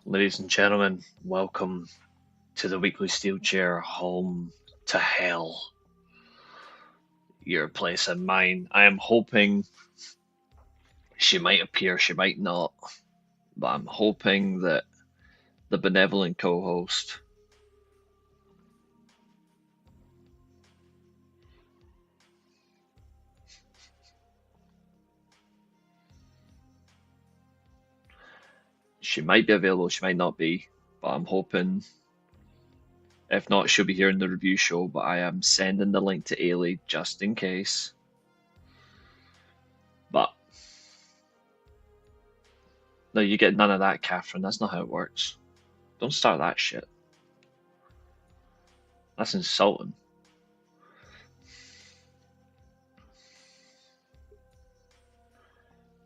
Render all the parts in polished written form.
Ladies and gentlemen, welcome to the weekly Steelchair home to hell. Your place and mine. I am hoping she might appear, she might not, but I'm hoping that the benevolent co host she might be available, she might not be, but I'm hoping. If not, she'll be here in the review show, but I am sending the link to Ailey just in case. But no, you get none of that, Catherine. That's not how it works. Don't start that shit. That's insulting.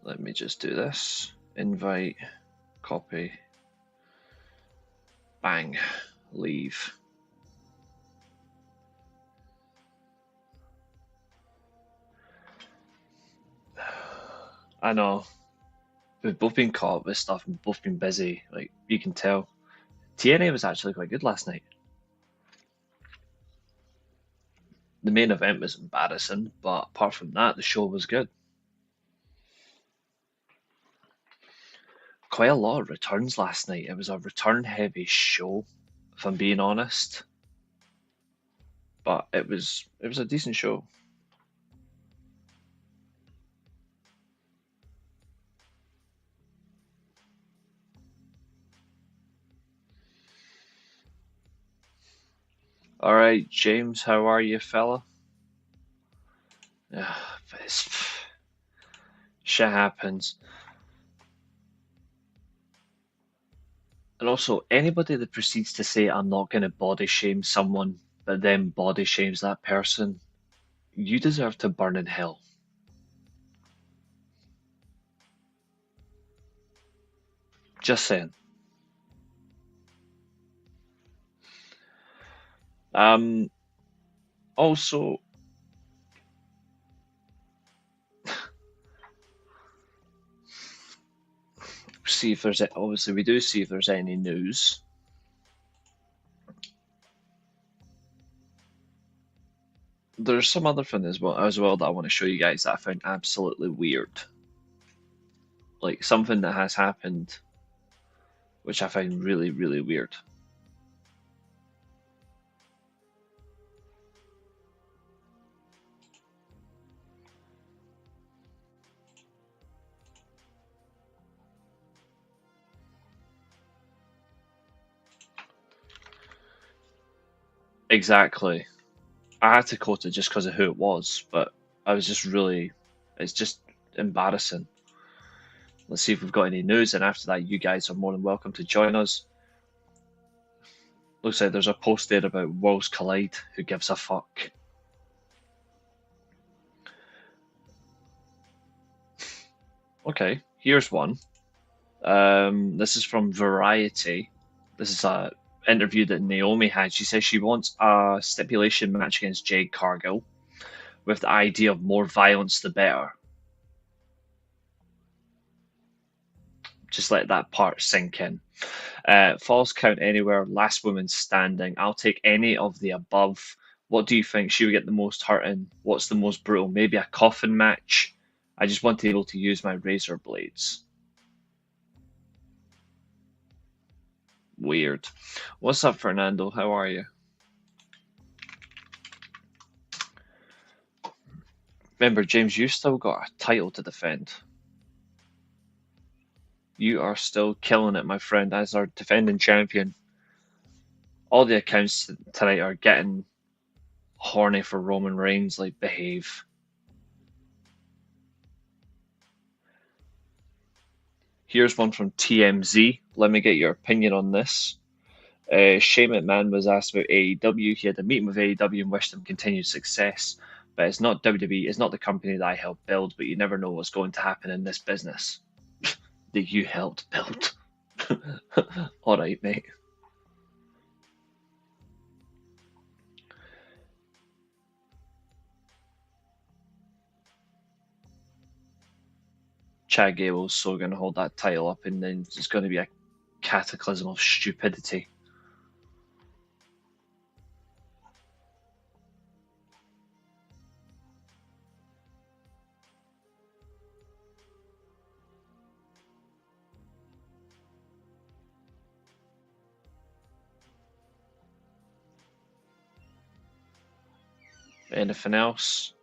Let me just do this. Invite, copy, bang, leave. I know. We've both been caught up with stuff and both been busy. Like, you can tell. TNA was actually quite good last night. The main event was embarrassing, but apart from that, the show was good. Quite a lot of returns last night. It was a return heavy show, if I'm being honest. But it was a decent show. Alright, James, how are you, fella? Yeah, shit happens. And also, anybody that proceeds to say, I'm not going to body shame someone, but then body shames that person, you deserve to burn in hell. Just saying. Um, Also, see if there's obviously we do see if there's any news. There's some other thing as well that I want to show you guys that I found absolutely weird. Like something that has happened, which I find really, really weird. Exactly. I had to quote it just because of who it was, but I was just really, it's just embarrassing. Let's see if we've got any news, and after that, you guys are more than welcome to join us. Looks like there's a post there about Worlds Collide. Who gives a fuck? Okay, here's one. This is from Variety. This is a interview that Naomi had. She says she wants a stipulation match against Jade Cargill with the idea of more violence the better. Just let that part sink in. Falls count anywhere, last woman standing. I'll take any of the above. What do you think? She would get the most hurt in? What's the most brutal? Maybe a coffin match? I just want to be able to use my razor blades. Weird. What's up, Fernando? How are you? Remember, James, you've still got a title to defend. You are still killing it, my friend, as our defending champion. All the accounts tonight are getting horny for Roman Reigns, like, behave. Here's one from TMZ. Let me get your opinion on this. Shane McMahon was asked about AEW. He had a meeting with AEW and wished them continued success. But it's not WWE, it's not the company that I helped build, but you never know what's going to happen in this business that you helped build. All right, mate. Chad Gable's so going to hold that title up, and then it's going to be a cataclysm of stupidity. Anything else?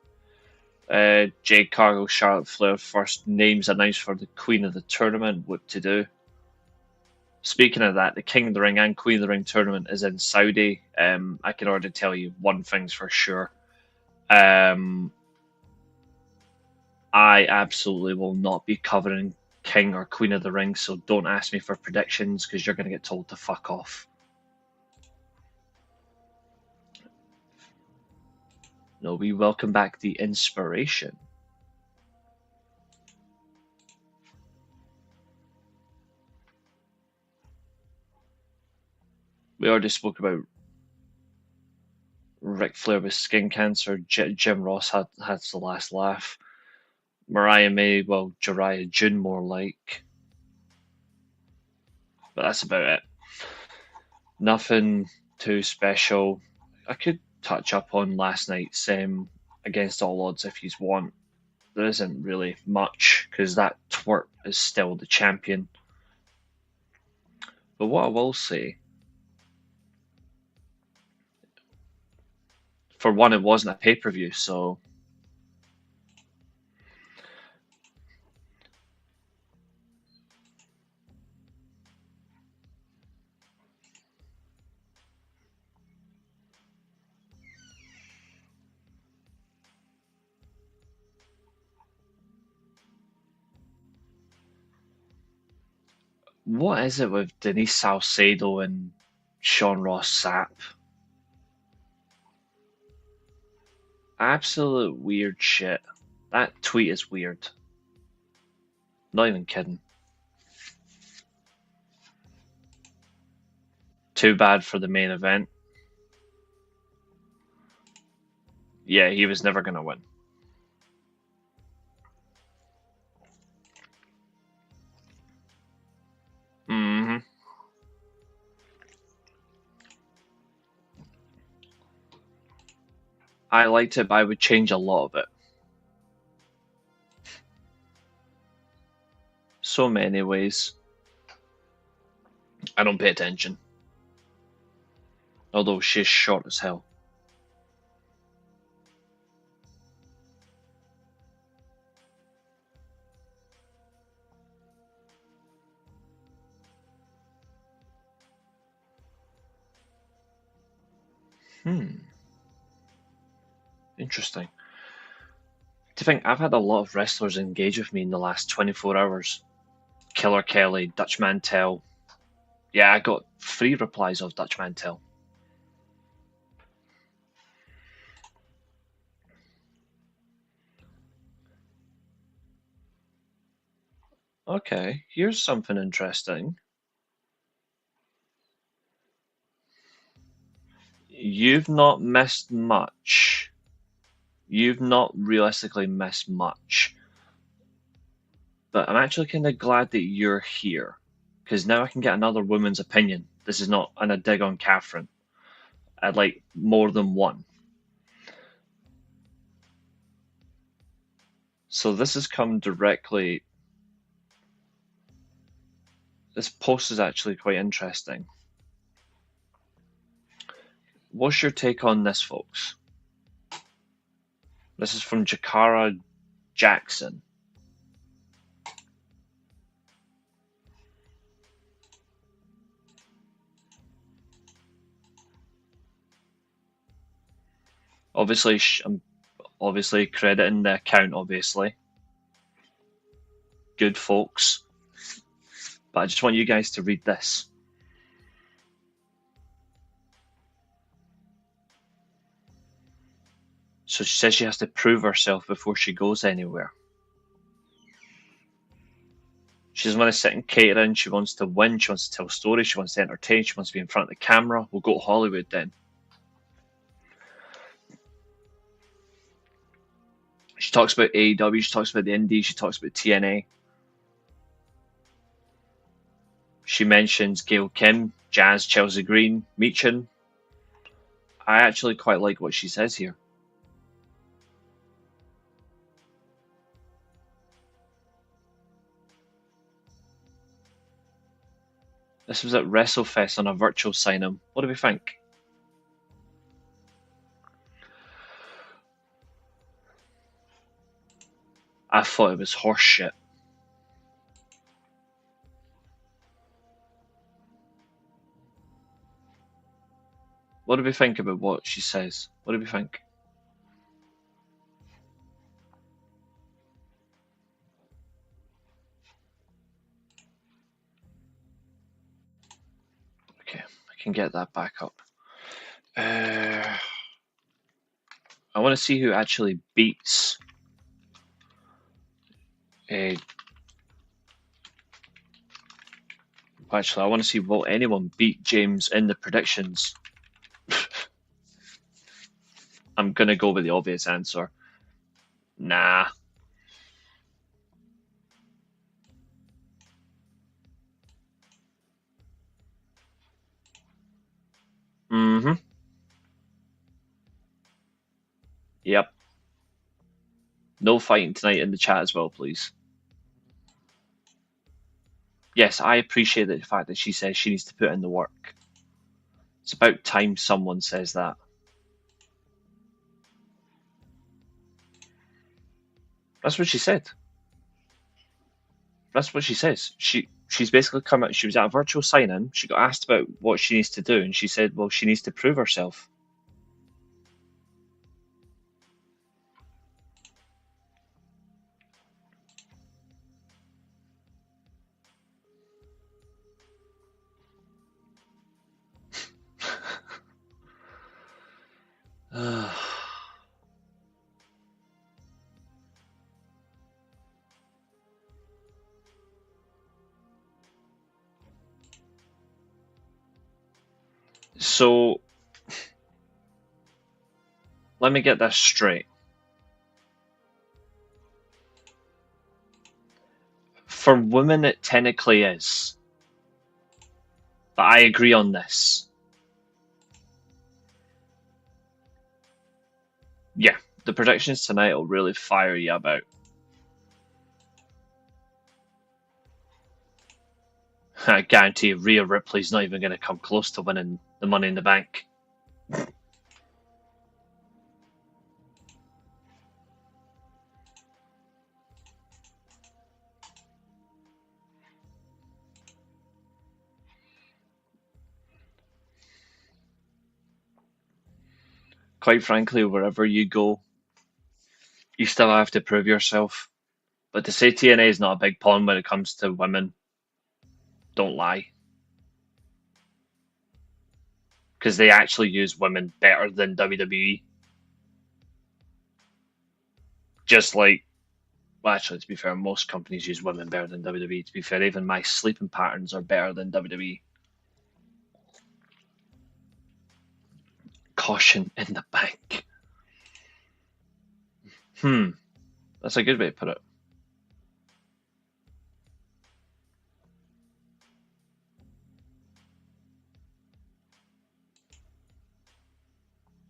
Jade Cargill, Charlotte Flair, first names announced for the Queen of the Tournament. What to do? Speaking of that, the King of the Ring and Queen of the Ring tournament is in Saudi. I can already tell you one thing's for sure. I absolutely will not be covering King or Queen of the Ring, so don't ask me for predictions because you're going to get told to fuck off. No, we welcome back the inspiration. We already spoke about Ric Flair with skin cancer. Jim Ross had the last laugh. Mariah May, well, Jariah June more like. But that's about it. Nothing too special. I could touch up on last night's Against All Odds if you want. There isn't really much because that twerp is still the champion. But what I will say, for one, it wasn't a pay-per-view, so what is it with Denise Salcedo and Sean Ross Sapp? Absolute weird shit. That tweet is weird. Not even kidding. Too bad for the main event. Yeah, he was never going to win. Mm-hmm. I liked it, but I would change a lot of it. So many ways. I don't pay attention. Although she's short as hell. Interesting. Do you think I've had a lot of wrestlers engage with me in the last 24 hours? Killer Kelly, Dutch Mantel. Yeah, I got 3 replies of Dutch Mantel. Okay, here's something interesting. You've not missed much. You've not realistically missed much. But I'm actually kind of glad that you're here. Because now I can get another woman's opinion. This is not a dig on Catherine. I'd like more than one. So this has come directly. This post is actually quite interesting. What's your take on this, folks? This is from Jakara Jackson. Obviously, I'm obviously crediting the account, obviously. Good folks. But I just want you guys to read this. So she says she has to prove herself before she goes anywhere. She doesn't want to sit in catering. She wants to win. She wants to tell stories. She wants to entertain. She wants to be in front of the camera. We'll go to Hollywood then. She talks about AEW. She talks about the Indies. She talks about TNA. She mentions Gail Kim, Jazz, Chelsea Green, Meechin. I actually quite like what she says here. This was at WrestleFest on a virtual sign-in. What do we think? I thought it was horse shit. What do we think about what she says? What do we think? Okay, I can get that back up. I want to see who actually beats. Actually, I want to see will anyone beat James in the predictions. I'm gonna go with the obvious answer. Nah. Mm-hmm. Yep. No fighting tonight in the chat as well, please. Yes, I appreciate the fact that she says she needs to put in the work. It's about time someone says that. That's what she said. That's what she says. She's basically come out. She was at a virtual sign-in. She got asked about what she needs to do, and she said, "Well, she needs to prove herself." So let me get this straight. For women, it technically is, but I agree on this. Yeah, the predictions tonight will really fire you about. I guarantee Rhea Ripley's not even going to come close to winning the Money in the Bank. Quite frankly, wherever you go, you still have to prove yourself. But to say TNA is not a big pawn when it comes to women, don't lie. Because they actually use women better than WWE. Just like, well, actually, to be fair, most companies use women better than WWE. To be fair, even my sleeping patterns are better than WWE. Caution in the bank. That's a good way to put it.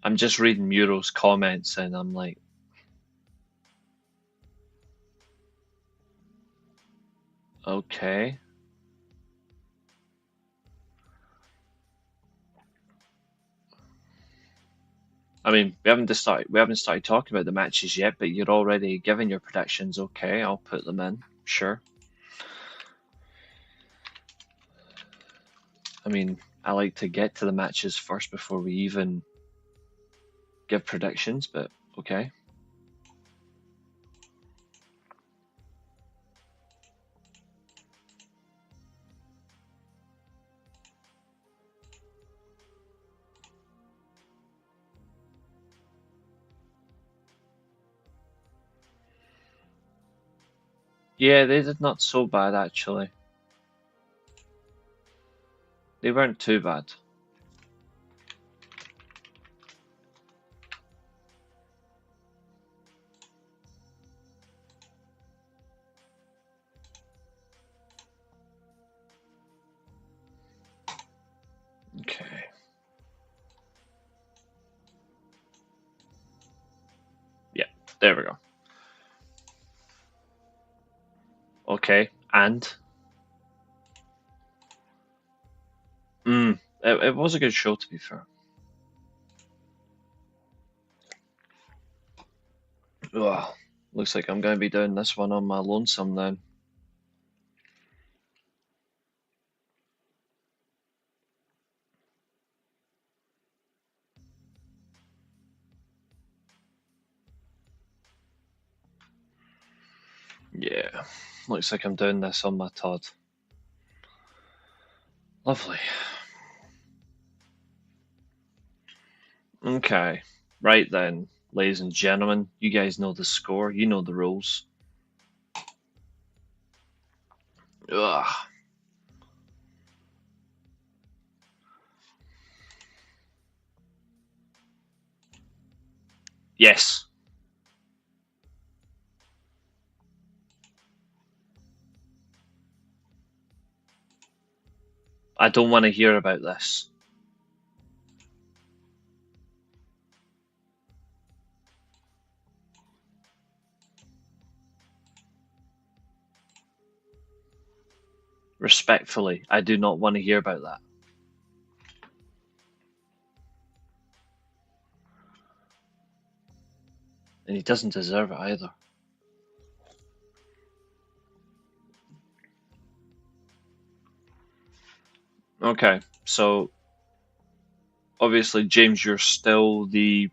I'm just reading Muro's comments and I'm like, okay. I mean, we haven't started talking about the matches yet, but you're already giving your predictions. Okay, I'll put them in. Sure. I mean, I like to get to the matches first before we even give predictions, but okay. Yeah, they did not so bad actually. They weren't too bad. There we go. Okay, and it was a good show, to be fair. Ugh, looks like I'm going to be doing this one on my lonesome then. Yeah, looks like I'm doing this on my Todd. Lovely. Okay, right then, ladies and gentlemen, you guys know the score, you know the rules. Ugh. Yes. I don't want to hear about this. Respectfully, I do not want to hear about that. And he doesn't deserve it either. Okay, so obviously, James, you're still the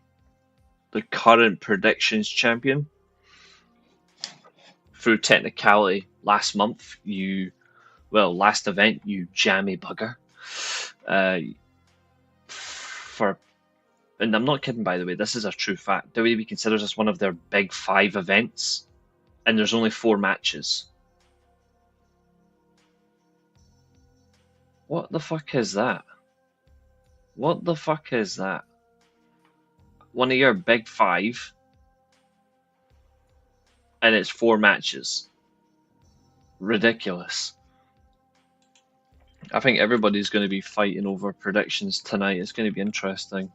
current predictions champion. Through technicality, last month last event, you jammy bugger. For And I'm not kidding, by the way, this is a true fact. WWE considers this one of their big 5 events, and there's only 4 matches. What the fuck is that? What the fuck is that? One of your big 5, and it's 4 matches. Ridiculous. I think everybody's going to be fighting over predictions tonight. It's going to be interesting.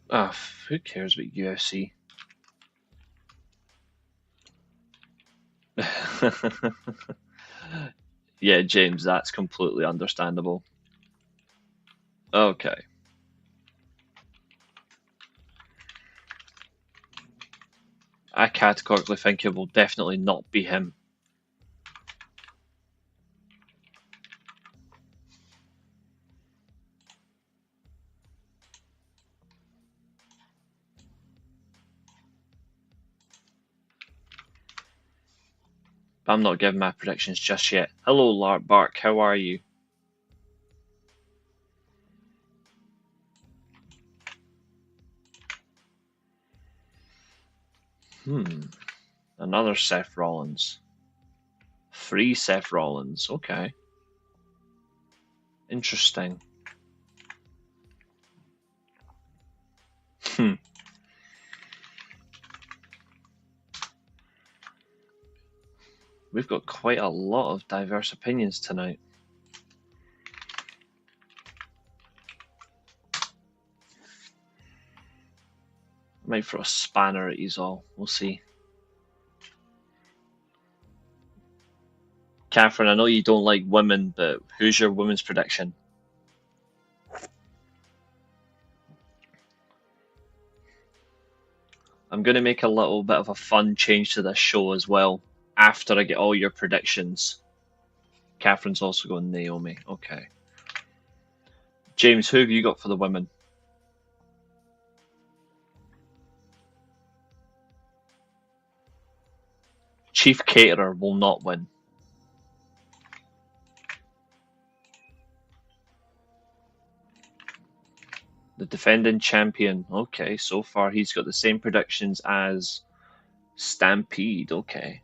Ah, who cares about UFC? Yeah, James, that's completely understandable. Okay. I categorically think it will definitely not be him. But I'm not giving my predictions just yet. Hello, Lark Bark, how are you? Another Seth Rollins. 3 Seth Rollins, okay. Interesting. We've got quite a lot of diverse opinions tonight. Might throw a spanner at yous all. We'll see. Catherine, I know you don't like women, but who's your women's prediction? I'm going to make a little bit of a fun change to this show as well after I get all your predictions. Catherine's also going Naomi. Okay. James, who have you got for the women? Chief Caterer will not win. The defending champion. Okay, so far he's got the same predictions as Stampede. Okay.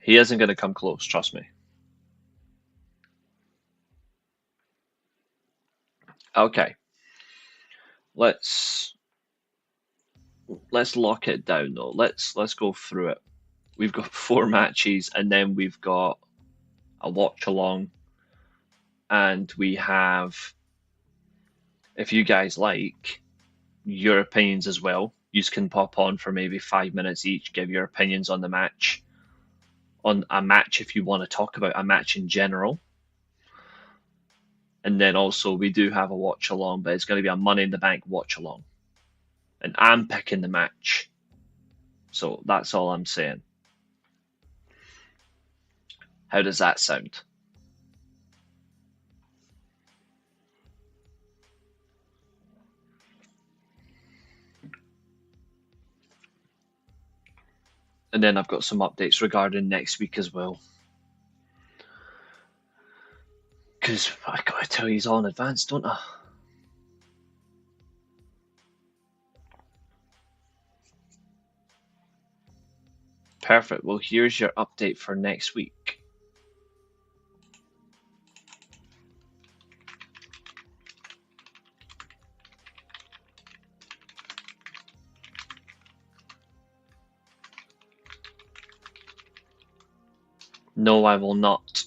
He isn't going to come close, trust me. Okay, let's let's lock it down though. Let's go through it. We've got 4 matches, and then we've got a watch along, and we have, if you guys like, your opinions as well. You can pop on for maybe 5 minutes each, give your opinions on the match, on a match if you want to talk about a match in general. And then also we do have a watch along, but it's going to be a Money in the Bank watch along. And I'm picking the match. So that's all I'm saying. How does that sound? And then I've got some updates regarding next week as well. Because I gotta tell you all in advance, don't I? Perfect. Well, here's your update for next week. No, I will not.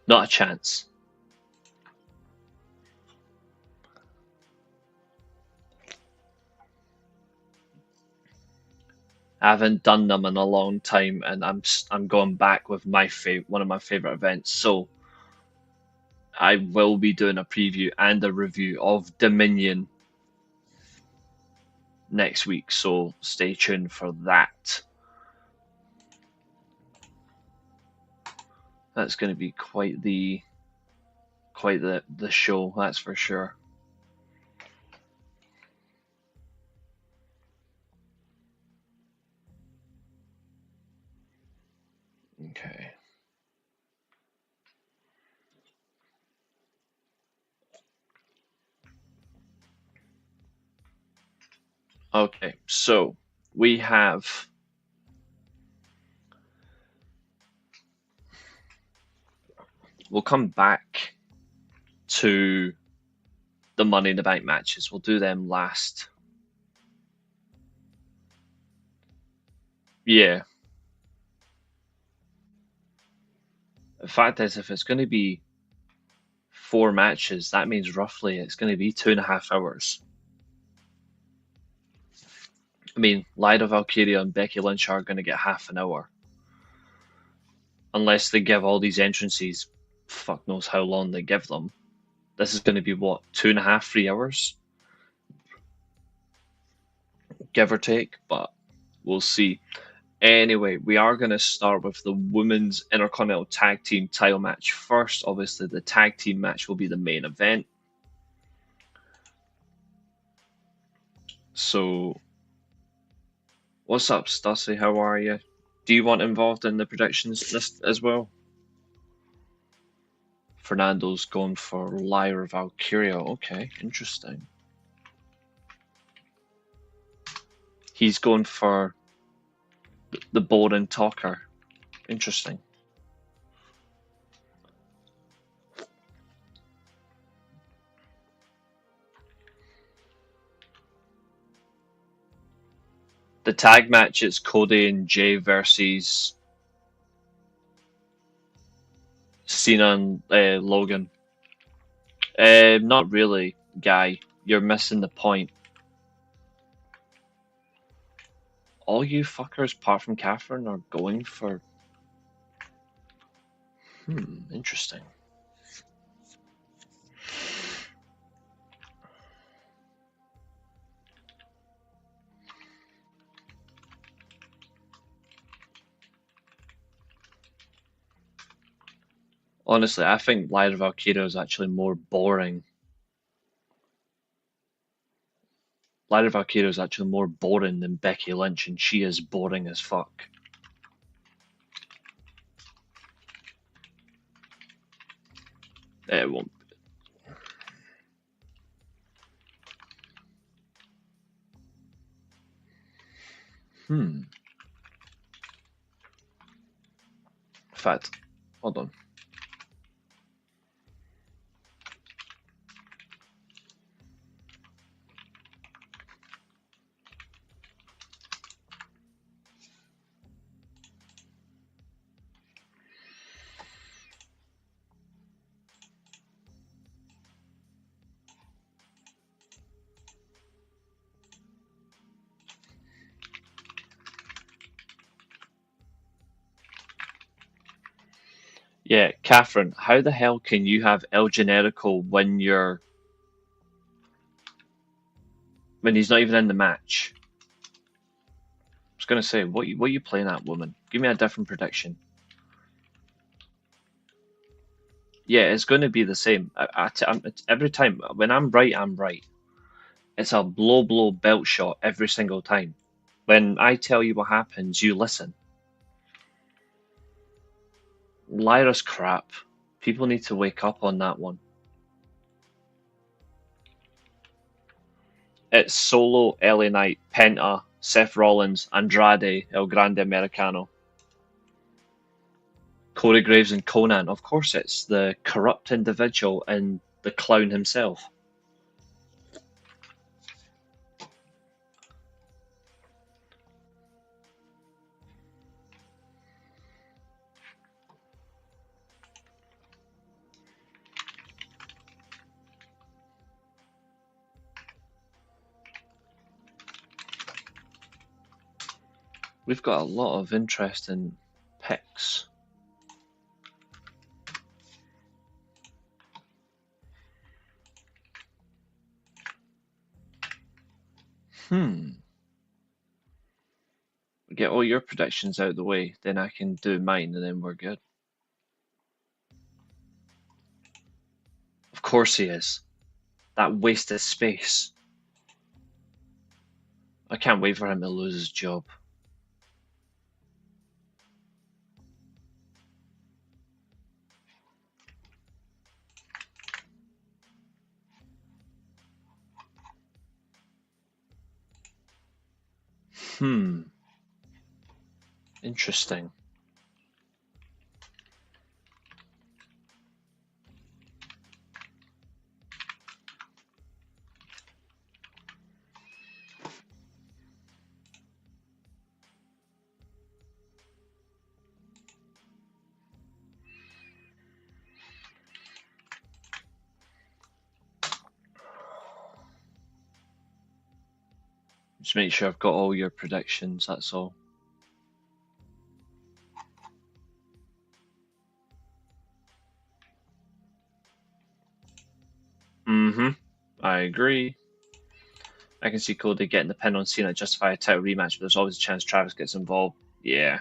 Not a chance. I haven't done them in a long time, and I'm going back with one of my favorite events. So I will be doing a preview and a review of Dominion next week. So stay tuned for that. That's going to be quite the show, that's for sure. Okay. Okay, so we have we'll come back to the Money in the Bank matches. We'll do them last. Yeah. The fact is, if it's going to be 4 matches, that means roughly it's going to be 2.5 hours. I mean, Lyra Valkyria and Becky Lynch are going to get half an hour. Unless they give all these entrances, fuck knows how long they give them. This is going to be what, 2.5, 3 hours? Give or take, but we'll see. Anyway, we are going to start with the Women's Intercontinental Tag Team title match first. Obviously, the tag team match will be the main event. So, what's up, Stussy? How are you? Do you want involved in the predictions list as well? Fernando's going for Lyra Valkyria. Okay, interesting. He's going for the boring talker. Interesting. The tag match is Cody and Jay versus Cena and Logan. Not really, Guy. You're missing the point. All you fuckers, apart from Catherine, are going for. Interesting. Honestly, I think Lyra Valkyria is actually more boring. Lyra Valkyria is actually more boring than Becky Lynch, and she is boring as fuck. It won't. fact, hold on. Yeah, Catherine, how the hell can you have El Generico when he's not even in the match? I was gonna say, what are you playing at, woman? Give me a different prediction. Yeah, it's going to be the same. Every time when I'm right, I'm right. It's a blow belt shot every single time. When I tell you what happens, you listen. Lyra's crap. People need to wake up on that one. It's Solo, LA Knight, Penta, Seth Rollins, Andrade, El Grande Americano, Corey Graves, and Conan. Of course, it's the corrupt individual and the clown himself. We've got a lot of interesting picks. Get all your predictions out of the way, then I can do mine, and then we're good. Of course he is. That wasted space. I can't wait for him to lose his job. Interesting. Just make sure I've got all your predictions, that's all. I agree. I can see Cody getting the pin on Cena to justify a title rematch, but there's always a chance Travis gets involved. Yeah.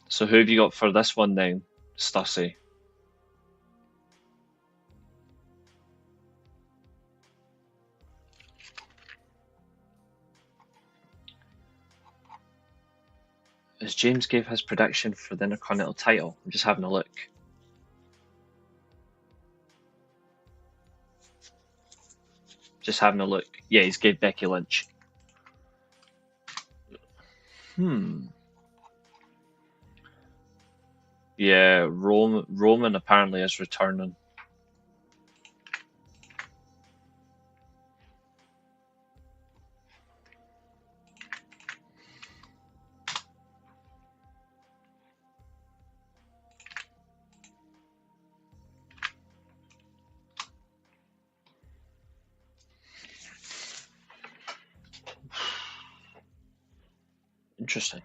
So who have you got for this one then, Stussy? As James gave his prediction for the Intercontinental title, I'm just having a look. Just having a look. Yeah, he's gave Becky Lynch. Yeah, Roman apparently is returning. Interesting.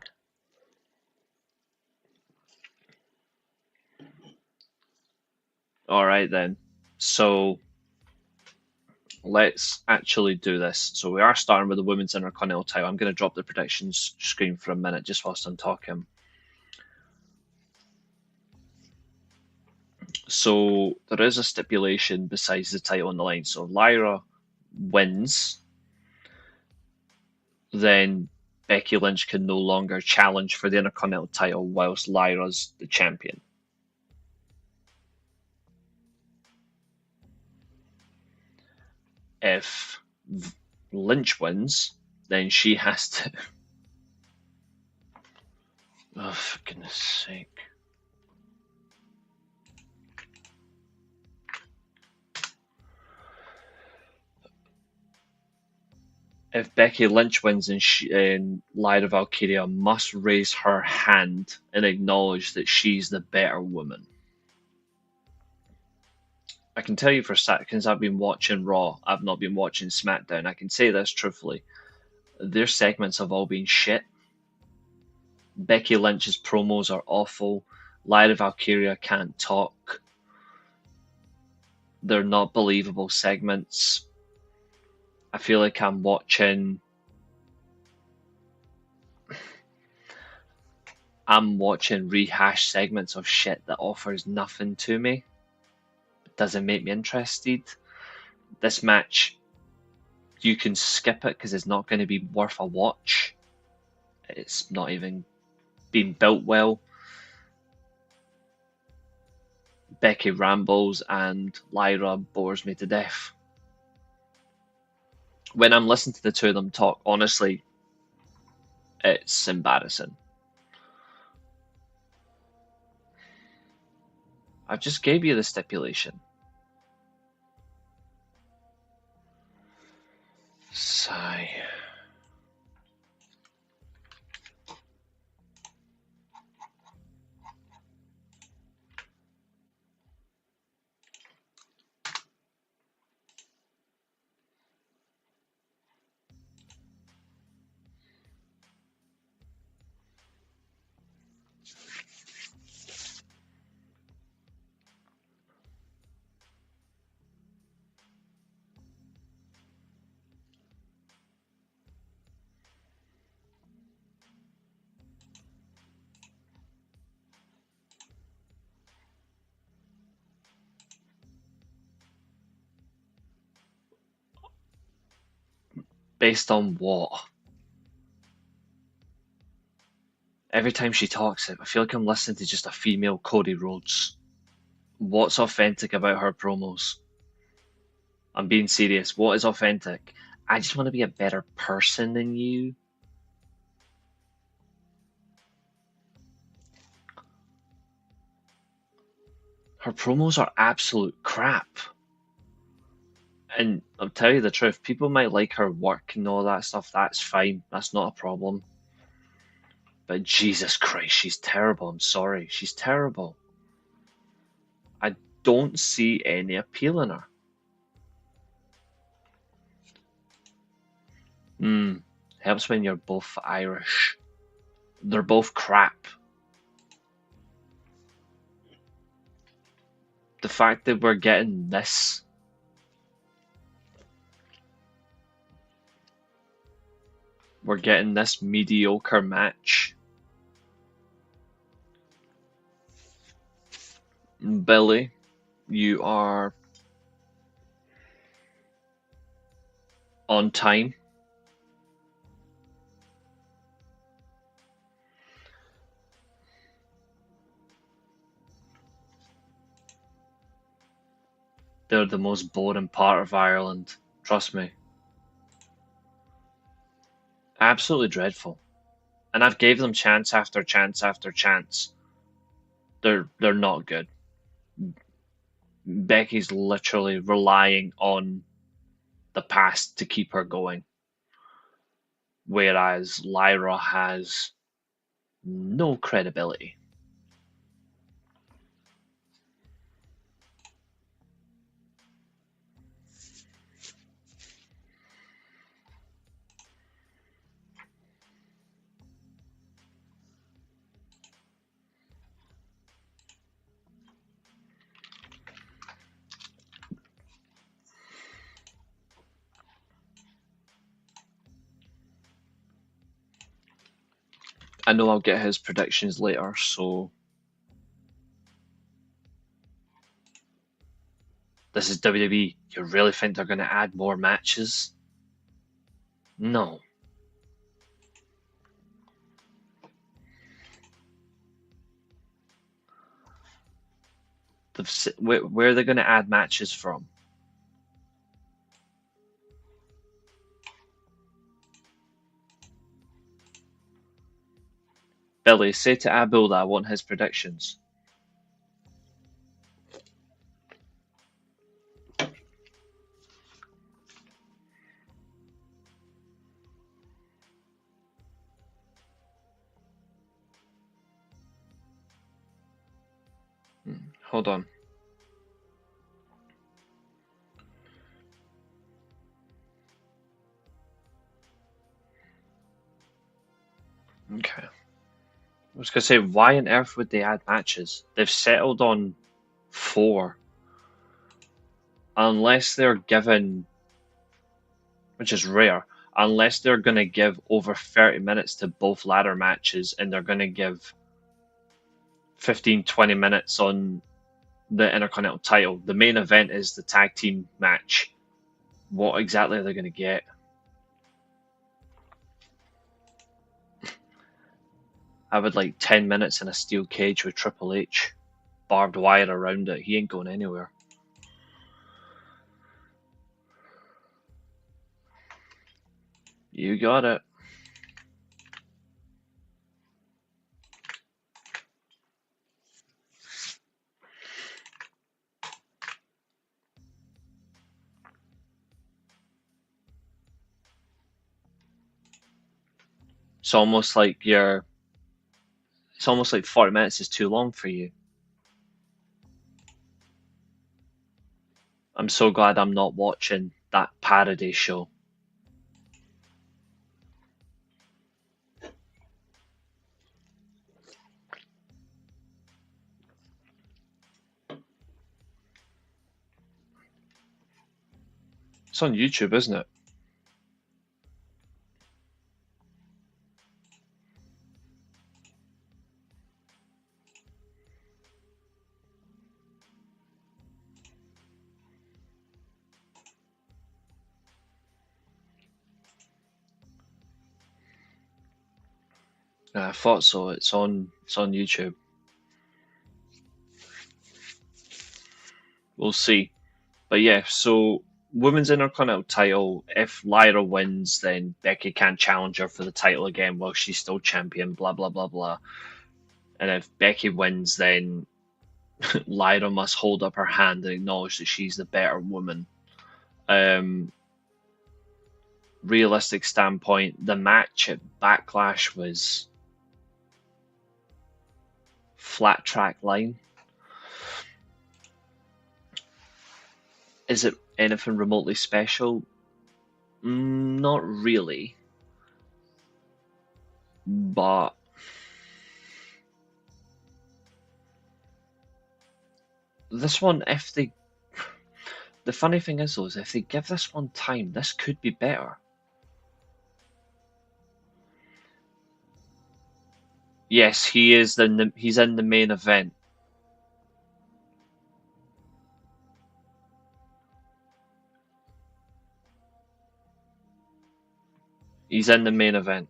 All right then. So let's actually do this. So we are starting with the women's Intercontinental title. I'm going to drop the predictions screen for a minute just whilst I'm talking. So there is a stipulation besides the title on the line. So if Lyra wins, then Becky Lynch can no longer challenge for the Intercontinental title whilst Lyra's the champion. If Lynch wins, then she has to Oh, for goodness sake. If Becky Lynch wins and Lyra Valkyria must raise her hand and acknowledge that she's the better woman. I can tell you for seconds I've been watching Raw, I've not been watching SmackDown. I can say this truthfully. Their segments have all been shit. Becky Lynch's promos are awful. Lyra Valkyria can't talk. They're not believable segments. I feel like I'm watching rehashed segments of shit that offers nothing to me. It doesn't make me interested. This match, you can skip it because it's not going to be worth a watch. It's not even being built well. Becky rambles and Lyra bores me to death. When I'm listening to the two of them talk, honestly, it's embarrassing. I just gave you the stipulation. Sigh. Based on what? Every time she talks, I feel like I'm listening to just a female Cody Rhodes. What's authentic about her promos? I'm being serious. What is authentic? I just want to be a better person than you. Her promos are absolute crap. And I'll tell you the truth, people might like her work and all that stuff. That's fine. That's not a problem. But Jesus Christ, she's terrible. I'm sorry. She's terrible. I don't see any appeal in her. Helps when you're both Irish. They're both crap. The fact that we're getting this mediocre match. Billy, you are on time. They're the most boring part of Ireland. Trust me. Absolutely dreadful. And I've gave them chance after chance after chance. They're not good. Becky's literally relying on the past to keep her going. Whereas Lyra has no credibility. I know I'll get his predictions later, so this is WWE. You really think they're going to add more matches? No. Where are they going to add matches from? Billy, say to Abul that I want his predictions. Hold on. Okay. I was going to say, why on earth would they add matches? They've settled on 4. Unless they're given, which is rare, unless they're going to give over 30 minutes to both ladder matches and they're going to give 15-20 minutes on the Intercontinental title. The main event is the tag team match. What exactly are they going to get? I would like 10 minutes in a steel cage with Triple H. Barbed wire around it. He ain't going anywhere. You got it. It's almost like 40 minutes is too long for you. I'm so glad I'm not watching that parody show. It's on YouTube, isn't it? I thought so. It's on YouTube. We'll see. But yeah, so Women's Intercontinental title, if Lyra wins, then Becky can't challenge her for the title again while she's still champion, blah blah blah blah. And if Becky wins, then Lyra must hold up her hand and acknowledge that she's the better woman. Realistic standpoint, the match at Backlash was flat track line. Is it anything remotely special? Not really. But this one, the funny thing is though, is if they give this one time, this could be better. Yes, he's in the main event. He's in the main event.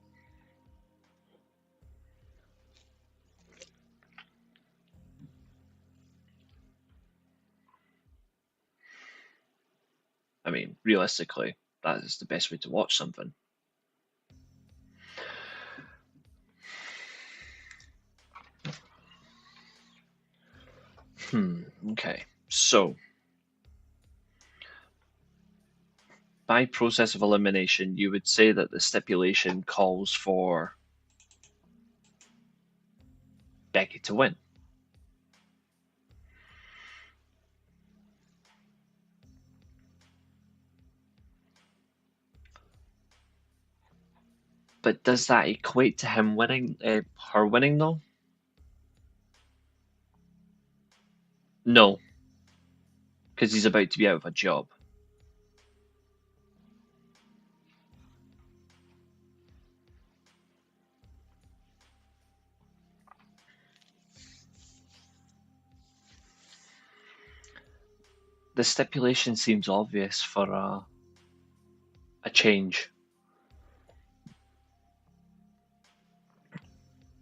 I mean, realistically, that is the best way to watch something. Okay. So, by process of elimination, you would say that the stipulation calls for Becky to win. But does that equate to him winning, her winning though? No, because he's about to be out of a job. The stipulation seems obvious for a change.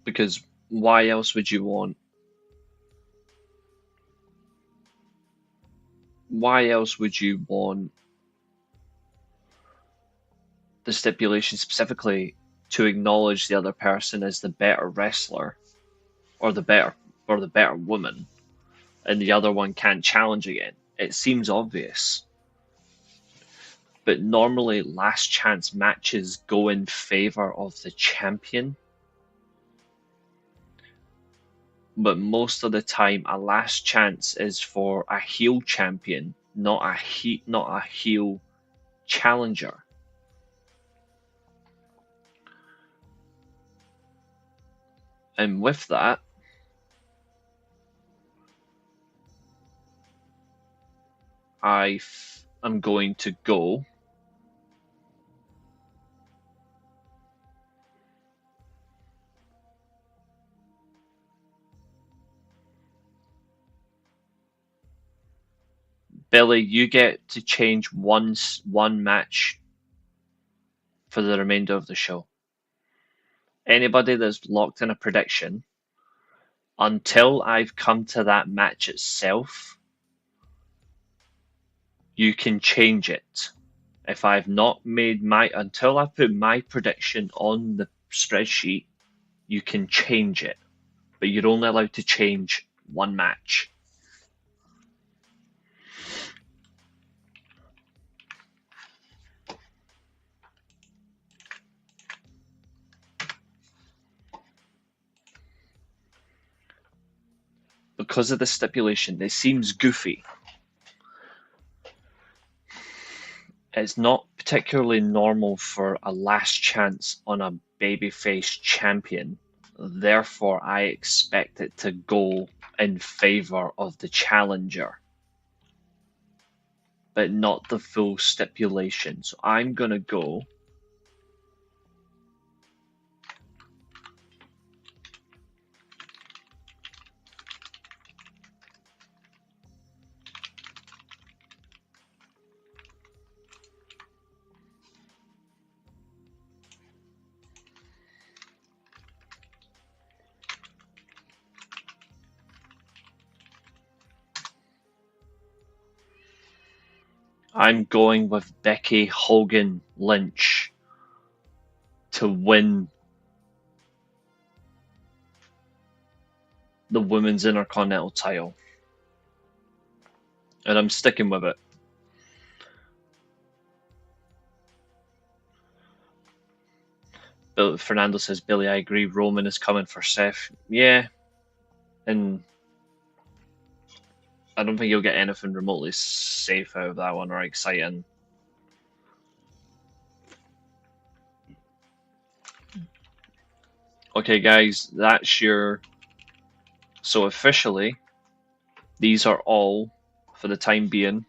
Because why else would you want? Why else would you want the stipulation specifically to acknowledge the other person as the better wrestler or the better woman, and the other one can't challenge again. It seems obvious. But normally last chance matches go in favor of the champion. But most of the time a last chance is for a heel champion, not a heel challenger. And with that, I'm going to go Billy, you get to change one match for the remainder of the show. Anybody that's locked in a prediction, until I've come to that match itself, you can change it. If I've not made until I put my prediction on the spreadsheet, you can change it. But you're only allowed to change one match. Because of the stipulation, it seems goofy. It's not particularly normal for a last chance on a babyface champion. Therefore, I expect it to go in favor of the challenger, but not the full stipulation. So I'm going to go with Becky Hogan Lynch to win the Women's Intercontinental title. And I'm sticking with it. Fernando says, Billy, I agree. Roman is coming for Seth. Yeah. And I don't think you'll get anything remotely safe out of that one or exciting. Okay, guys, that's your... So officially, these are all, for the time being,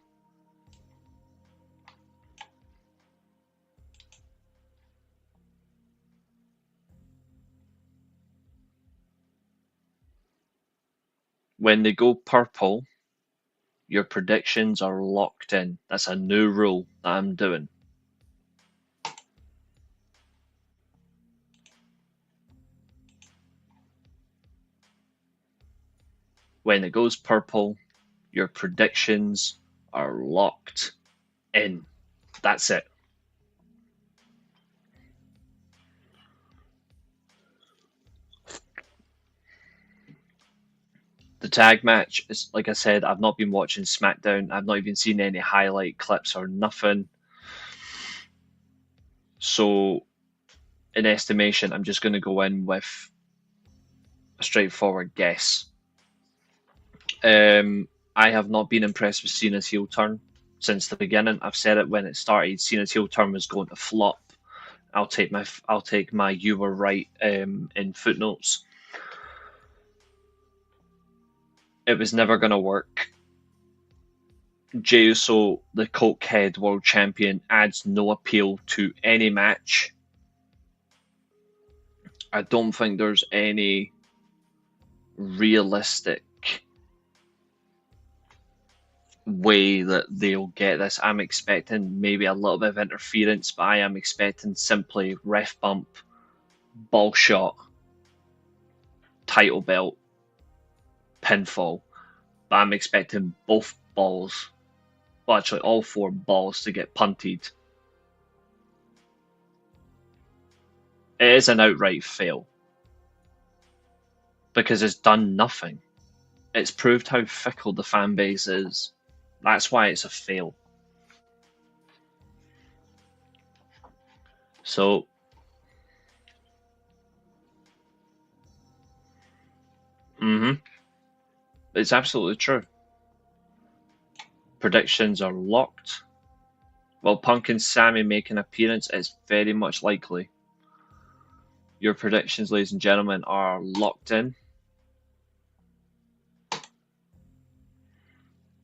when they go purple, your predictions are locked in. That's a new rule that I'm doing. When it goes purple, your predictions are locked in. That's it. The tag match is, like I said, I've not been watching SmackDown. I've not even seen any highlight clips or nothing. So, in estimation, I'm just going to go in with a straightforward guess. I have not been impressed with Cena's heel turn since the beginning. I've said it when it started. Cena's heel turn was going to flop. I'll take my you were right in footnotes. It was never going to work. Jey Uso, the Cokehead World Champion, adds no appeal to any match. I don't think there's any realistic way that they'll get this. I'm expecting maybe a little bit of interference, but I am expecting simply ref bump, ball shot, title belt, pinfall. But I'm expecting both balls, well, actually all four balls, to get punted It is an outright fail. Because it's done nothing. It's proved how fickle the fan base is. That's why it's a fail. So, it's absolutely true. Predictions are locked. Will Punk and Sammy make an appearance? It's very much likely. Your predictions, ladies and gentlemen, are locked in.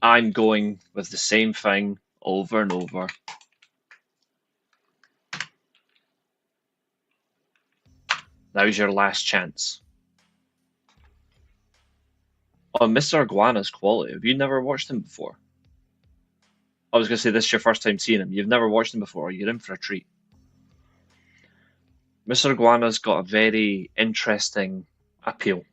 I'm going with the same thing over and over. Now's your last chance. Oh, Mr. Iguana's quality. Have you never watched him before? I was going to say this is your first time seeing him. You've never watched him before. You're in for a treat. Mr. Iguana's got a very interesting appeal.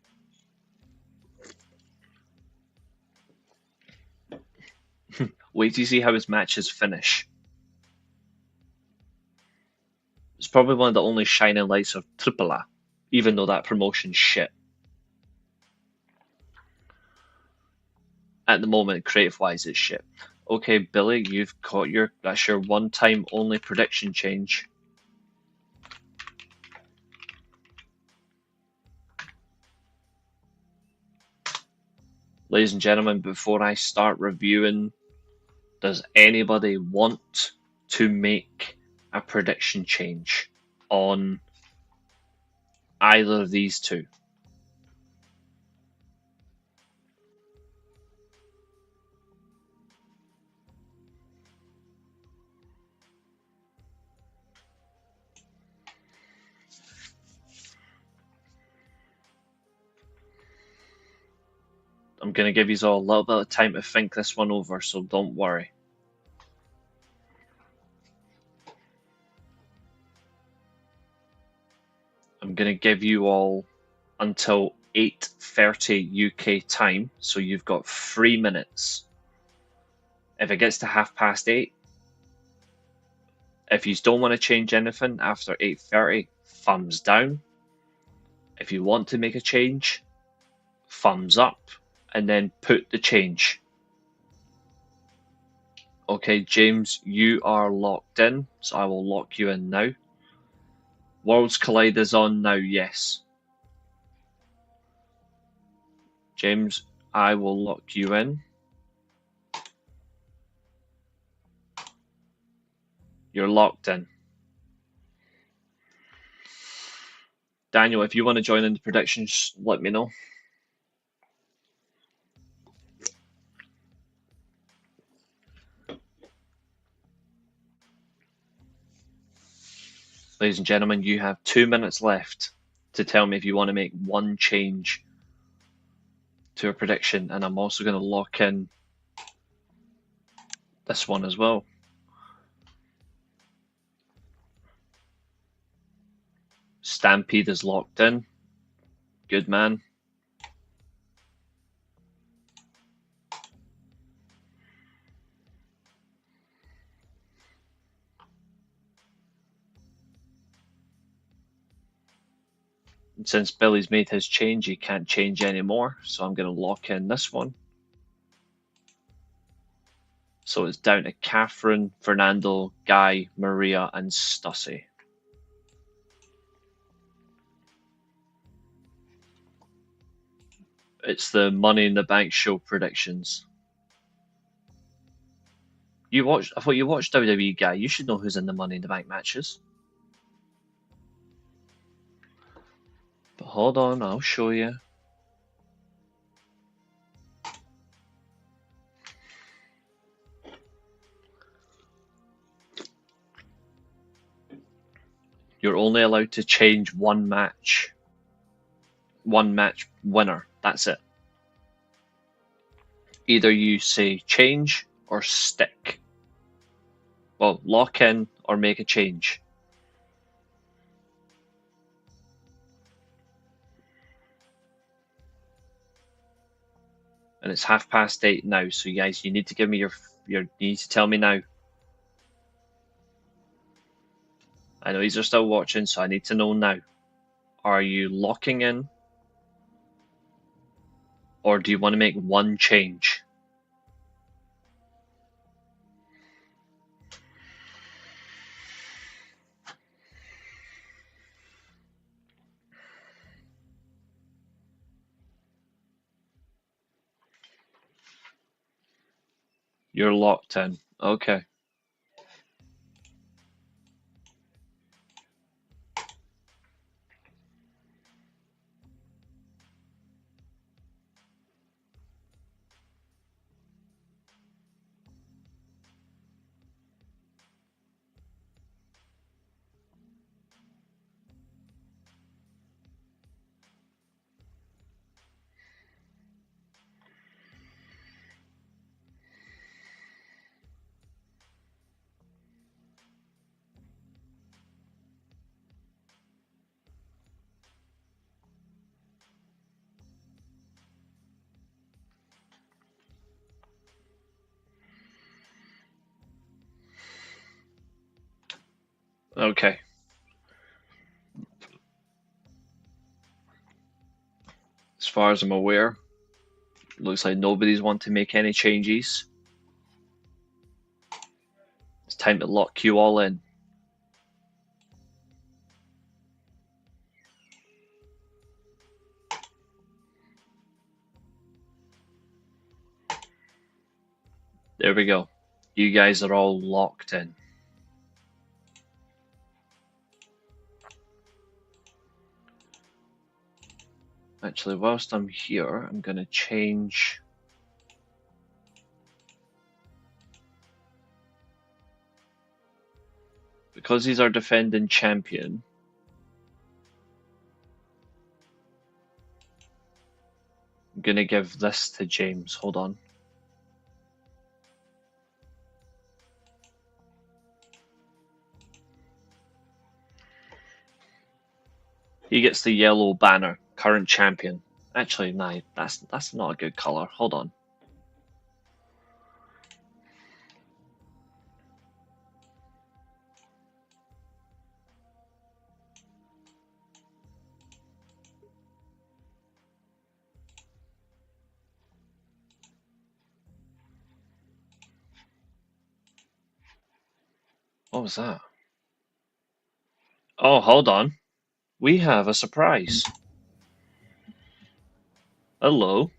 Wait till you see how his matches finish. It's probably one of the only shining lights of AAA, even though that promotion's shit. At the moment, creative-wise, it's shit. Okay, Billy, you've got that's your one-time only prediction change. Ladies and gentlemen, before I start reviewing, does anybody want to make a prediction change on either of these two? I'm going to give you all a little bit of time to think this one over, so don't worry. I'm going to give you all until 8:30 UK time, so you've got 3 minutes. If it gets to 8:30, if you don't want to change anything after 8:30, thumbs down. If you want to make a change, thumbs up, and then put the change. Okay, James, you are locked in, so I will lock you in now. Worlds Collide is on now, yes. James, I will lock you in. You're locked in. Daniel, if you want to join in the predictions, let me know. Ladies and gentlemen, you have 2 minutes left to tell me if you want to make one change to a prediction, and I'm also going to lock in this one as well. Stampede is locked in. Good man. And since Billy's made his change, he can't change anymore, so I'm going to lock in this one. So it's down to Catherine, Fernando, Guy, Maria, and Stussy. It's the Money in the Bank show predictions. I thought you watched WWE, Guy. You should know who's in the Money in the Bank matches. But hold on, I'll show you. You're only allowed to change one match. One match winner. That's it. Either you say change or stick. Well, lock in or make a change. And it's 8:30 now, so guys, you need to give me you need to tell me now. I know he's still watching, so I need to know now. Are you locking in? Or do you want to make one change? You're locked in. Okay. Okay. As far as I'm aware, looks like nobody's want to make any changes. It's time to lock you all in. There we go. You guys are all locked in. Actually, whilst I'm here, I'm going to change. Because he's our defending champion, I'm going to give this to James. Hold on. He gets the yellow banner, current champion. Actually, no, that's not a good color. Hold on. What was that? Oh, hold on. We have a surprise. Hello.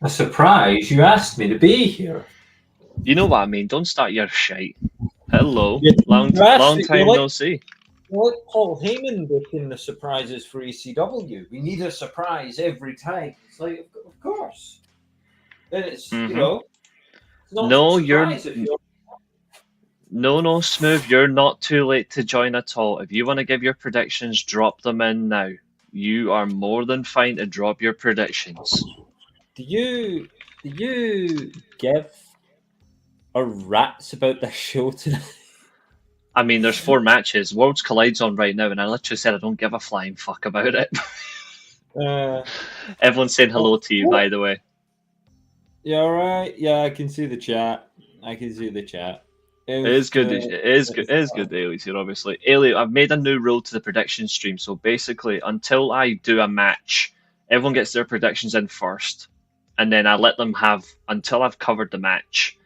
A surprise? You asked me to be here. You know what I mean. Don't start your shite. Hello. You Long asked me, time no see. you're like Paul Heyman booking the surprises for ECW. We need a surprise every time. It's like, of course. Then it's, it's not No, a surprise if you're. No, Smooth. You're not too late to join at all. If you want to give your predictions, drop them in now. You are more than fine to drop your predictions. Do you give a rat's about this show tonight? I mean, there's 4 matches. Worlds Collide's on right now, and I literally said I don't give a flying fuck about it. Everyone's saying hello to you, by the way. Yeah, all right. Yeah, I can see the chat. It is good. It is good. It is good that Ailey's here, obviously. Ailey, I've made a new rule to the prediction stream. So basically, until I do a match, everyone gets their predictions in first, and then I let them have until I've covered the match.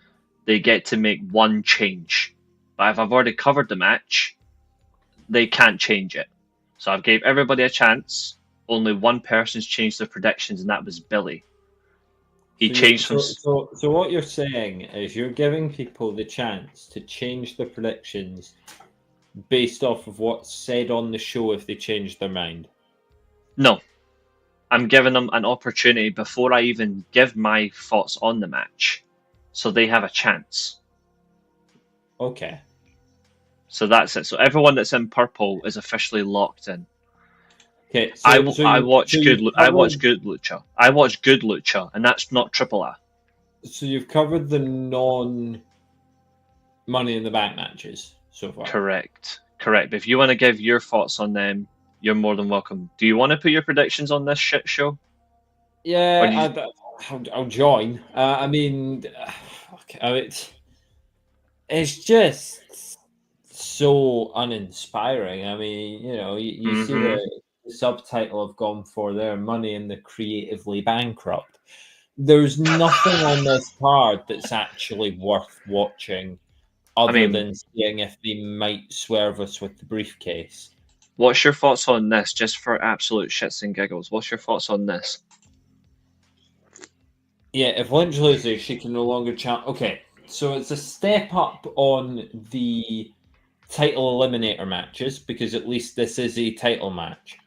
They get to make one change. But if I've already covered the match, they can't change it. So I've gave everybody a chance. Only one person's changed their predictions, and that was Billy. He changed from. So what you're saying is you're giving people the chance to change their predictions based off of what's said on the show if they change their mind. No, I'm giving them an opportunity before I even give my thoughts on the match, so they have a chance. Okay. So that's it. So everyone that's in purple is officially locked in. Okay. I watch good lucha. I watch good lucha, and that's not Triple A. So you've covered the non Money in the Bank matches so far. Correct. If you want to give your thoughts on them, you're more than welcome. Do you want to put your predictions on this shit show? Yeah, I'll join. I mean, it's just so uninspiring. I mean, you see the subtitle I've gone for there, Money in the Creatively Bankrupt. There's nothing on this card that's actually worth watching other than seeing if they might swerve us with the briefcase. What's your thoughts on this, just for absolute shits and giggles? What's your thoughts on this? Yeah, if Lynch loses, she can no longer challenge. Okay, so it's a step up on the title eliminator matches because at least this is a title match.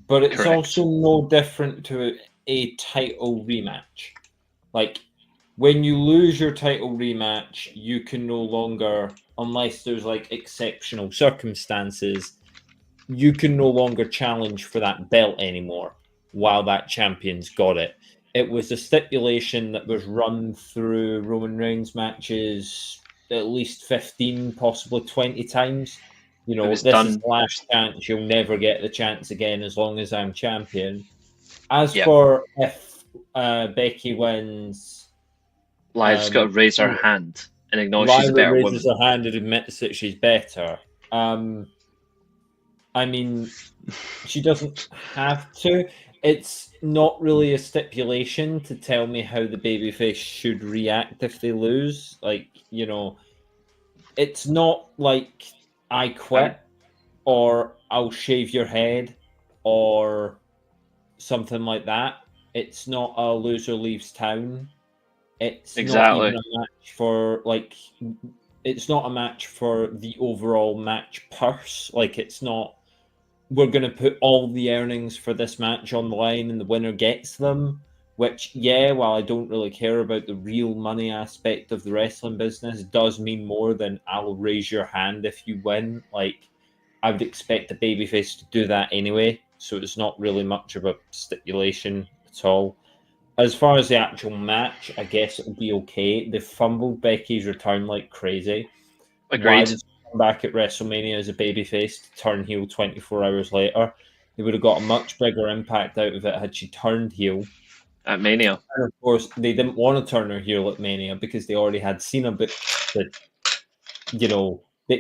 But it's Correct. also no different to a title rematch. Like, when you lose your title rematch, you can no longer, unless there's like exceptional circumstances, you can no longer challenge for that belt anymore while that champion's got it. It was a stipulation that was run through Roman Reigns matches at least 15, possibly 20 times. It was This is done. the last chance. You'll never get the chance again as long as I'm champion. As Yep. for if Becky wins, Lyra's got to raise her hand and acknowledge she's a Lyra better woman. raises her hand and admits that she's better. I mean, she doesn't have to. It's not really a stipulation to tell me how the babyface should react if they lose. It's not like I quit or I'll shave your head or something like that. It's not a loser leaves town. It's not even Exactly. a match for it's not a match for the overall match purse. Like, it's not, we're going to put all the earnings for this match on the line and the winner gets them. Which, yeah, while I don't really care about the real money aspect of the wrestling business, does mean more than I'll raise your hand if you win. Like, I would expect the babyface to do that anyway, so it's not really much of a stipulation at all. As far as the actual match, I guess it'll be okay. They fumbled Becky's return like crazy. Why Agreed. did she come back at WrestleMania as a babyface to turn heel 24 hours later? They would have got a much bigger impact out of it had she turned heel. At Mania. And of course, they didn't want to turn her heel at Mania because they already had Cena booked. They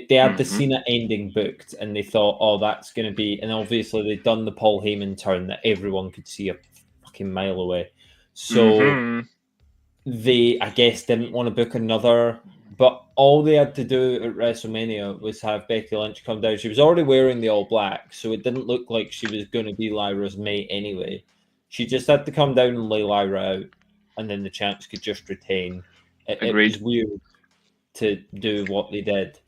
had the Cena ending booked, and they thought, oh, that's going to be. And obviously, they'd done the Paul Heyman turn that everyone could see a fucking mile away. So they, I guess, didn't want to book another. But all they had to do at WrestleMania was have Becky Lynch come down. She was already wearing the all black, so it didn't look like she was going to be Lyra's mate anyway. She just had to come down and lay Lyra out, and then the champs could just retain. It Agreed. was weird to do what they did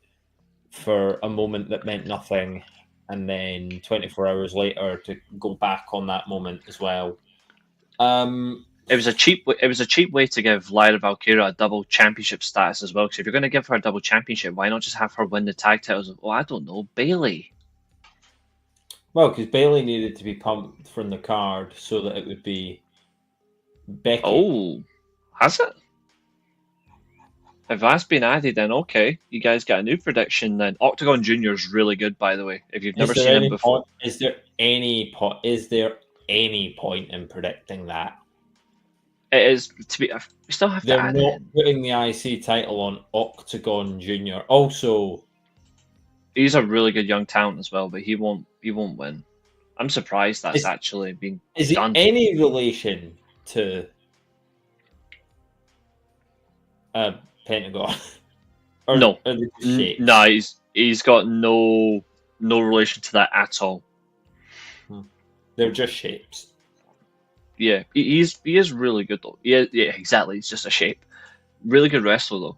for a moment that meant nothing, and then 24 hours later to go back on that moment as well. It was a cheap way to give Lyra Valkyria a double championship status as well. Because if you're going to give her a double championship, why not just have her win the tag titles? Oh, I don't know, Bayley. Well, because Bayley needed to be pumped from the card so that it would be Becky. Oh, has it? If that's been added, then okay. You guys got a new prediction then. Octagon Junior is really good, by the way. If you've never seen him before, is there any point in predicting that? it is to be. We still have to They're add it not in. putting the IC title on Octagon Junior. Also, He's a really good young talent as well, but he won't win. I'm surprised that's actually been is he done. any relation to Pentagon? No, Shapes? no, he's got no relation to that at all. They're just shapes. Yeah, he is really good though. Yeah, exactly. It's just a shape. Really good wrestler though.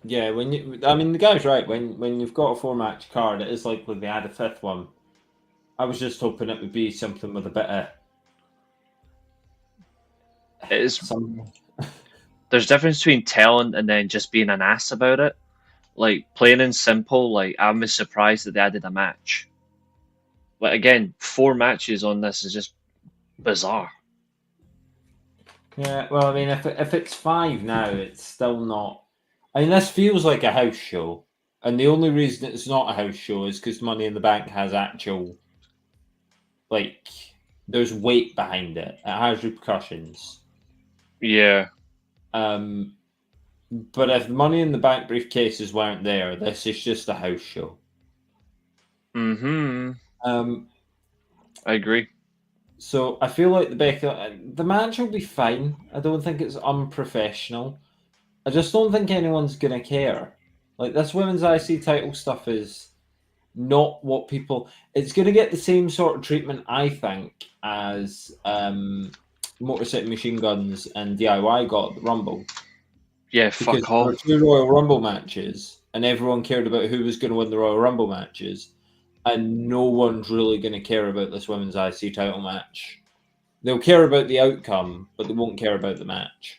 Yeah, the guy's right. When you've got a 4-match card, it is likely they add a 5th one. I was just hoping it would be something with a bit of. It is. There's a difference between telling and then just being an ass about it. Like, plain and simple. Like, I was surprised that they added a match. Like, again, 4 matches on this is just bizarre. Yeah, well, I mean, if it's 5 now, it's still not. I mean, this feels like a house show, and the only reason it's not a house show is because Money in the Bank has actual, there's weight behind it. It has repercussions. Yeah. But if Money in the Bank briefcases weren't there, this is just a house show. Mm-hmm. Um, I agree. So I feel like the match will be fine. I don't think it's unprofessional. I just don't think anyone's gonna care. Like this women's IC title stuff is not what people. It's gonna get the same sort of treatment, I think, as Motor City Machine Guns and DIY got at the Rumble, Yeah, because fuck there all. were two Royal Rumble matches, and everyone cared about who was going to win the Royal Rumble matches, and no one's really going to care about this women's IC title match. They'll care about the outcome, but they won't care about the match.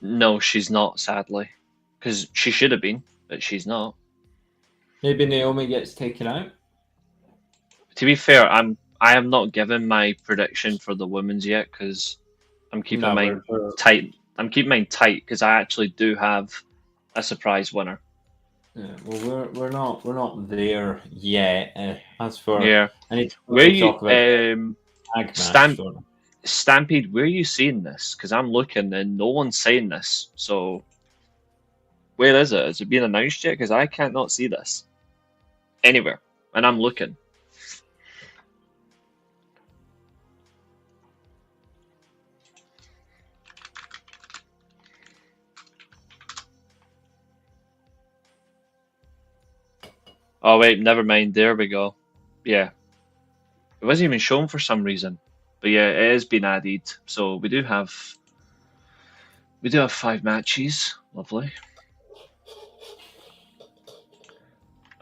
No, she's not, sadly. Because she should have been, but she's not. Maybe Naomi gets taken out. To be fair, I am not giving my prediction for the women's yet because I'm keeping No, mine tight. I'm keeping mine tight because I actually do have a surprise winner. Yeah, well, we're not there yet. As for Yeah. I need to Where quickly you talk about the tag match. Stamp Stampede, where are you seeing this? Because I'm looking and no one's saying this. So where is it? Is it being announced yet? Because I can't not see this anywhere, and I'm looking. Oh wait, never mind. There we go. Yeah, it wasn't even shown for some reason, but yeah, it has been added. So we do have 5 matches. Lovely.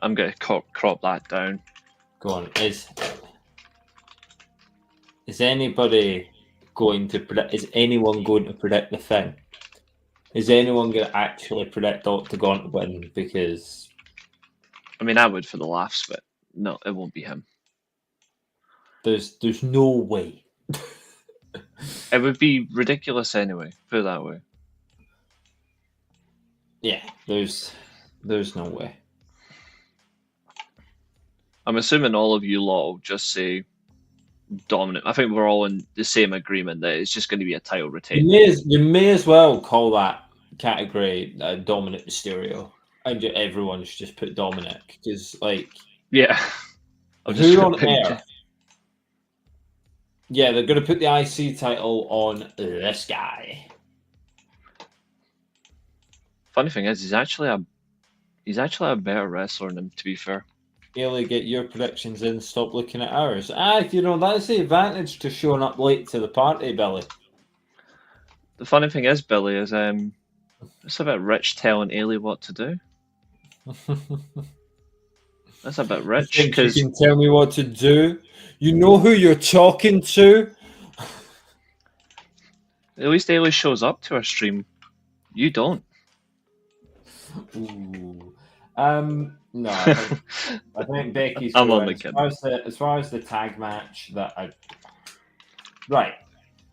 I'm gonna crop that down. Go on. Is anybody going to predict? Is anyone going to predict the thing? Is anyone going to actually predict Octagon to win? Because I mean, I would for the laughs, but no, it won't be him. there's no way. It would be ridiculous anyway. Put it that way. Yeah, there's no way. I'm assuming all of you lot will just say dominant. I think we're all in the same agreement that it's just going to be a title retain. You may as well call that category Dominant Mysterio, and everyone should just put Dominic because, like, Yeah. who on earth? Yeah, they're going to put the IC title on this guy. Funny thing is, he's actually a better wrestler than him. To be fair. Ellie, get your predictions in. Stop looking at ours. That's the advantage to showing up late to the party, Billy. The funny thing is, Billy, is it's a bit rich telling Ailey what to do. That's a bit rich because you can tell me what to do. You know who you're talking to. at least Ailey shows up to our stream. You don't. Ooh. No, I think Becky's. I'm only kidding. As far as the tag match right.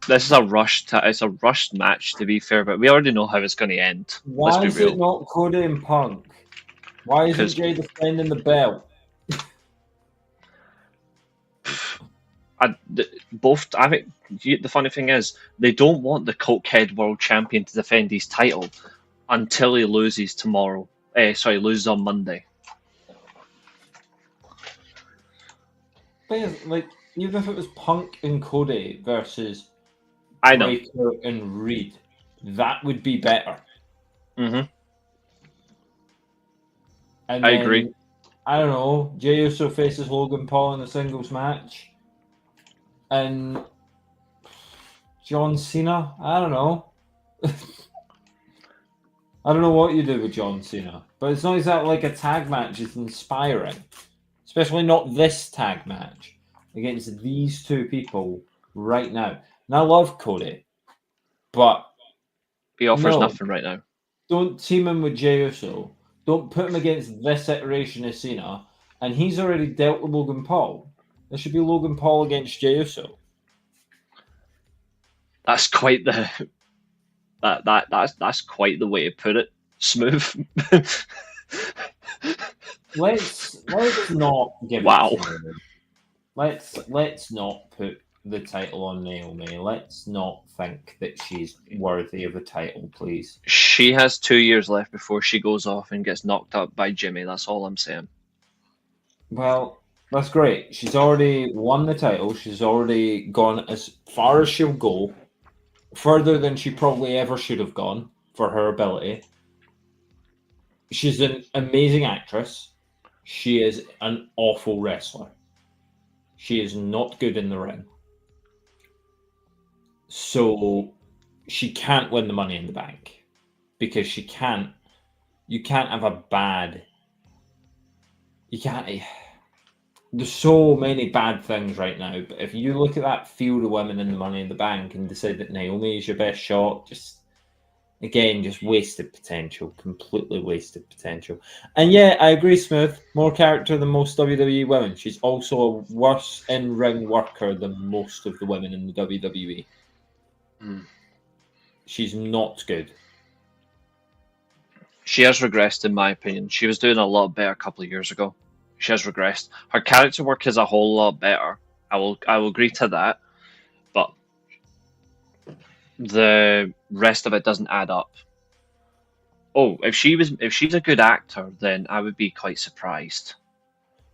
This is a rushed. It's a rushed match, to be fair, but we already know how it's going to end. Why Let's be real. It not Cody and Punk? Why isn't Jay defending the belt? I think the funny thing is they don't want the Cokehead World Champion to defend his title until he loses tomorrow. Loses on Monday. But like, even if it was Punk and Cody versus Breakker and Reed, that would be better. Mm-hmm. And I agree. I don't know. Jey Uso faces Logan Paul in a singles match, and John Cena. I don't know. I don't know what you do with John Cena, but it's not exactly like a tag match is inspiring, especially not this tag match against these two people right now. And I love Cody, but he offers nothing right now. Don't team him with Jey Uso. Don't put him against this iteration of Cena, and he's already dealt with Logan Paul. There should be Logan Paul against Jey Uso. That's quite the that's quite the way to put it. Smooth. Let's not give wow. Let's not put the title on Naomi. Let's not think that she's worthy of a title, please. She has 2 years left before she goes off and gets knocked up by Jimmy. That's all I'm saying. Well, that's great. She's already won the title. She's already gone as far as she'll go, further than she probably ever should have gone for her ability. She's an amazing actress. She is an awful wrestler. She is not good in the ring. So she can't win the Money in the Bank because you can't have a bad. You can't. There's so many bad things right now, but if you look at that field of women in the Money in the Bank and decide that Naomi is your best shot, just wasted potential, completely wasted potential. And yeah, I agree, Smooth. More character than most WWE women. She's also a worse in-ring worker than most of the women in the WWE. She's not good. She has regressed, in my opinion. She was doing a lot better a couple of years ago. She has regressed. Her character work is a whole lot better. I will agree to that, but the rest of it doesn't add up. Oh, if she's a good actor, then I would be quite surprised.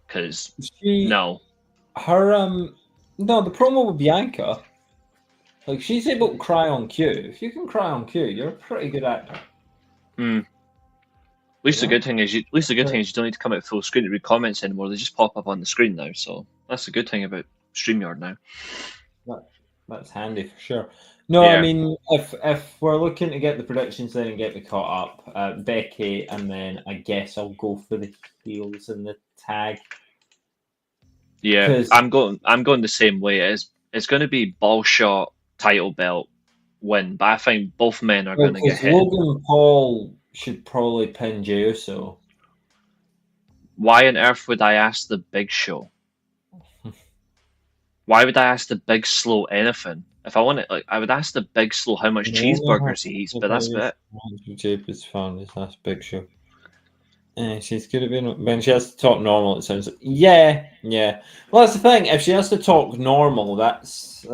Because no, the promo with Bianca, like she's able to cry on cue. If you can cry on cue, you're a pretty good actor. At least the good thing is you don't need to come out full screen to read comments anymore. They just pop up on the screen now. So that's the good thing about StreamYard now. That's handy for sure. No, yeah. I mean, if we're looking to get the predictions then and get me caught up, Becky, and then I guess I'll go for the heels and the tag. Yeah, I'm going the same way. It's going to be ball shot, title belt, win. But I think both men are going to get hit. Logan Paul should probably pin Jey Uso. Why on earth would I ask the Big Show? Why would I ask the Big Slow anything? If I want it, I would ask the Big Slow how much cheeseburgers he eats, but that's it. Jape's fan, that's Big Show. She's good at being when she has to talk normal. It sounds like yeah. Well, that's the thing. If she has to talk normal, that's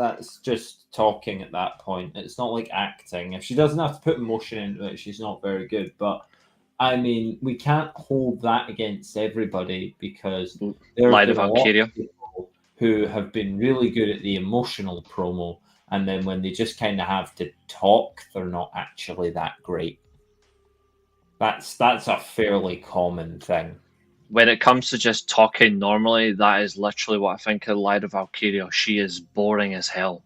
just talking at that point. It's not like acting. If she doesn't have to put emotion into it, she's not very good. But I mean, we can't hold that against everybody because there are a lot of people who have been really good at the emotional promo, and then when they just kind of have to talk, they're not actually that great. That's a fairly common thing. When it comes to just talking normally, that is literally what I think of Lyra Valkyria. She is boring as hell.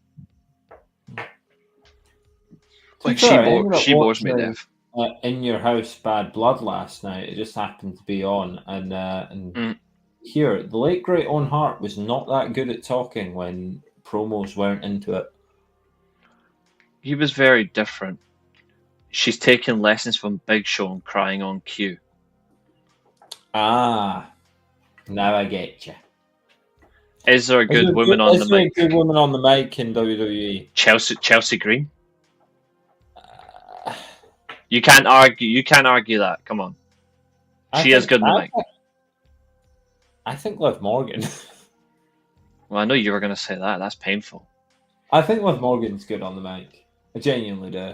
Like she bores me to death. In Your House, Bad Blood last night. It just happened to be on, and here the late great Owen Hart was not that good at talking when promos weren't into it. He was very different. She's taking lessons from Big Show and crying on cue. Ah, now I get you. Is there a good woman on the mic? Is there a good woman on the mic in WWE? Chelsea Green. You can't argue that. Come on. She is good on the mic. I think Liv Morgan. Well, I know you were going to say that. That's painful. I think Liv Morgan's good on the mic. I genuinely do.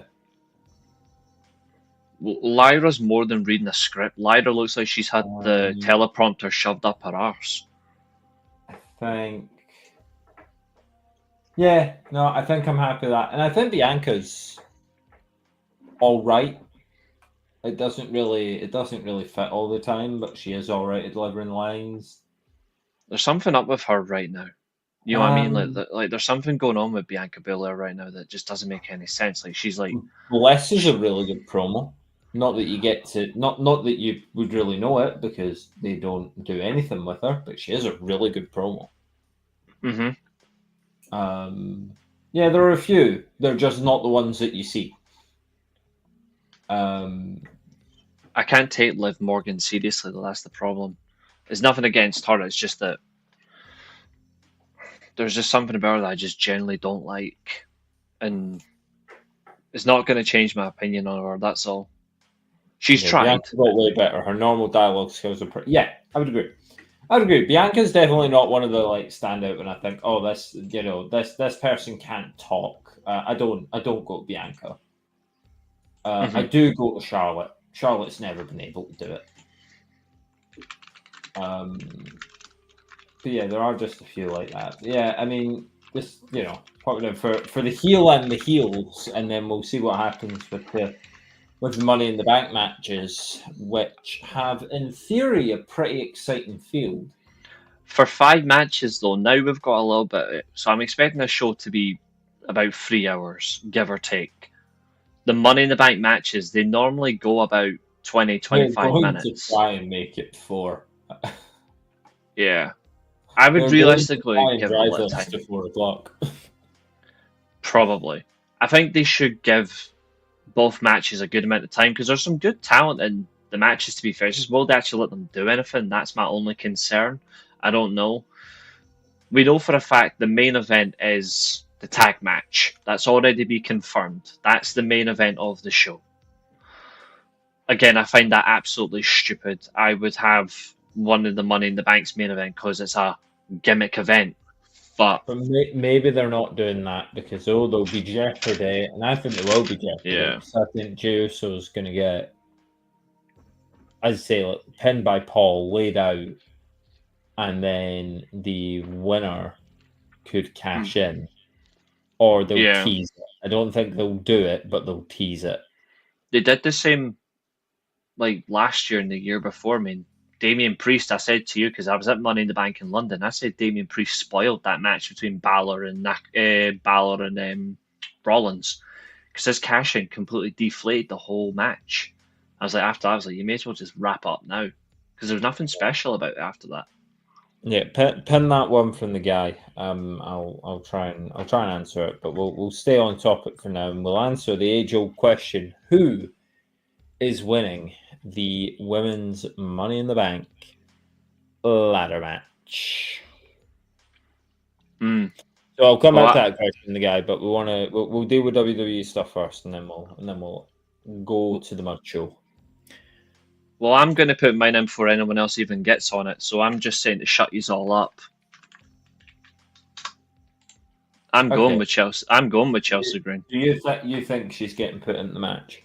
Lyra's more than reading a script. Lyra looks like she's had the teleprompter shoved up her arse. I think. Yeah, no, I think I'm happy with that. And I think Bianca's all right. It doesn't really fit all the time, but she is all right at delivering lines. There's something up with her right now. You know what I mean? Like there's something going on with Bianca Belair right now that just doesn't make any sense. Like she's like. Bliss is a really good promo. Not that you get to, not that you would really know it because they don't do anything with her, but she is a really good promo. Mm-hmm. Yeah, there are a few. They're just not the ones that you see. I can't take Liv Morgan seriously, though. That's the problem. There's nothing against her. It's just that there's just something about her that I just generally don't like, and it's not going to change my opinion on her. That's all. She's tried. Bianca got way better. Her normal dialogue skills are pretty. Yeah, I would agree. I'd agree. Bianca's definitely not one of the like standout when I think, oh, this person can't talk. I don't go to Bianca. I do go to Charlotte. Charlotte's never been able to do it. But yeah, there are just a few like that. Yeah, I mean, just pop it in for the heel and the heels, and then we'll see what happens with the Money in the Bank matches, which have, in theory, a pretty exciting field. For 5 matches, though, now we've got a little bit. So I'm expecting the show to be about 3 hours, give or take. The Money in the Bank matches, they normally go about 20, 25 going minutes. to try and make it 4. Yeah. I would They're realistically going to give it try a and little drive us time. to 4 o'clock. Probably. I think they should give both matches a good amount of time because there's some good talent in the matches, to be fair. It's just, will they actually let them do anything? That's my only concern. I don't know. We know for a fact the main event is the tag match. That's already been confirmed. That's the main event of the show. Again, I find that absolutely stupid. I would have one of the Money in the Bank's main event because it's a gimmick event. But maybe they're not doing that because there'll be Jeopardy, and I think there will be Jeopardy. yeah, So I think Jey Uso's going to get, as I say, like, pinned by Paul, laid out, and then the winner could cash in, or they'll tease it. I don't think they'll do it, but they'll tease it. They did the same like last year and the year before. I mean, Damian Priest, I said to you because I was at Money in the Bank in London. I said Damian Priest spoiled that match between Balor and Rollins because his cash-in completely deflated the whole match. I was like, after that, I was like, you may as well just wrap up now because there was nothing special about it after that. Yeah, pin that one from the guy. I'll try and answer it, but we'll stay on topic for now, and we'll answer the age-old question: who is winning the women's Money in the Bank ladder match? So I'll come back to that question, the guy, but we'll deal with WWE stuff first, and then we'll go to the Mud Show. Well, I'm going to put mine in before anyone else even gets on it, so I'm just saying to shut yous all up. I'm going with Chelsea. I'm going with Chelsea Green. Do you think she's getting put in the match?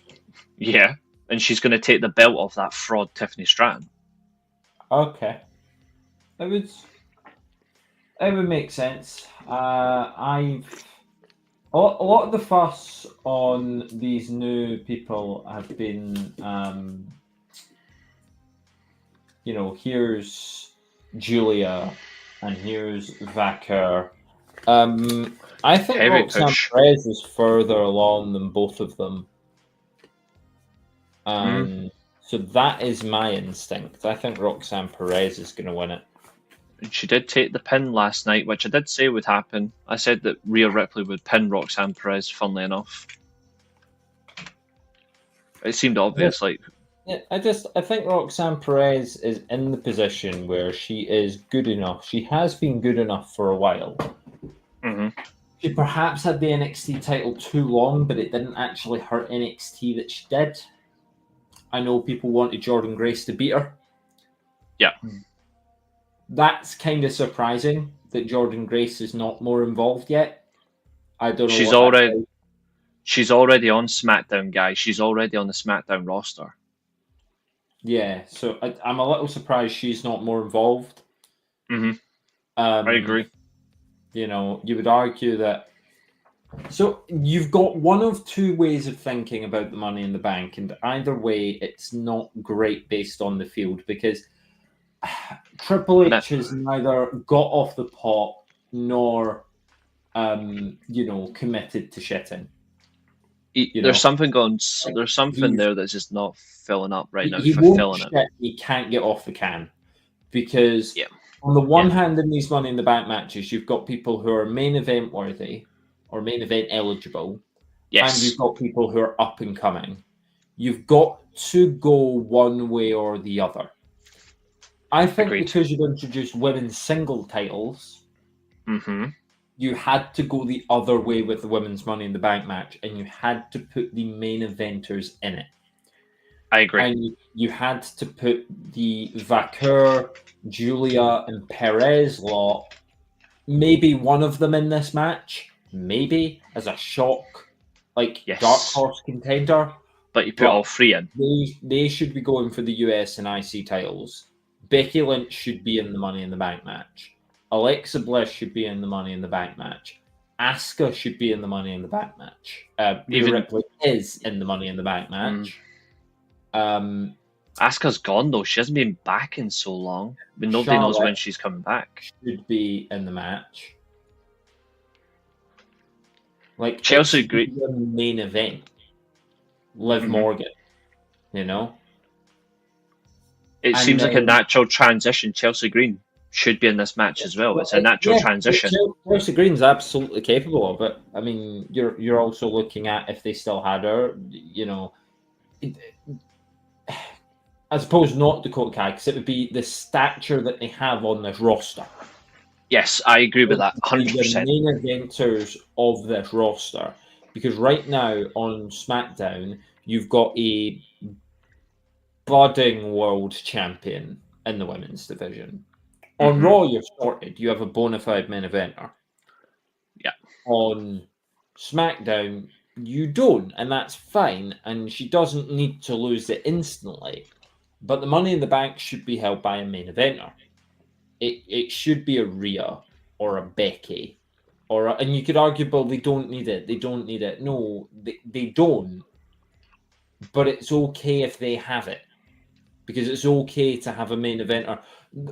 Yeah, and she's going to take the belt off that fraud Tiffany Stratton. Okay, it would make sense. A lot of the fuss on these new people have been, here's Julia and here's Vacker. I think Roxanne Perez is further along than both of them. So that is my instinct. I think Roxanne Perez is going to win it. And she did take the pin last night, which I did say would happen. I said that Rhea Ripley would pin Roxanne Perez, funnily enough. It seemed obvious. I think Roxanne Perez is in the position where she is good enough. She has been good enough for a while. She perhaps had the NXT title too long, but it didn't actually hurt NXT that she did. I know people wanted Jordynne Grace to beat her. Yeah. That's kind of surprising that Jordynne Grace is not more involved yet. I don't know. She's already on SmackDown, guys. She's already on the SmackDown roster. Yeah, so I'm a little surprised she's not more involved. I agree. You would argue that. So you've got one of two ways of thinking about the Money in the Bank, and either way, it's not great based on the field because Triple H has neither got off the pot nor, committed to shitting. There's something going. There's something there that's just not filling up right now. He won't shit. He can't get off the can because on the one hand, in these Money in the Bank matches, you've got people who are main event worthy or main event eligible, and you've got people who are up and coming. You've got to go one way or the other. I think because you've introduced women's single titles, you had to go the other way with the women's Money in the Bank match, and you had to put the main eventers in it. I agree. And you had to put the Vaquer, Julia, and Perez lot, maybe one of them in this match, maybe as a shock, like Yes. dark horse contender. But you put all three in. They should be going for the US and IC titles. Becky Lynch should be in the Money in the Bank match. Alexa Bliss should be in the Money in the Bank match. Asuka should be in the Money in the Bank match. Rhea Ripley is in the Money in the Bank match. Asuka's gone though. She hasn't been back in so long. But nobody knows when she's coming back. Should be in the match. Like Chelsea Green, the main event. Liv Morgan, you know. It seems like a natural transition. Chelsea Green should be in this match as well. It's a natural transition. Chelsea Green's absolutely capable of it. I mean, you're also looking at if they still had her, you know. I suppose not Dakota Kai, because it would be the stature that they have on this roster. Yes, I agree with that, 100%. The main eventers of this roster, because right now on SmackDown, you've got a budding world champion in the women's division. On Raw, you're sorted. You have a bona fide main eventer. Yeah. On SmackDown, you don't, and that's fine. And she doesn't need to lose it instantly. But the Money in the Bank should be held by a main eventer. It should be a Rhea or a Becky, and you could argue, well, they don't need it. They don't need it. No, they don't. But it's okay if they have it, because it's okay to have a main eventer.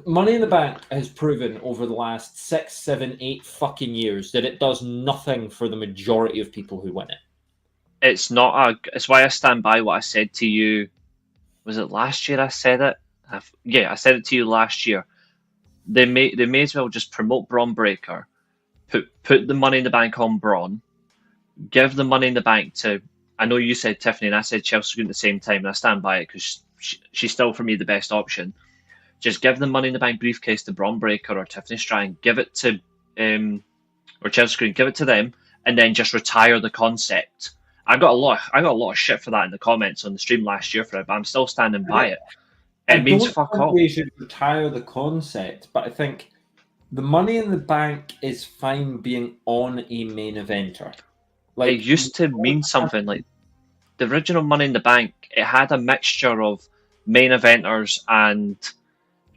Money in the Bank has proven over the last 6, 7, 8 fucking years that it does nothing for the majority of people who win it. It's not it's why I stand by what I said to you. Was it last year I said it? I said it to you last year. They may as well just promote Braun Breaker, put the Money in the Bank on Braun, give the Money in the Bank to. I know you said Tiffany and I said Chelsea Green at the same time, and I stand by it because she's still for me the best option. Just give the Money in the Bank briefcase to Braun Breaker or Tiffany Stratton, give it to or Chelsea Green, give it to them, and then just retire the concept. I got a lot of shit for that in the comments on the stream last year for it, but I'm still standing by it. It means fuck all. They should retire the concept, but I think the Money in the Bank is fine being on a main eventer. Like, it used to mean something. Like the original Money in the Bank, it had a mixture of main eventers and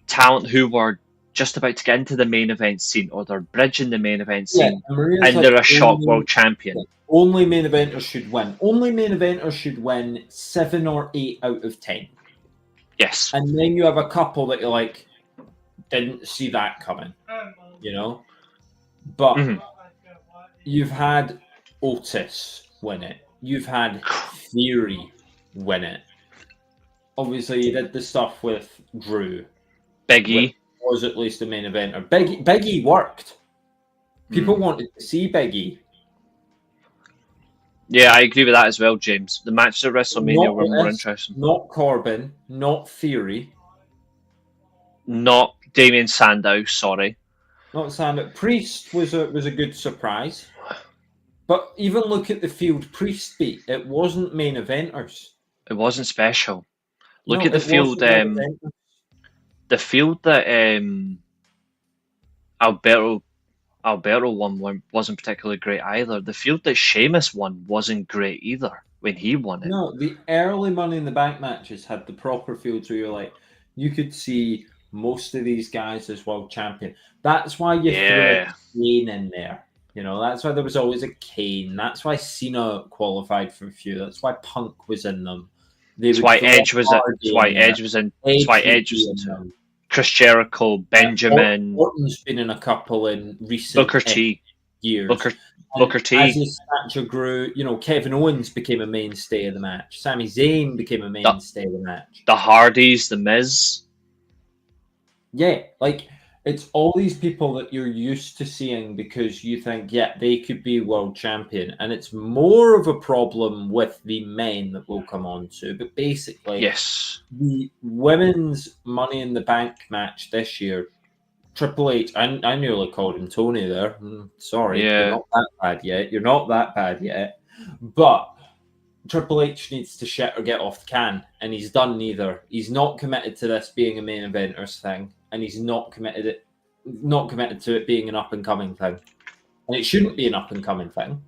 talent who were just about to get into the main event scene, or they're bridging the main event scene, and they're a shock world champion. Only main eventers should win. Only main eventers should win 7 or 8 out of 10. Yes. And then you have a couple that you're like, didn't see that coming, you know? But you've had Otis win it. You've had Theory win it. Obviously, you did the stuff with Drew. Big E was at least a main eventer. Big E worked. People wanted to see Big E. Yeah, I agree with that as well, James. The matches at WrestleMania were more interesting. Not Corbin, not Theory. Not Damien Sandow, sorry. Not Sandow. Priest was a good surprise. But even look at the field Priest beat. It wasn't main eventers. It wasn't special. Look at the field. The field that Alberto won wasn't particularly great either. The field that Sheamus won wasn't great either when he won it. No, the early Money in the Bank matches had the proper fields where you're like, you could see most of these guys as world champion. That's why you threw a Kane in there. You know, that's why there was always a Kane. That's why Cena qualified for a few. That's why Punk was in them. That's why Edge was in. That's why Edge was in. That's why Edge was in. Chris Jericho, Benjamin. Orton's been in a couple in recent Booker T years. Booker T. As his stature grew, you know, Kevin Owens became a mainstay of the match. Sami Zayn became a mainstay of the match. The Hardys, The Miz. Yeah, like, it's all these people that you're used to seeing because you think, yeah, they could be world champion. And it's more of a problem with the men that we'll come on to. But basically, yes, the women's Money in the Bank match this year, Triple H, I nearly called him Tony there. Sorry, You're not that bad yet. You're not that bad yet. But Triple H needs to shit or get off the can, and he's done neither. He's not committed to this being a main eventers thing, and he's not committed to it being an up and coming thing. And it shouldn't be an up and coming thing.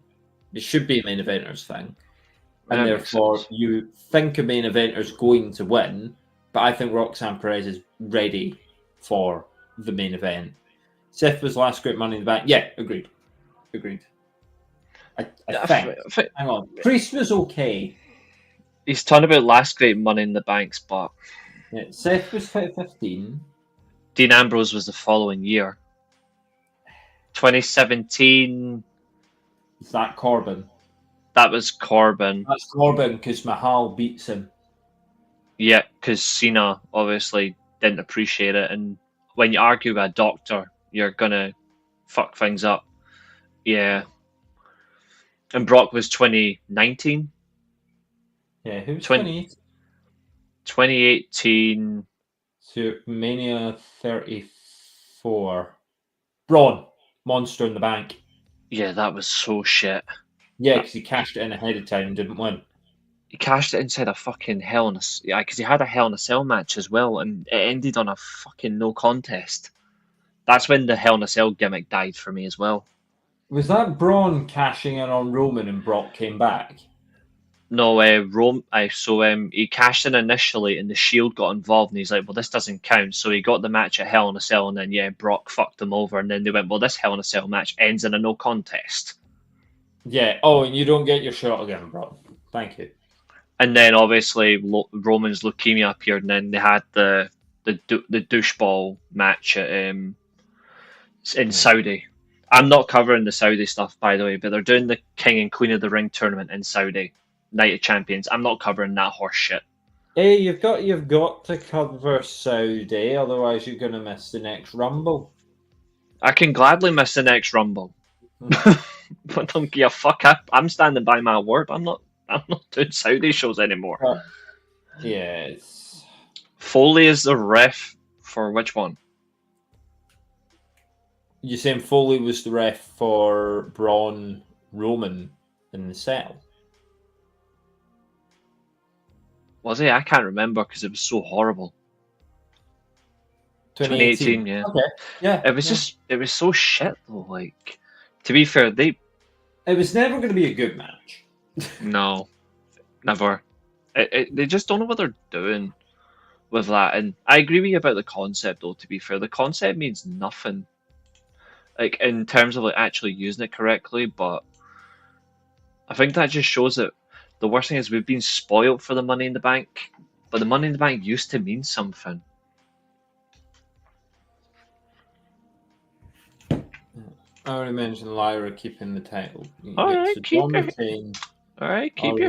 It should be a main eventers thing. And therefore, you think a main eventer's going to win, but I think Roxanne Perez is ready for the main event. Seth was last great Money in the Bank. Yeah, agreed. I think. Hang on. Priest was okay. He's talking about last great Money in the Banks, but yeah, Seth was 2015. Dean Ambrose was the following year. 2017. Is that Corbin? That was Corbin. That's Corbin because Mahal beats him. Yeah, because Cena obviously didn't appreciate it, and when you argue with a doctor, you're gonna fuck things up. Yeah. And Brock was 2019. Yeah, who's 2018? 2018. So Mania 34. Braun, Monster in the Bank. Yeah, that was so shit. Yeah, because he cashed it in ahead of time and didn't win. He cashed it inside a fucking Hell in a... Yeah, because he had a Hell in a Cell match as well, and it ended on a fucking no contest. That's when the Hell in a Cell gimmick died for me as well. Was that Braun cashing in on Roman and Brock came back? No, he cashed in initially, and the Shield got involved, and he's like, well, this doesn't count. So he got the match at Hell in a Cell, and then, yeah, Brock fucked him over, and then they went, well, this Hell in a Cell match ends in a no contest. Yeah. Oh, and you don't get your shot again, bro. Thank you. And then, obviously, Roman's leukemia appeared, and then they had the doucheball match at, in Saudi. I'm not covering the Saudi stuff, by the way, but they're doing the King and Queen of the Ring tournament in Saudi. Night of Champions. I'm not covering that horse shit. Hey, you've got to cover Saudi, otherwise you're gonna miss the next Rumble. I can gladly miss the next Rumble. But don't give a fuck. I'm standing by my word. I'm not doing Saudi shows anymore. Yes. Foley is the ref for which one? You saying Foley was the ref for Braun Roman in the cell? Was he? I can't remember because it was so horrible. 2018, yeah. Okay. Yeah. It was so shit though. Like, to be fair, it was never going to be a good match. No, never. They just don't know what they're doing with that. And I agree with you about the concept though, to be fair. The concept means nothing. Like, in terms of like actually using it correctly, but I think that just shows that the worst thing is we've been spoiled for the Money in the Bank, but the Money in the Bank used to mean something. I already mentioned Lyra keeping the title. Alright, keep your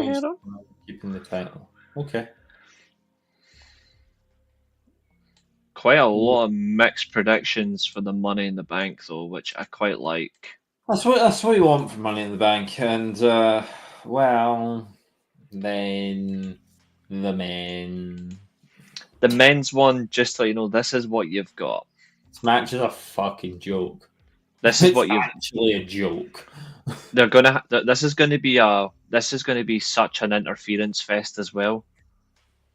head up. Keeping the title. Okay. Quite a lot of mixed predictions for the Money in the Bank, though, which I quite like. That's what you want for Money in the Bank, and well, then the men. The men's one, just to let you know, this is what you've got. This match is a fucking joke. This is what you've actually a joke. This is going to be such an interference fest as well.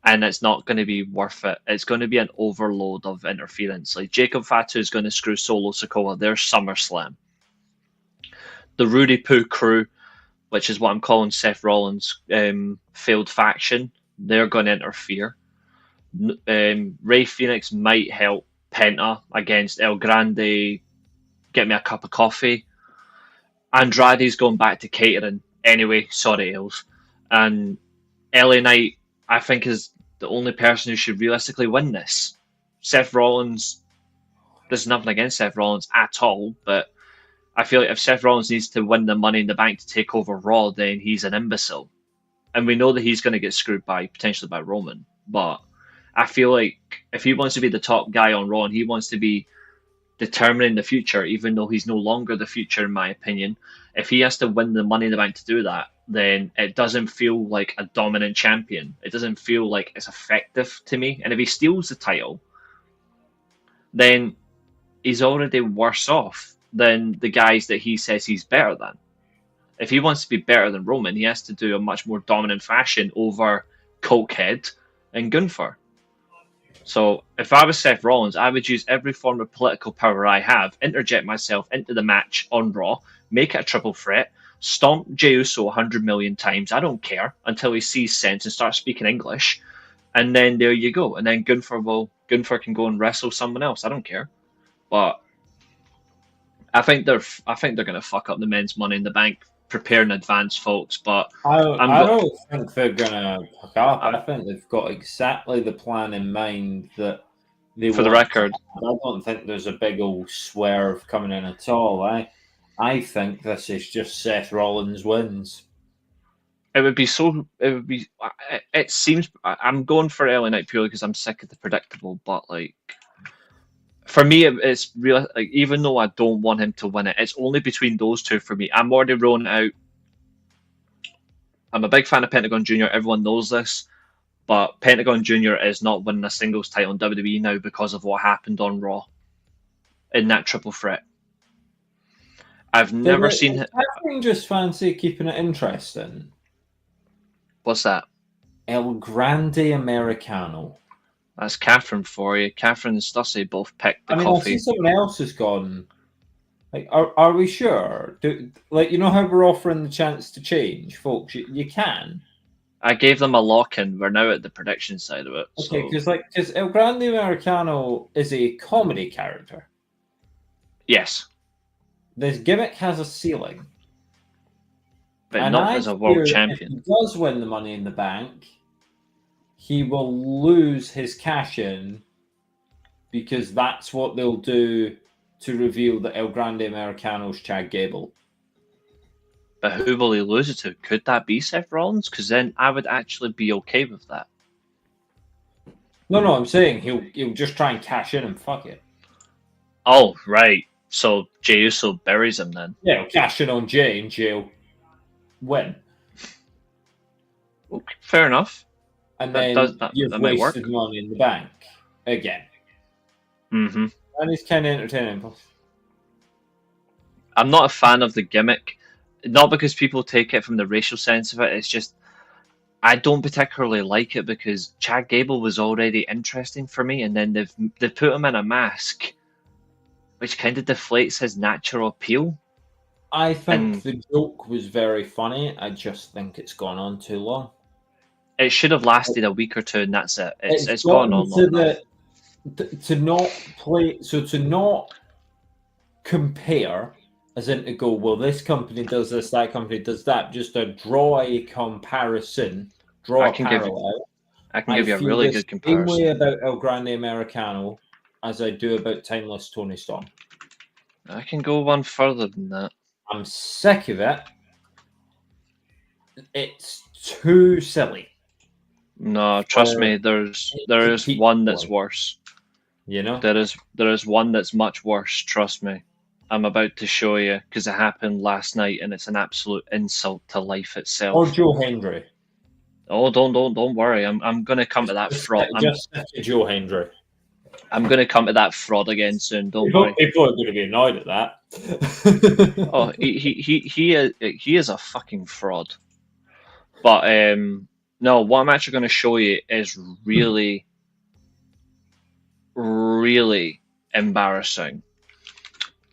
And it's not going to be worth it. It's going to be an overload of interference. Like Jacob Fatu is going to screw Solo Sikoa. There's SummerSlam. The Rudy Poo crew, which is what I'm calling Seth Rollins' failed faction, they're going to interfere. Rey Fenix might help Penta against El Grande. Get me a cup of coffee. Andrade's going back to catering. Anyway, sorry, Els. And LA Knight, I think, is the only person who should realistically win this. Seth Rollins, there's nothing against Seth Rollins at all, but I feel like if Seth Rollins needs to win the Money in the Bank to take over Raw, then he's an imbecile. And we know that he's going to get screwed potentially by Roman. But I feel like if he wants to be the top guy on Raw and he wants to be determining the future, even though he's no longer the future, in my opinion, if he has to win the Money in the Bank to do that, then it doesn't feel like a dominant champion. It doesn't feel like it's effective to me. And if he steals the title, then he's already worse off than the guys that he says he's better than. If he wants to be better than Roman, he has to do a much more dominant fashion over Cokehead and Gunther. So if I was Seth Rollins, I would use every form of political power I have, interject myself into the match on Raw, make it a triple threat, stomp Jey Uso 100 million times, I don't care, until he sees sense and starts speaking English, and then there you go. And then Gunther can go and wrestle someone else. I don't care. But I think they're gonna fuck up the men's Money in the Bank. Prepare in advance, folks. But I don't think they're gonna fuck up. I think they've got exactly the plan in mind that they for the want. record, I don't think there's a big old swerve coming in at all. I think this is just Seth Rollins wins. it would be so. It would be. It seems. I'm going for LA Knight purely because I'm sick of the predictable. But like, for me, it's real. Like, even though I don't want him to win it, it's only between those two for me. I'm already rolling out. I'm a big fan of Pentagon Jr. Everyone knows this, but Pentagon Jr. is not winning a singles title in WWE now because of what happened on Raw in that triple threat. I've never seen. I just fancy keeping it interesting. What's that? El Grande Americano. That's Catherine for you. Catherine and Stussy both picked the I coffee. see someone else has gone. Like, are we sure? You know how we're offering the chance to change, folks? You can. I gave them a lock-in. We're now at the prediction side of it. Okay, because El Grande Americano is a comedy character. Yes. This gimmick has a ceiling. But not as a world champion. If he does win the Money in the Bank, he will lose his cash-in because that's what they'll do to reveal that El Grande Americano's Chad Gable. But who will he lose it to? Could that be Seth Rollins? Because then I would actually be okay with that. No, I'm saying he'll just try and cash in and fuck it. Oh, right. So Jey Uso buries him then. Yeah, he'll cash in on Jey and Jey'll win. Okay, fair enough. And then you've wasted Money in the Bank again. Mm-hmm. And it's kind of entertaining. I'm not a fan of the gimmick. Not because people take it from the racial sense of it. It's just I don't particularly like it because Chad Gable was already interesting for me, and then they've put him in a mask, which kind of deflates his natural appeal. I think the joke was very funny. I just think it's gone on too long. It should have lasted a week or two, and that's it. It's gone on long enough. To not compare, as in to go, well, this company does this, that company does that, just to draw a comparison, I can give you a really good comparison. Same way about El Grande Americano as I do about Timeless Tony Storm. I can go one further than that. I'm sick of it. It's too silly. No, trust me, there is one that's worse. You know? There is one that's much worse, trust me. I'm about to show you because it happened last night and it's an absolute insult to life itself. Or Joe Hendry. Oh, don't worry. I'm gonna come to that fraud. Just Joe Hendry. I'm gonna come to that fraud again soon. Don't worry. People are going to be annoyed at that. Oh, he is a fucking fraud. But no, what I'm actually going to show you is really, really embarrassing.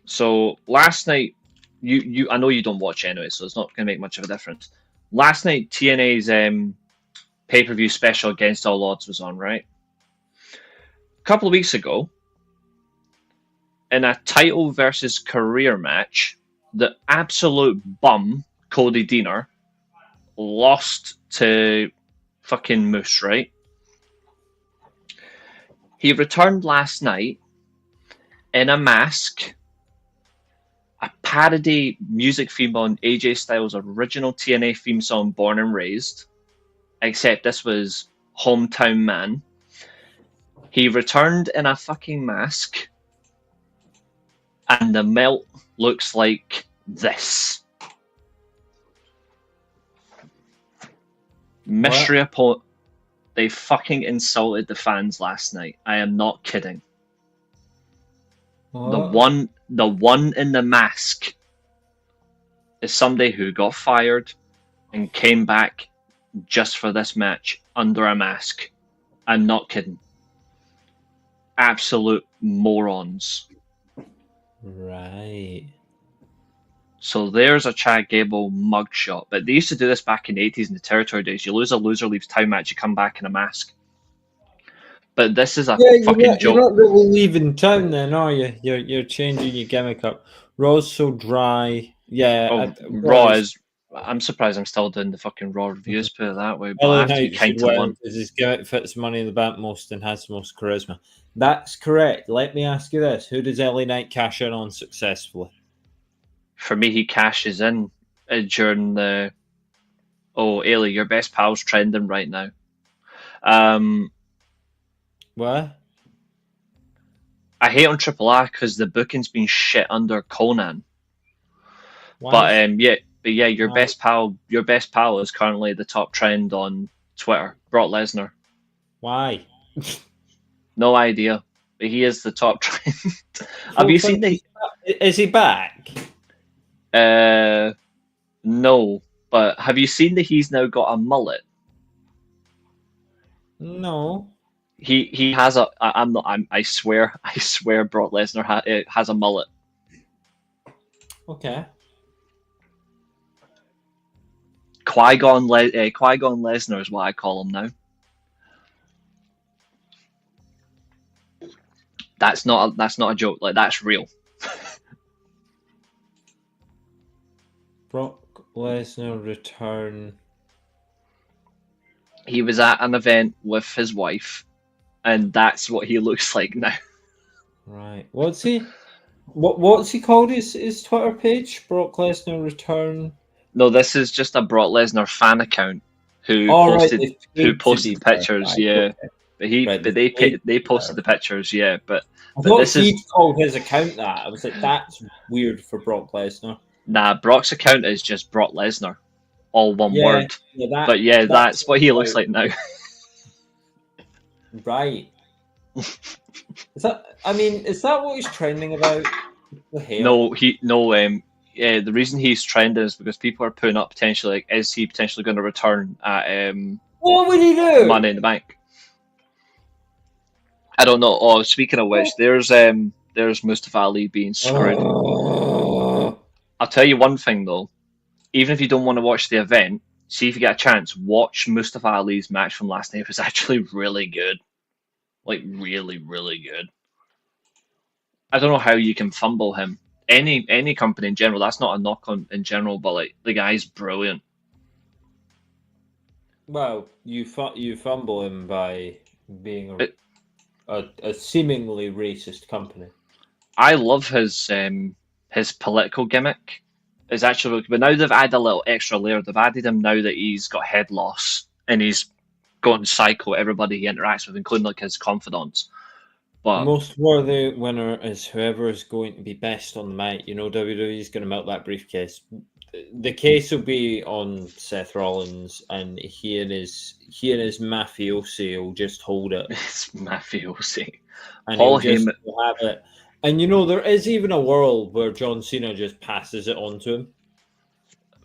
So last night, I know you don't watch anyway, so it's not going to make much of a difference. Last night, TNA's pay-per-view special Against All Odds was on, right? A couple of weeks ago, in a title versus career match, the absolute bum, Cody Deaner, lost to fucking Moose, right? He returned last night in a mask, a parody music theme on AJ Styles' original TNA theme song, Born and Raised, except this was Hometown Man. He returned in a fucking mask, and the melt looks like this. Mystery opponent. They fucking insulted the fans last night. I am not kidding. What? The one in the mask is somebody who got fired and came back just for this match under a mask. I'm not kidding. Absolute morons. Right. So there's a Chad Gable mugshot. But they used to do this back in the 80s in the territory days. You lose a loser leaves town match, you come back in a mask. But this is a fucking You're joke. not really leaving town then, are you? You're changing your gimmick up. Raw's so dry. Yeah, Oh, Raw Raw is. I'm surprised I'm still doing the fucking Raw reviews, put it that way. But I LA have to be Knight kind should to win one. because his gimmick fits Money in the Bank most and has the most charisma. That's correct. Let me ask you this: who does LA Knight cash in on successfully? For me, he cashes in during the. Oh, Ailey, your best pal's trending right now. What? I hate on Triple A because the booking's been shit under Conan. Why? But yeah, your Why? best pal is currently the top trend on Twitter. Brock Lesnar. Why? No idea, but he is the top trend. Have Folk you think seen the? is he back? No, but have you seen that he's now got a mullet? No. He has a. I'm not. I swear. I swear. Brock Lesnar has a mullet. Okay. Qui-Gon Lesnar is what I call him now. That's not a joke. Like that's real. Brock Lesnar return. He was at an event with his wife, and that's what he looks like now. Right. What's he? What's he called? His Twitter page? Brock Lesnar return. No, this is just a Brock Lesnar fan account who All right, posted they paid to be the pictures. verified. Yeah, Okay. but Right, they posted the pictures. Yeah, but I thought this is he called his account that. I was like, that's weird for Brock Lesnar. nah. Brock's account is just Brock Lesnar, all one Yeah, word. yeah, But yeah, that's that's what he looks like now. right. Is that? I mean, is that what he's trending about? The hair. No. Yeah, the reason he's trending is because people are putting up potentially like, is he potentially going to return at What would he do? Money in the Bank? I don't know. Oh, speaking of which, there's Mustafa Ali being screwed. I'll tell you one thing though. Even if you don't want to watch the event, see if you get a chance, watch Mustafa Ali's match from last night. It was actually really good. Like really, really good. I don't know how you can fumble him. Any company in general, that's not a knock on in general, but like the guy's brilliant. Well, you fumble him by being It, a seemingly racist company. I love his political gimmick. Is actually, but now they've added a little extra layer. They've added him now that he's got head loss and he's gone psycho. Everybody he interacts with, including like his confidants. The But most worthy winner is whoever is going to be best on the mic. You know, WWE is going to milk that briefcase. The case will be on Seth Rollins, and here is mafiosi will just hold it, it's mafiosi. and Paul he'll just Heyman have it. And you know, there is even a world where John Cena just passes it on to him.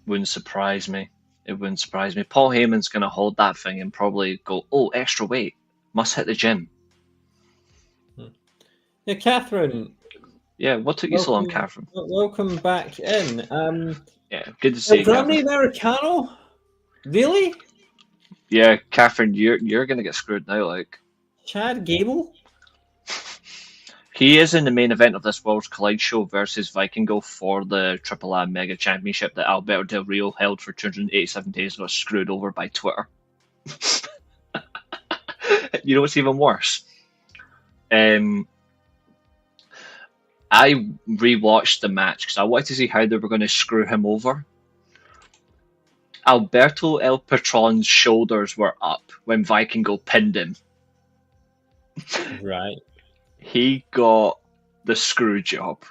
wouldn't surprise me. It wouldn't surprise me. Paul Heyman's gonna hold that thing and probably go, "Oh, extra weight, must hit the gym." Yeah, Catherine. Yeah, what took you so long, Catherine? Welcome back in. Yeah, good to see you, Grande Catherine. Americano? Really? Yeah, Catherine, you're gonna get screwed now. Like Chad Gable? he is in the main event of this Worlds Collide show versus Vikingo for the AAA Mega Championship that Alberto Del Rio held for 287 days. Was screwed over by Twitter. You know what's even worse? I rewatched the match because I wanted to see how they were going to screw him over. Alberto El Patron's shoulders were up when Vikingo pinned him. Right. He got the screw job.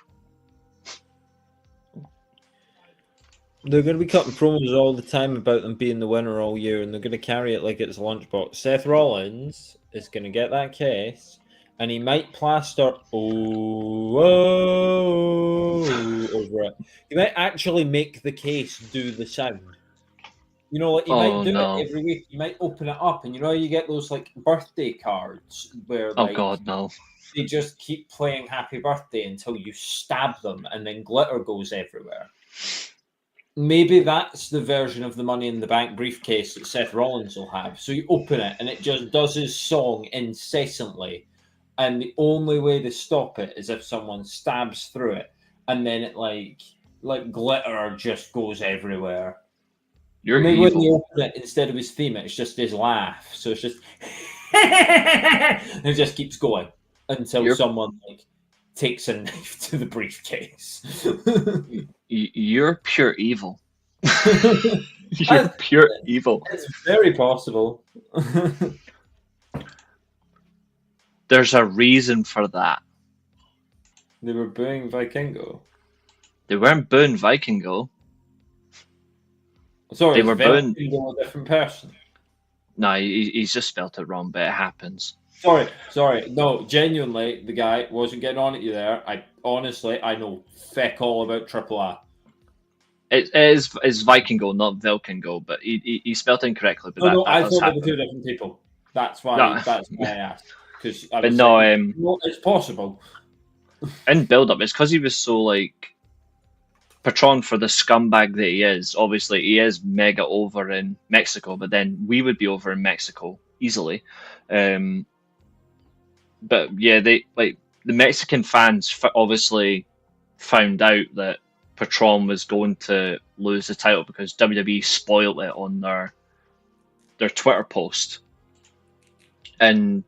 They're going to be cutting promos all the time about them being the winner all year, and they're going to carry it like it's a lunchbox. Seth Rollins is going to get that case, and he might plaster over it. You might actually make the case do the sound. You know, like you Oh might do no. it every week. You might open it up, and you know you get those like birthday cards where Oh like god, no. they just keep playing Happy Birthday until you stab them, and then glitter goes everywhere. Maybe that's the version of the Money in the Bank briefcase that Seth Rollins will have. So you open it, and it just does his song incessantly, and the only way to stop it is if someone stabs through it, and then it like glitter just goes everywhere. You're Maybe when you evil. open it, instead of his theme, it's just his laugh. So it's just and it just keeps going until You're someone like takes a knife to the briefcase. you're pure evil. You're That's, pure evil. it's very possible. There's a reason for that. They were booing Vikingo. They weren't booing Vikingo. Sorry, They is were booing. Vikingo a different person? No, he's just spelt it wrong, but it happens. Sorry. No, genuinely, the guy wasn't getting on at you there. I know feck all about Triple A. It is Vikingo, not Vilkingo, but he spelled it incorrectly. But No, that I does thought they were happen. two different people. That's why No. I asked. Because I But was no, like, it's possible. in build up, it's because he was so like Patron for the scumbag that he is. Obviously, he is mega over in Mexico, but then we would be over in Mexico easily. But yeah, they like the Mexican fans obviously found out that Patron was going to lose the title because WWE spoiled it on their Twitter post. And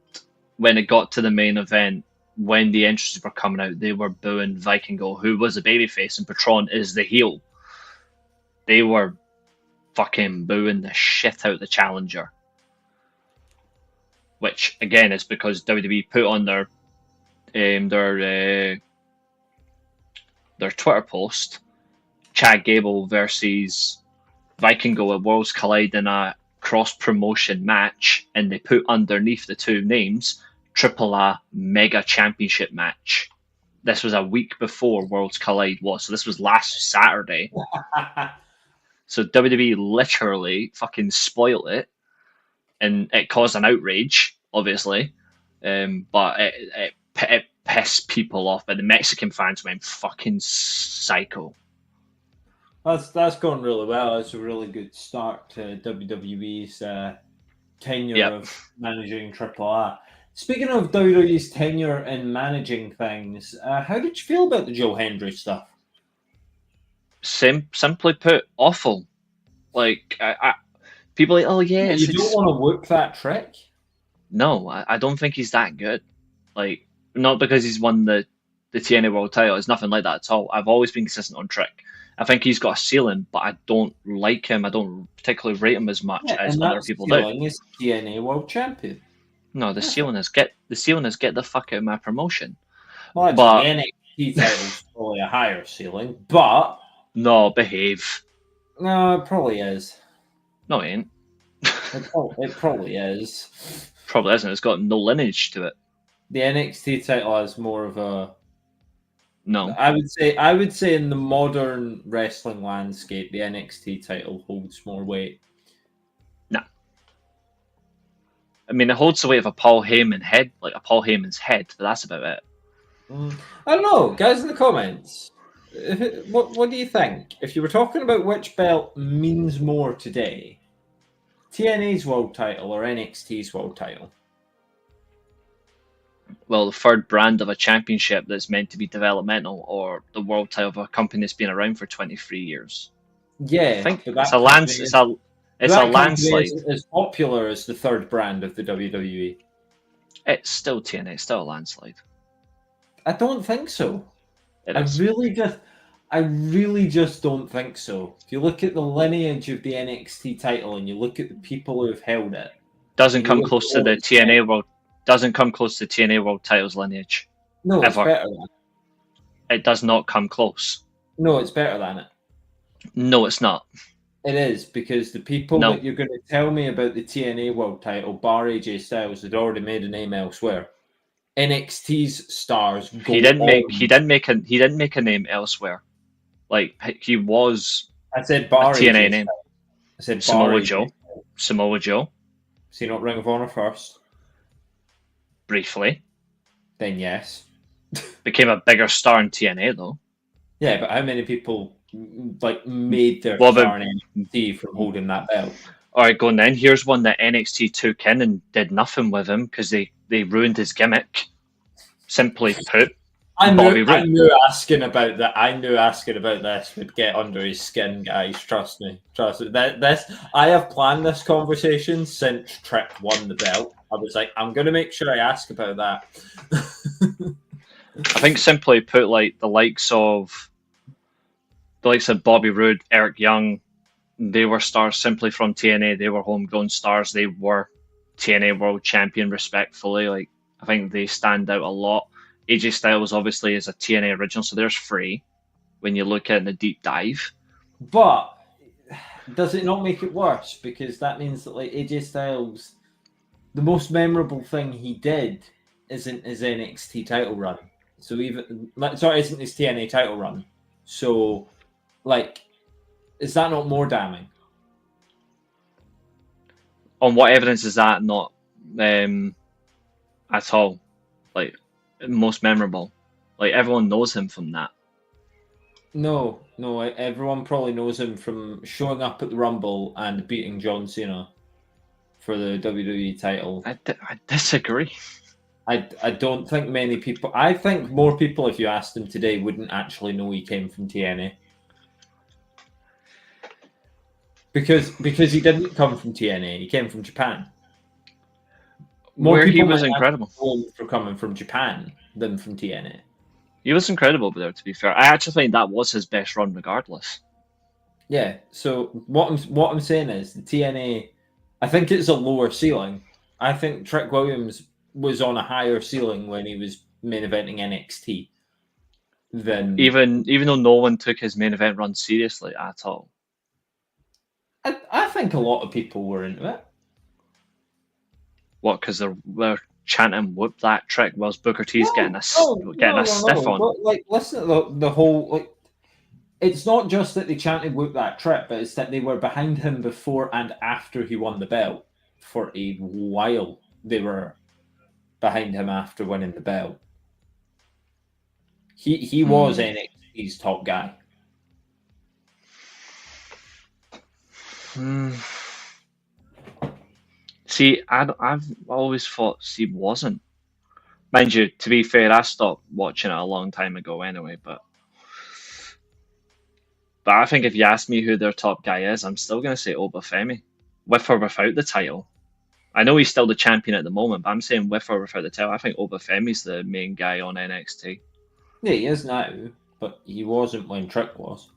when it got to the main event, when the entrances were coming out, they were booing Vikingo, who was a babyface, and Patron is the heel. They were fucking booing the shit out of the challenger. Which again is because WWE put on their Twitter post, Chad Gable versus Vikingo at Worlds Collide in a cross promotion match, and they put underneath the two names Triple A Mega Championship match. This was a week before Worlds Collide was, so this was last Saturday. So WWE literally fucking spoiled it, and it caused an outrage, obviously. But it pissed people off. But the Mexican fans went fucking psycho. That's gone really well. It's a really good start to WWE's tenure of managing Triple A. Speaking of WWE's tenure in managing things, how did you feel about the Joe Hendry stuff? Simply put, awful. Like people are like, oh yeah, You don't want to whoop that trick. No, I don't think he's that good. Like, not because he's won the TNA World Title. It's nothing like that at all. I've always been consistent on Trick. I think he's got a ceiling, but I don't like him. I don't particularly rate him as much as other people do. Ceiling is TNA World Champion. No, the ceiling is get the fuck out of my promotion. Well, but the NXT title's probably a higher ceiling, but no, behave. No, it probably is. No, it ain't. It probably is. Probably isn't. It's got no lineage to it. The NXT title has more of a. No, I would say in the modern wrestling landscape, the NXT title holds more weight. No. I mean, it holds the weight of a Paul Heyman's head, but that's about it. I don't know, guys in the comments. What do you think? If you were talking about which belt means more today, TNA's world title or NXT's world title? Well, the third brand of a championship that's meant to be developmental, or the world title of a company that's been around for 23 years. Yeah, I think but it's a landslide. Isn't as popular as the third brand of the WWE. It's still TNA. It's still a landslide. I don't think so. It is. I really just don't think so. If you look at the lineage of the NXT title and you look at the people who have held it, doesn't come close to the TNA world. Doesn't come close to TNA world titles lineage. No, it's better than it. It does not come close. No, it's better than it. No, it's not. It is, because the people that you're going to tell me about the TNA world title, bar AJ Styles, had already made a name elsewhere. NXT's stars go He didn't make a name elsewhere. Like, he was I said a bar TNA AJ name. Styles. I said bar Samoa AJ Joe. Styles. Samoa Joe, So you're not Ring of Honor first? briefly. Then yes. Became a bigger star in TNA, though. Yeah, but how many people like made their What about... star in NXT from holding that belt? All right, go on then. Here's one that NXT took in and did nothing with him because they ruined his gimmick. Simply put, Bobby Roode. I knew asking about that. I knew asking about this would get under his skin, guys. Trust me. Trust me. I have planned this conversation since Trick won the belt. I was like, I'm going to make sure I ask about that. I think simply put, like the likes of Bobby Roode, Eric Young, they were stars simply from TNA. They were homegrown stars. They were TNA World Champion, respectfully. Like, I think they stand out a lot. AJ Styles obviously is a TNA original, so there's three when you look at it in the deep dive. But does it not make it worse? Because that means that like AJ Styles, the most memorable thing he did isn't his NXT title run. So isn't his TNA title run. So, like, is that not more damning? On what evidence is that not at all? Like, most memorable. Like, everyone knows him from that. No. Everyone probably knows him from showing up at the Rumble and beating John Cena for the WWE title. I disagree. I don't think many people. I think more people, if you asked them today, wouldn't actually know he came from TNA. Because he didn't come from TNA, he came from Japan. Where he was incredible for coming from Japan than from TNA. He was incredible there, to be fair. I actually think that was his best run, regardless. Yeah. So what I'm saying is the TNA. I think it's a lower ceiling. I think Trick Williams was on a higher ceiling when he was main eventing NXT. Than even though no one took his main event run seriously at all. I think a lot of people were into it. What? Because they're chanting "whoop that Trick" whilst Booker T's getting a stiff on. But, like, listen to the whole like. It's not just that they chanted "whoop that Trick," but it's that they were behind him before and after he won the belt for a while. They were behind him after winning the belt. He was NXT's top guy. See, I've always thought Steve wasn't. Mind you, to be fair, I stopped watching it a long time ago anyway, but I think if you ask me who their top guy is, I'm still going to say Obafemi, with or without the title. I know he's still the champion at the moment, but I'm saying with or without the title, I think Obafemi's the main guy on NXT. Yeah, he is now, but he wasn't when Trick was.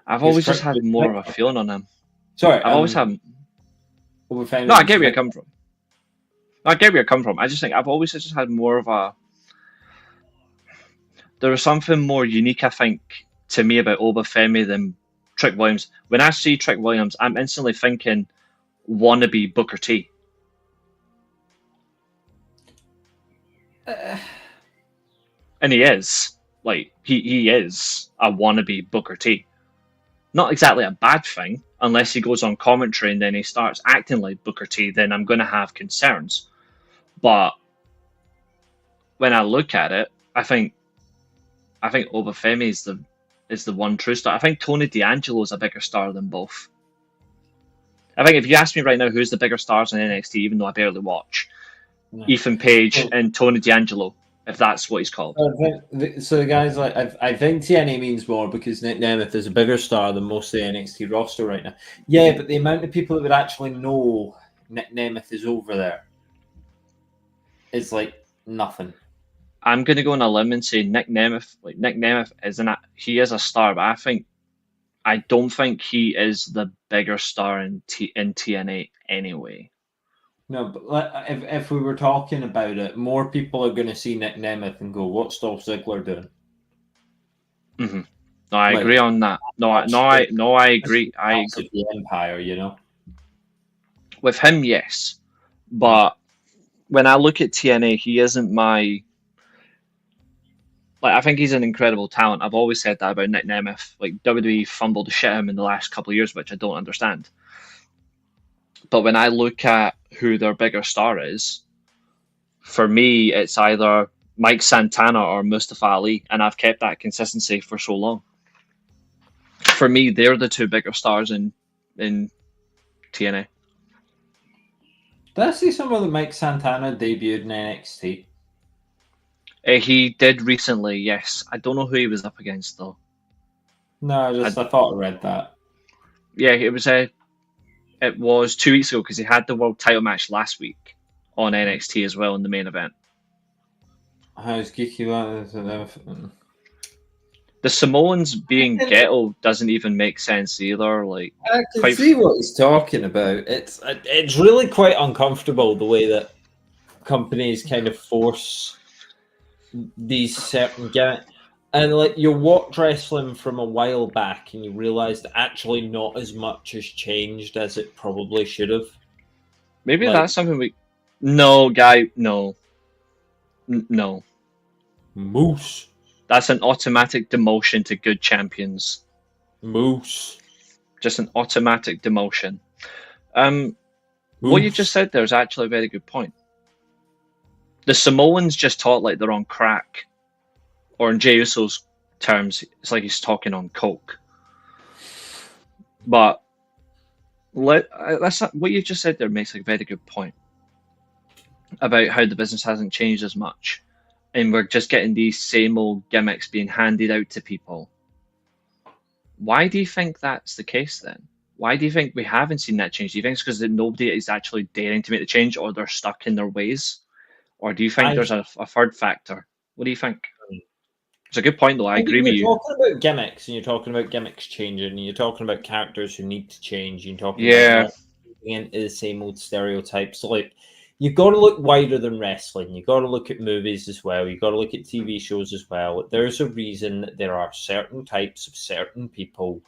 I've always just had more of a feeling on him. Sorry, I've always had. Obafemi. No, I get where you come from. I get where you come from. I just think I've always just had more of a. There was something more unique, I think, to me about Obafemi than Trick Williams. When I see Trick Williams, I'm instantly thinking wannabe Booker T. And he is. Like, he is a wannabe Booker T. Not exactly a bad thing, unless he goes on commentary and then he starts acting like Booker T, then I'm going to have concerns. But when I look at it, I think Obafemi is the one true star. I think Tony D'Angelo is a bigger star than both. I think if you ask me right now who's the bigger stars in NXT, even though I barely watch, Ethan Page and Tony D'Angelo, if that's what he's called. So the guys like I think TNA means more because Nick Nemeth is a bigger star than most of the NXT roster right now. Yeah, but the amount of people that would actually know Nick Nemeth is over there is like nothing. I'm going to go on a limb and say Nick Nemeth he is a star, but I don't think he is the bigger star in TNA anyway. No, but if we were talking about it, more people are going to see Nick Nemeth and go, "What's Dolph Ziggler doing?" Mm-hmm. No, I agree on that. I agree. I agree. The Empire, you know. With him, yes, but when I look at TNA, he isn't my. Like, I think he's an incredible talent. I've always said that about Nick Nemeth. Like, WWE fumbled the shit out of him in the last couple of years, which I don't understand. But when I look at who their bigger star is, for me, it's either Mike Santana or Mustafa Ali, and I've kept that consistency for so long. For me, they're the two bigger stars in TNA. Did I see somewhere that Mike Santana debuted in NXT? He did recently, yes. I don't know who he was up against though. No, I thought I read that. Yeah, it was 2 weeks ago because he had the world title match last week on NXT as well in the main event. How's geeky that and everything? The Samoans being ghetto doesn't even make sense either. Like, I can see what he's talking about. It's really quite uncomfortable the way that companies kind of force these certain gimmicks. And like you watch wrestling from a while back and you realise that actually not as much has changed as it probably should have. maybe that's something we. No, guy, no. No. Moose. That's an automatic demotion to good champions. Moose. Just an automatic demotion. What you just said there is actually a very good point. The Samoans just talk like they're on crack. Or in Jey Uso's terms, it's like he's talking on coke. But what you just said there makes a very good point about how the business hasn't changed as much, and we're just getting these same old gimmicks being handed out to people. Why do you think that's the case then? Why do you think we haven't seen that change? Do you think it's because nobody is actually daring to make the change, or they're stuck in their ways? Or do you think there's a third factor? What do you think? It's a good point, though. I agree with you. You're talking about gimmicks, and you're talking about gimmicks changing, and you're talking about characters who need to change, and you're talking about not getting into the same old stereotypes. So, like, you've got to look wider than wrestling. You've got to look at movies as well. You've got to look at TV shows as well. There's a reason that there are certain types of certain people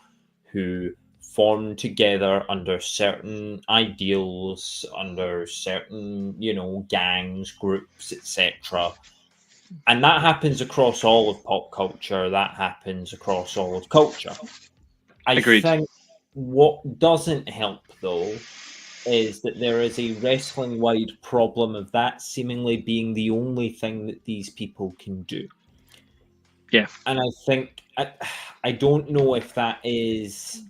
who form together under certain ideals, under certain, gangs, groups, etc. And that happens across all of pop culture. That happens across all of culture. Agreed. Think what doesn't help, though, is that there is a wrestling-wide problem of that seemingly being the only thing that these people can do. Yeah. And I think, I don't know if that is...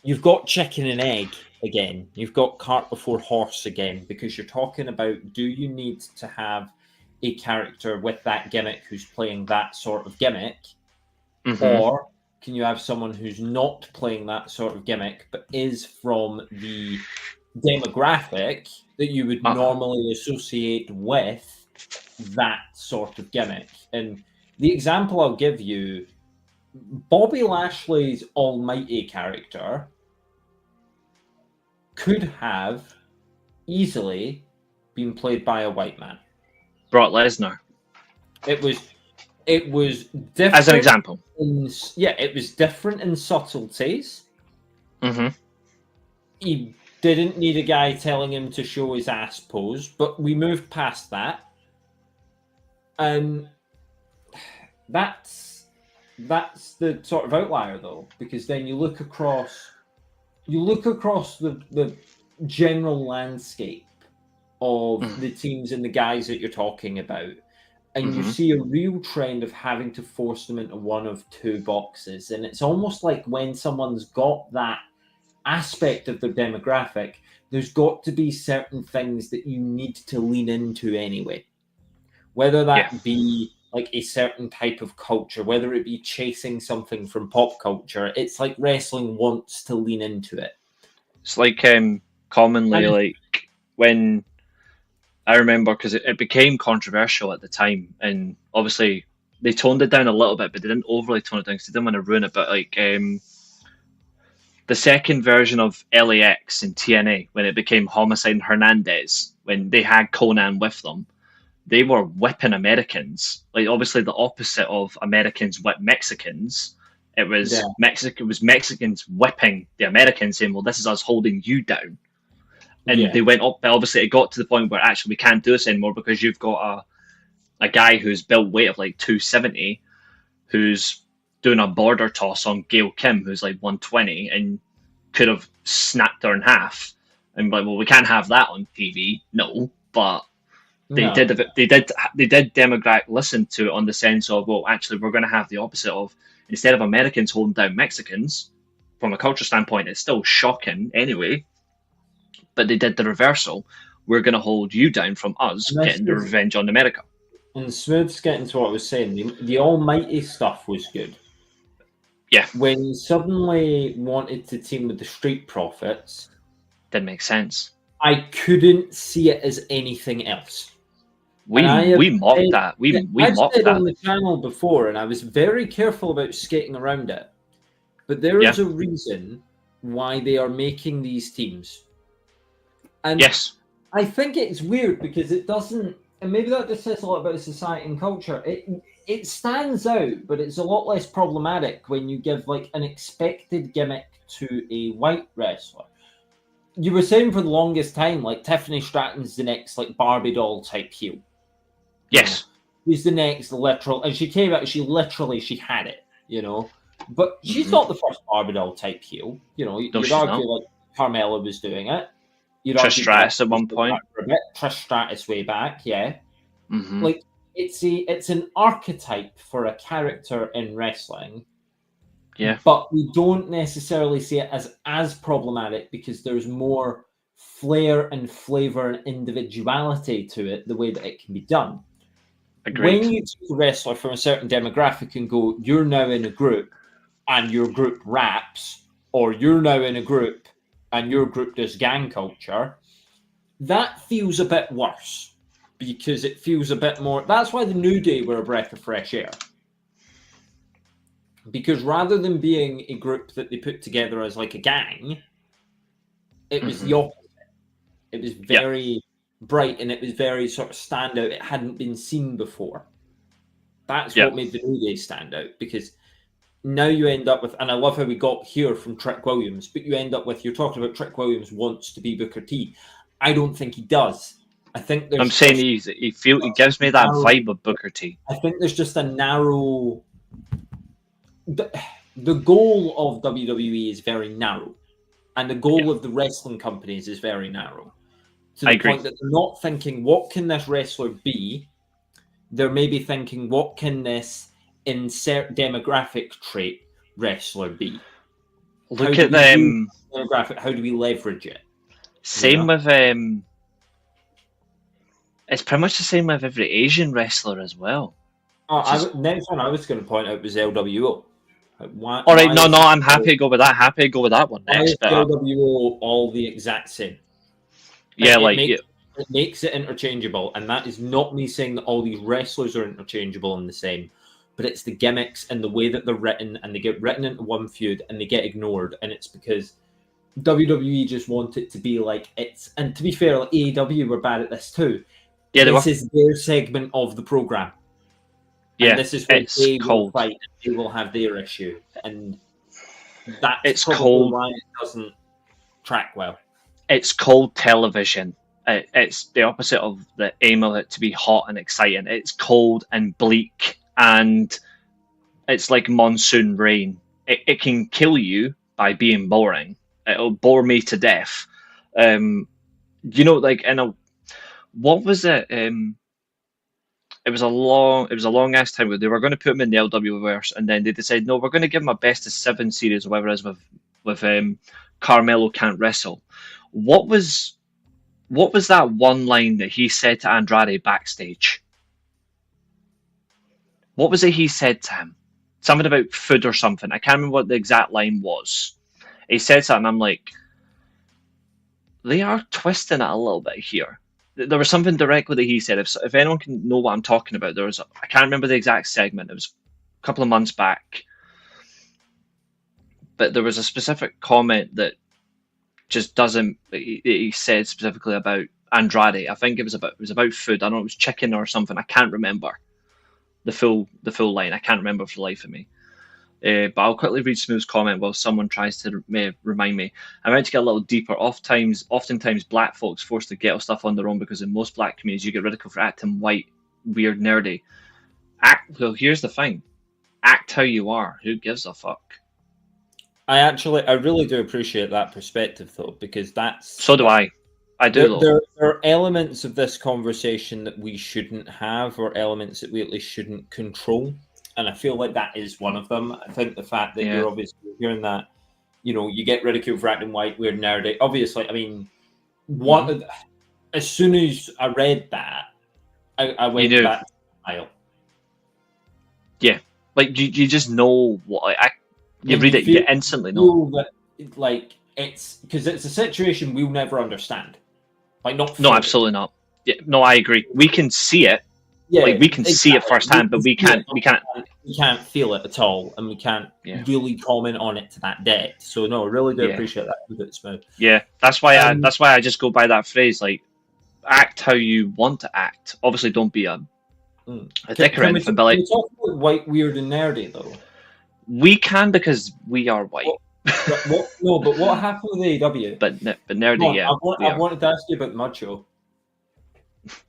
You've got chicken and egg again. You've got cart before horse again, because you're talking about, do you need to have a character with that gimmick who's playing that sort of gimmick, or can you have someone who's not playing that sort of gimmick but is from the demographic that you would normally associate with that sort of gimmick? And the example I'll give you, Bobby Lashley's almighty character could have easily been played by a white man. Brock Lesnar. It was different. As an example. It was different in subtleties. Mm-hmm. He didn't need a guy telling him to show his ass pose, but we moved past that. And that's the sort of outlier, though, because then you look across the general landscape of the teams and the guys that you're talking about, and you see a real trend of having to force them into one of two boxes. And it's almost like when someone's got that aspect of their demographic, there's got to be certain things that you need to lean into anyway. Whether that be like a certain type of culture, whether it be chasing something from pop culture, it's like wrestling wants to lean into it. It's like commonly, like when I remember, because it became controversial at the time, and obviously they toned it down a little bit, but they didn't overly tone it down because they didn't want to ruin it. But like the second version of LAX in TNA, when it became Homicide and Hernandez, when they had Conan with them, they were whipping Americans. Like, obviously the opposite of Americans whip Mexicans. It was Mexicans whipping the Americans, saying, well, this is us holding you down. And they went up, obviously it got to the point where actually we can't do this anymore because you've got a guy who's built weight of like 270 who's doing a border toss on Gail Kim, who's like 120, and could have snapped her in half. And like, well, we can't have that on TV. No, but they No. did. They did demographic listen to it on the sense of, well, actually, we're going to have the opposite of, instead of Americans holding down Mexicans. From a culture standpoint, it's still shocking anyway. But they did the reversal. We're going to hold you down from us getting the revenge on America. And Smooth's getting to what I was saying. The almighty stuff was good. Yeah. When you suddenly wanted to team with the Street Profits, didn't make sense. I couldn't see it as anything else. We mocked that. We mocked said that on the channel before, and I was very careful about skating around it. But there is a reason why they are making these teams. And yes, I think it's weird because it doesn't, and maybe that just says a lot about society and culture. It stands out, but it's a lot less problematic when you give like an expected gimmick to a white wrestler. You were saying for the longest time, like Tiffany Stratton's the next like Barbie doll type heel. Yes, she's the next literal, and she came out. She had it, But she's not the first Barbie doll type heel. You'd argue like Carmella was doing it. Trish Stratus at one point. Trish Stratus way back, yeah. Mm-hmm. Like it's an archetype for a character in wrestling. Yeah. But we don't necessarily see it as problematic because there's more flair and flavor and individuality to it, the way that it can be done. Agreed. When you take a wrestler from a certain demographic and go, you're now in a group and your group raps, or you're now in a group and your group does gang culture, that feels a bit worse because it feels a bit more. That's why the New Day were a breath of fresh air. Because rather than being a group that they put together as like a gang, it was the opposite. It was very bright and it was very sort of standout. It hadn't been seen before. That's what made the New Day stand out, because now you end up with, and I love how we got here from Trick Williams, but you end up with, you're talking about Trick Williams wants to be Booker T. I don't think he does. I think there's I'm saying he gives me that vibe of Booker T. I think there's just a narrow. The goal of WWE is very narrow, and the goal of the wrestling companies is very narrow. To the point that they're not thinking, what can this wrestler be? They're maybe thinking, what can this insert demographic trait wrestler be? Look at them. Demographic. How do we leverage it? Same with it's pretty much the same with every Asian wrestler as well. Next one I was going to point out was LWO. All right, no, I'm happy to go with that. Happy to go with that one next. LWO all the exact same. It makes it interchangeable, and that is not me saying that all these wrestlers are interchangeable and the same, but it's the gimmicks and the way that they're written, and they get written into one feud and they get ignored, and it's because WWE just want it to be like it's. And to be fair, like AEW were bad at this too. Yeah, this is their segment of the program. Yeah, and this is when they will fight. And they will have their issue, and that's probably why it doesn't track well. It's cold television. It's the opposite of the aim of it to be hot and exciting. It's cold and bleak, and it's like monsoon rain. It can kill you by being boring. It'll bore me to death. Like what was it? It was a long ass time ago. They were going to put him in the LW verse, and then they decided, no, we're going to give him a best of 7 series or whatever it is with Carmelo can't wrestle. What was that one line that he said to Andrade backstage? What was it he said to him? Something about food or something. I can't remember what the exact line was. He said something, I'm like, they are twisting it a little bit here. There was something directly that he said. If anyone can know what I'm talking about, I can't remember the exact segment. It was a couple of months back. But there was a specific comment that just doesn't. He said specifically about Andrade. I think it was about food. I don't know, it was chicken or something. I can't remember the full line. I can't remember for the life of me. But I'll quickly read Smooth's comment while someone tries to remind me. I'm going to get a little deeper. Oftentimes, black folks forced to get stuff on their own because in most black communities, you get ridiculed for acting white, weird, nerdy. Well, here's the thing. Act how you are. Who gives a fuck? I really do appreciate that perspective, though, because So do I. I do, though. there are elements of this conversation that we shouldn't have, or elements that we at least shouldn't control. And I feel like that is one of them. I think the fact that Yeah. you're obviously hearing that, you get ridiculed for acting white, weird, nerdy. Obviously, I mean, as soon as I read that, I went do. back to the aisle. Yeah. Like, you just know what... you And read it, you instantly know. that, like, it's because it's a situation we'll never understand. Like, not No, fully. absolutely not. Yeah, no, I agree. We can see it. Yeah, Like, we can see it exactly. firsthand, but we can't... We can't feel it at all, and we can't Yeah. really comment on it to that depth. So no, I really do Yeah. appreciate that. Keep it smooth. Yeah, that's why I just go by that phrase, like, act how you want to act. Obviously, don't be a dick or anything, but, like... Can we talk about white, weird, and nerdy, though? We can, because we are white. No, but what happened with AEW? But nerdy, yeah. I wanted to ask you about the Mud Show.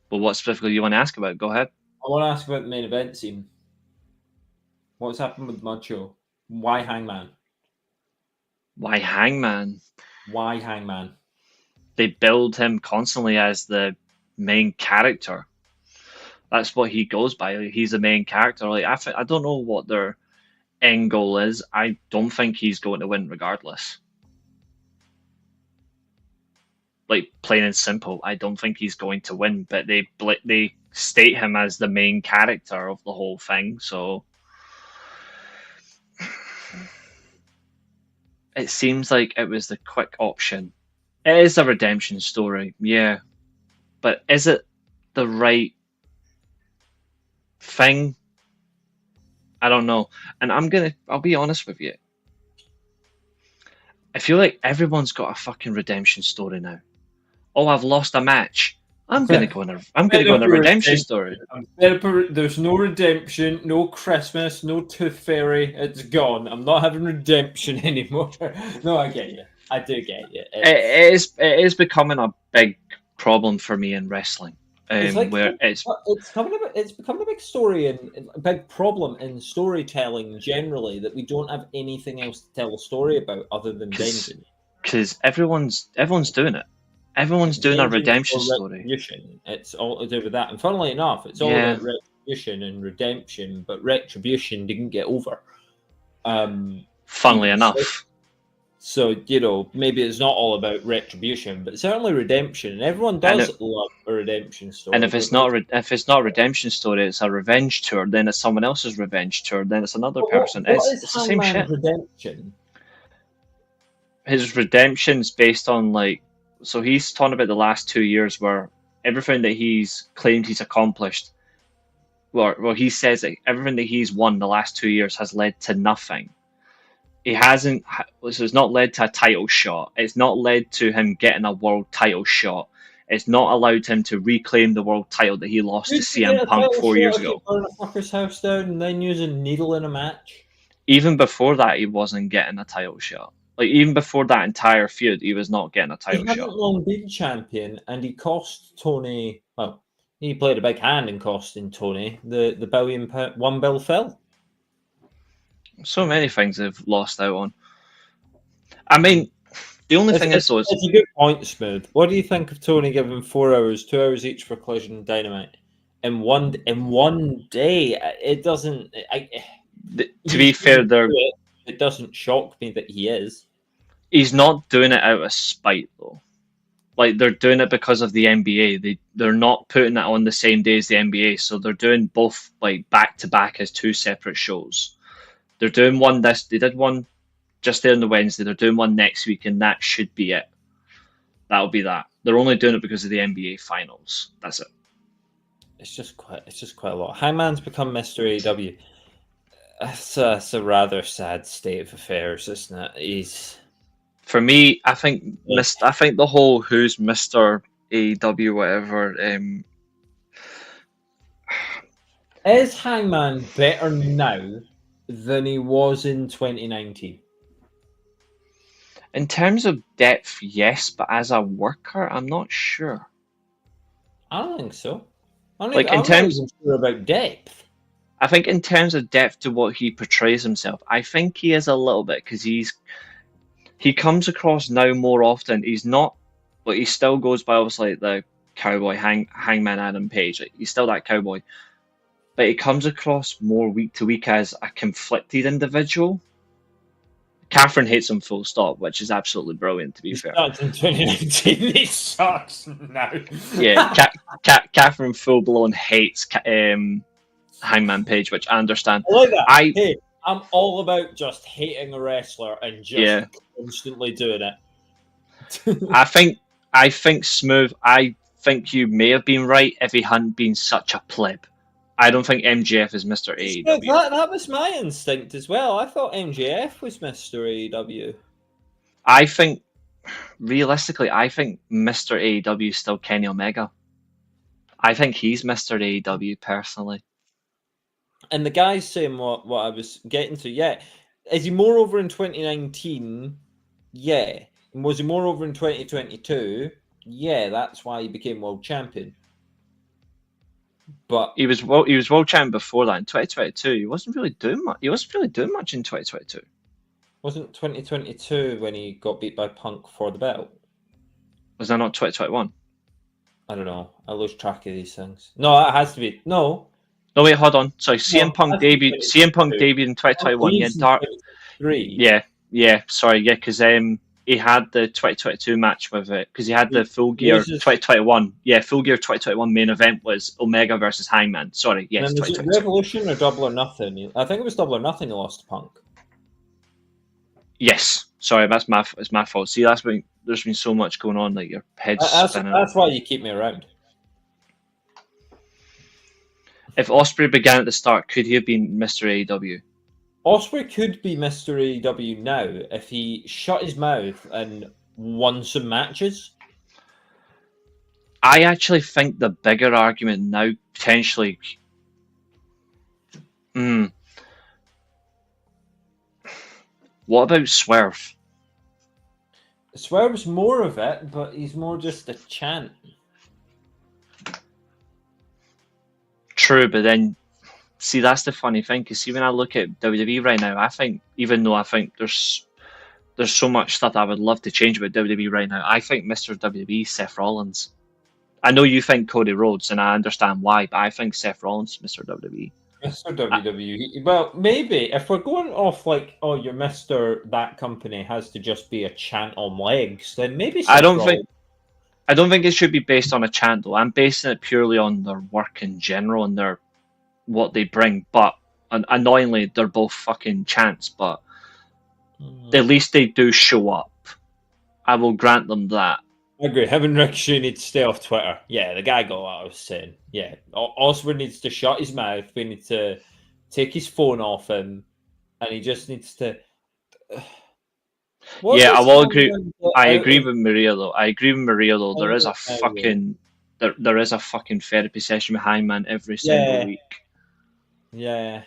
Well, what specifically you want to ask about? Go ahead. I want to ask about the main event scene. What's happened with the Mud Show? Why Hangman? Why Hangman? Why Hangman? They build him constantly as the main character. That's what he goes by. He's the main character. Like, I don't know what their end goal is. I don't think he's going to win regardless. Like, plain and simple, I don't think he's going to win. But they state him as the main character of the whole thing. So it seems like it was the quick option. It is a redemption story, yeah. But is it the right thing? I don't know. And I'll be honest with you. I feel like everyone's got a fucking redemption story now. Oh, I've lost a match. I'm gonna go on a redemption story. There's no redemption, no Christmas, no Tooth Fairy. It's gone. I'm not having redemption anymore. No, I get you. I do get you. It is becoming a big problem for me in wrestling. It's becoming a big story and a big problem in storytelling generally, that we don't have anything else to tell a story about other than vengeance. Because everyone's doing it. Everyone's doing a redemption story. It's all to do with that. And funnily enough, it's all about retribution and redemption, but retribution didn't get over. Funnily enough. So, maybe it's not all about retribution, but certainly redemption. And everyone does love a redemption story. And if it's not a redemption story, it's a revenge tour, then it's someone else's revenge tour, then it's another person. It's the same shit. Redemption? His redemption's based on, like... So he's talking about the last 2 years where everything that he's claimed he's accomplished, well, he says that everything that he's won the last 2 years has led to nothing. He hasn't. So it's not led to a title shot. It's not led to him getting a world title shot. It's not allowed him to reclaim the world title that he lost to CM Punk 4 years ago. Burn a fucker's house down and then use a needle in a match. Even before that, he wasn't getting a title shot. Like, even before that entire feud, he was not getting a title shot. He hasn't long been champion, and he cost Tony. Well, he played a big hand in costing Tony the $1 bill Phil. So many things they've lost out on. I mean, the only thing is, though, it's a good point, Smooth. What do you think of Tony giving 4 hours, 2 hours each for Collision and Dynamite in one day? It doesn't. To be fair, it doesn't shock me that he is. He's not doing it out of spite, though. Like, they're doing it because of the NBA. They're not putting it on the same day as the NBA, so they're doing both, like, back to back as 2 separate shows. They're doing one they did one just there on the Wednesday. They're doing one next week, and that should be it. That'll be that. They're only doing it because of the NBA finals. That's it. It's just quite a lot. Hangman's become Mr. AEW. It's a rather sad state of affairs, isn't it? For me, I think the whole who's Mr. AEW whatever. Is Hangman better now than he was in 2019? In terms of depth, yes, but as a worker, I'm not sure. I don't think so. I'm not even sure about depth. I think in terms of depth to what he portrays himself, I think he is a little bit because he comes across now more often. He's not, but he still goes by obviously the cowboy hangman Adam Page. Like, he's still that cowboy, but he comes across more week to week as a conflicted individual. Catherine hates him full stop, which is absolutely brilliant, to be He fair. starts in 2019. He sucks now. Yeah, Catherine full blown hates Hangman Page, which I understand. I like that. I Hey, I'm all about just hating a wrestler and just Yeah, constantly doing it. I think Smooth. I think you may have been right if he hadn't been such a pleb. I don't think MJF is Mr. AEW. That was my instinct as well. I thought MJF was Mr. AEW. I think realistically, I think Mr. AEW is still Kenny Omega. I think he's Mr. AEW personally. And the guy's saying what I was getting to. Yeah, is he more over in 2019? Yeah. And was he more over in 2022? Yeah, that's why he became world champion. But He was world champion before that in 2022. He wasn't really doing much. He wasn't really doing much in 2022. wasn't 2022 when he got beat by Punk for the belt? Was that not 2021? I don't know. I lose track of these things. No, it has to be. No. No, wait, hold on. Sorry, CM Punk that's debuted. CM Punk debuted in 2021. Yeah, Dark. 3. Yeah. Sorry, yeah, because he had the 2022 match with it because he had the Full Gear 2021. Yeah, Full Gear 2021 main event was Omega versus Hangman. Sorry, yes, And was it 2022. Revolution or Double or Nothing? I think it was Double or Nothing. He lost to Punk. Yes, sorry, it's my fault. See, there's been so much going on, like your head's spinning. That's why you keep me around. If Ospreay began at the start, could he have been Mr. AEW? Ospreay could be Mr. AEW now if he shut his mouth and won some matches. I actually think the bigger argument now potentially. What about Swerve? Swerve's more of it, but he's more just a chant. True, but then, see, that's the funny thing. Because see, when I look at WWE right now, I think, even though I think there's so much stuff I would love to change about WWE right now, I think Mr. WWE is Seth Rollins. I know you think Cody Rhodes, and I understand why, but I think Seth Rollins, Mr. WWE. Mr. WWE. Well, maybe if we're going off like, oh, your Mr. That company has to just be a chant on legs, then maybe Seth Rollins. I don't think it should be based on a chant though. I'm basing it purely on their work in general and what they bring. But annoyingly, they're both fucking chants. But at least they do show up. I will grant them that. I agree. Having Ricochet needs to stay off Twitter. Yeah, the guy got what I was saying. Yeah, Osborne needs to shut his mouth. We need to take his phone off him, and he just needs to. I will agree. I agree with Maria though. There is a fucking there is a fucking therapy session with Hangman every single week. Yeah.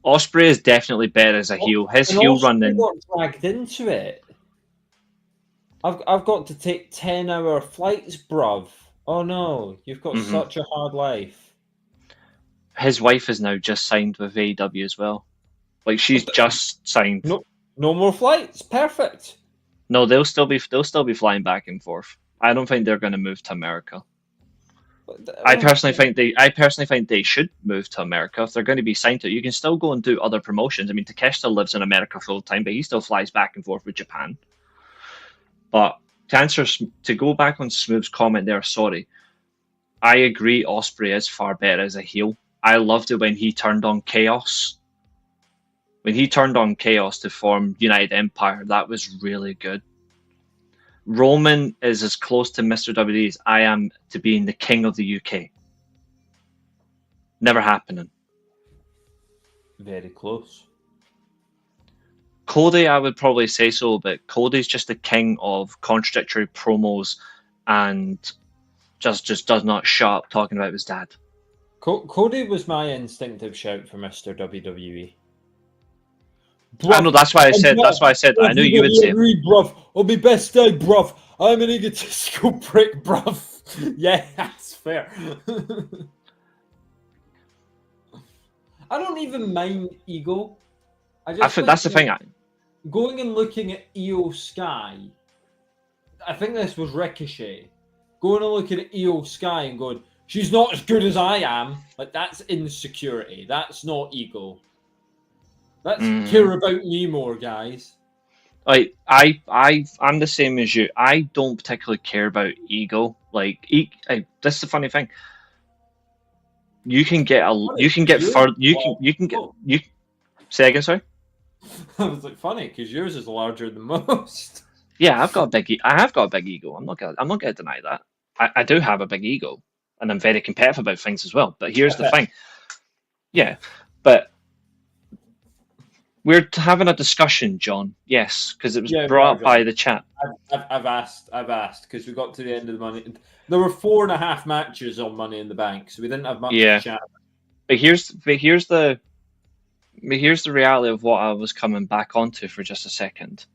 Ospreay is definitely better as a heel. His heel running got dragged into it. I've got to take 10-hour flights, bruv. Oh no, you've got such a hard life. His wife is now just signed with AEW as well. Like she's just signed. No more flights. Perfect. No, they'll still be flying back and forth. I don't think they're going to move to America. I personally think they should move to America if they're going to be signed to it. You can still go and do other promotions. I mean, Takeshita lives in America full time, but he still flies back and forth with Japan. But to go back on Smooth's comment there, sorry, I agree. Ospreay is far better as a heel. I loved it when he turned on Chaos. When he turned on Chaos to form United Empire, that was really good. Roman is as close to Mr. WWE as I am to being the king of the UK. Never happening. Very close. Cody, I would probably say so, but Cody's just the king of contradictory promos and just does not shut up talking about his dad. Cody was my instinctive shout for Mr. WWE. Bruv, I know, that's why I said I knew you would say it. Bruv, on my best day, bruv, I'm an egotistical prick, bruv. Yeah, that's fair. I don't even mind Ego. I I just think think that's the thing. going and looking at Io Sky. I think this was Ricochet. Going and looking at Io Sky and going, she's not as good as I am. Like, that's insecurity. That's not ego. Let's care about me more, guys. Like I'm the same as you. I don't particularly care about ego. Like, this is the funny thing. You can get you can get further. You can get you. Say again, sorry. I was like, funny because yours is larger than most. Yeah, I've got a big. I have got a big ego. I'm not gonna deny that. I do have a big ego, and I'm very competitive about things as well. But here's the thing. Yeah, but we're having a discussion, John. Yes, because it was brought up by the chat. I've asked because we got to the end of the money. There were 4.5 matches on Money in the Bank, so we didn't have much to chat. But here's the reality of what I was coming back onto for just a second.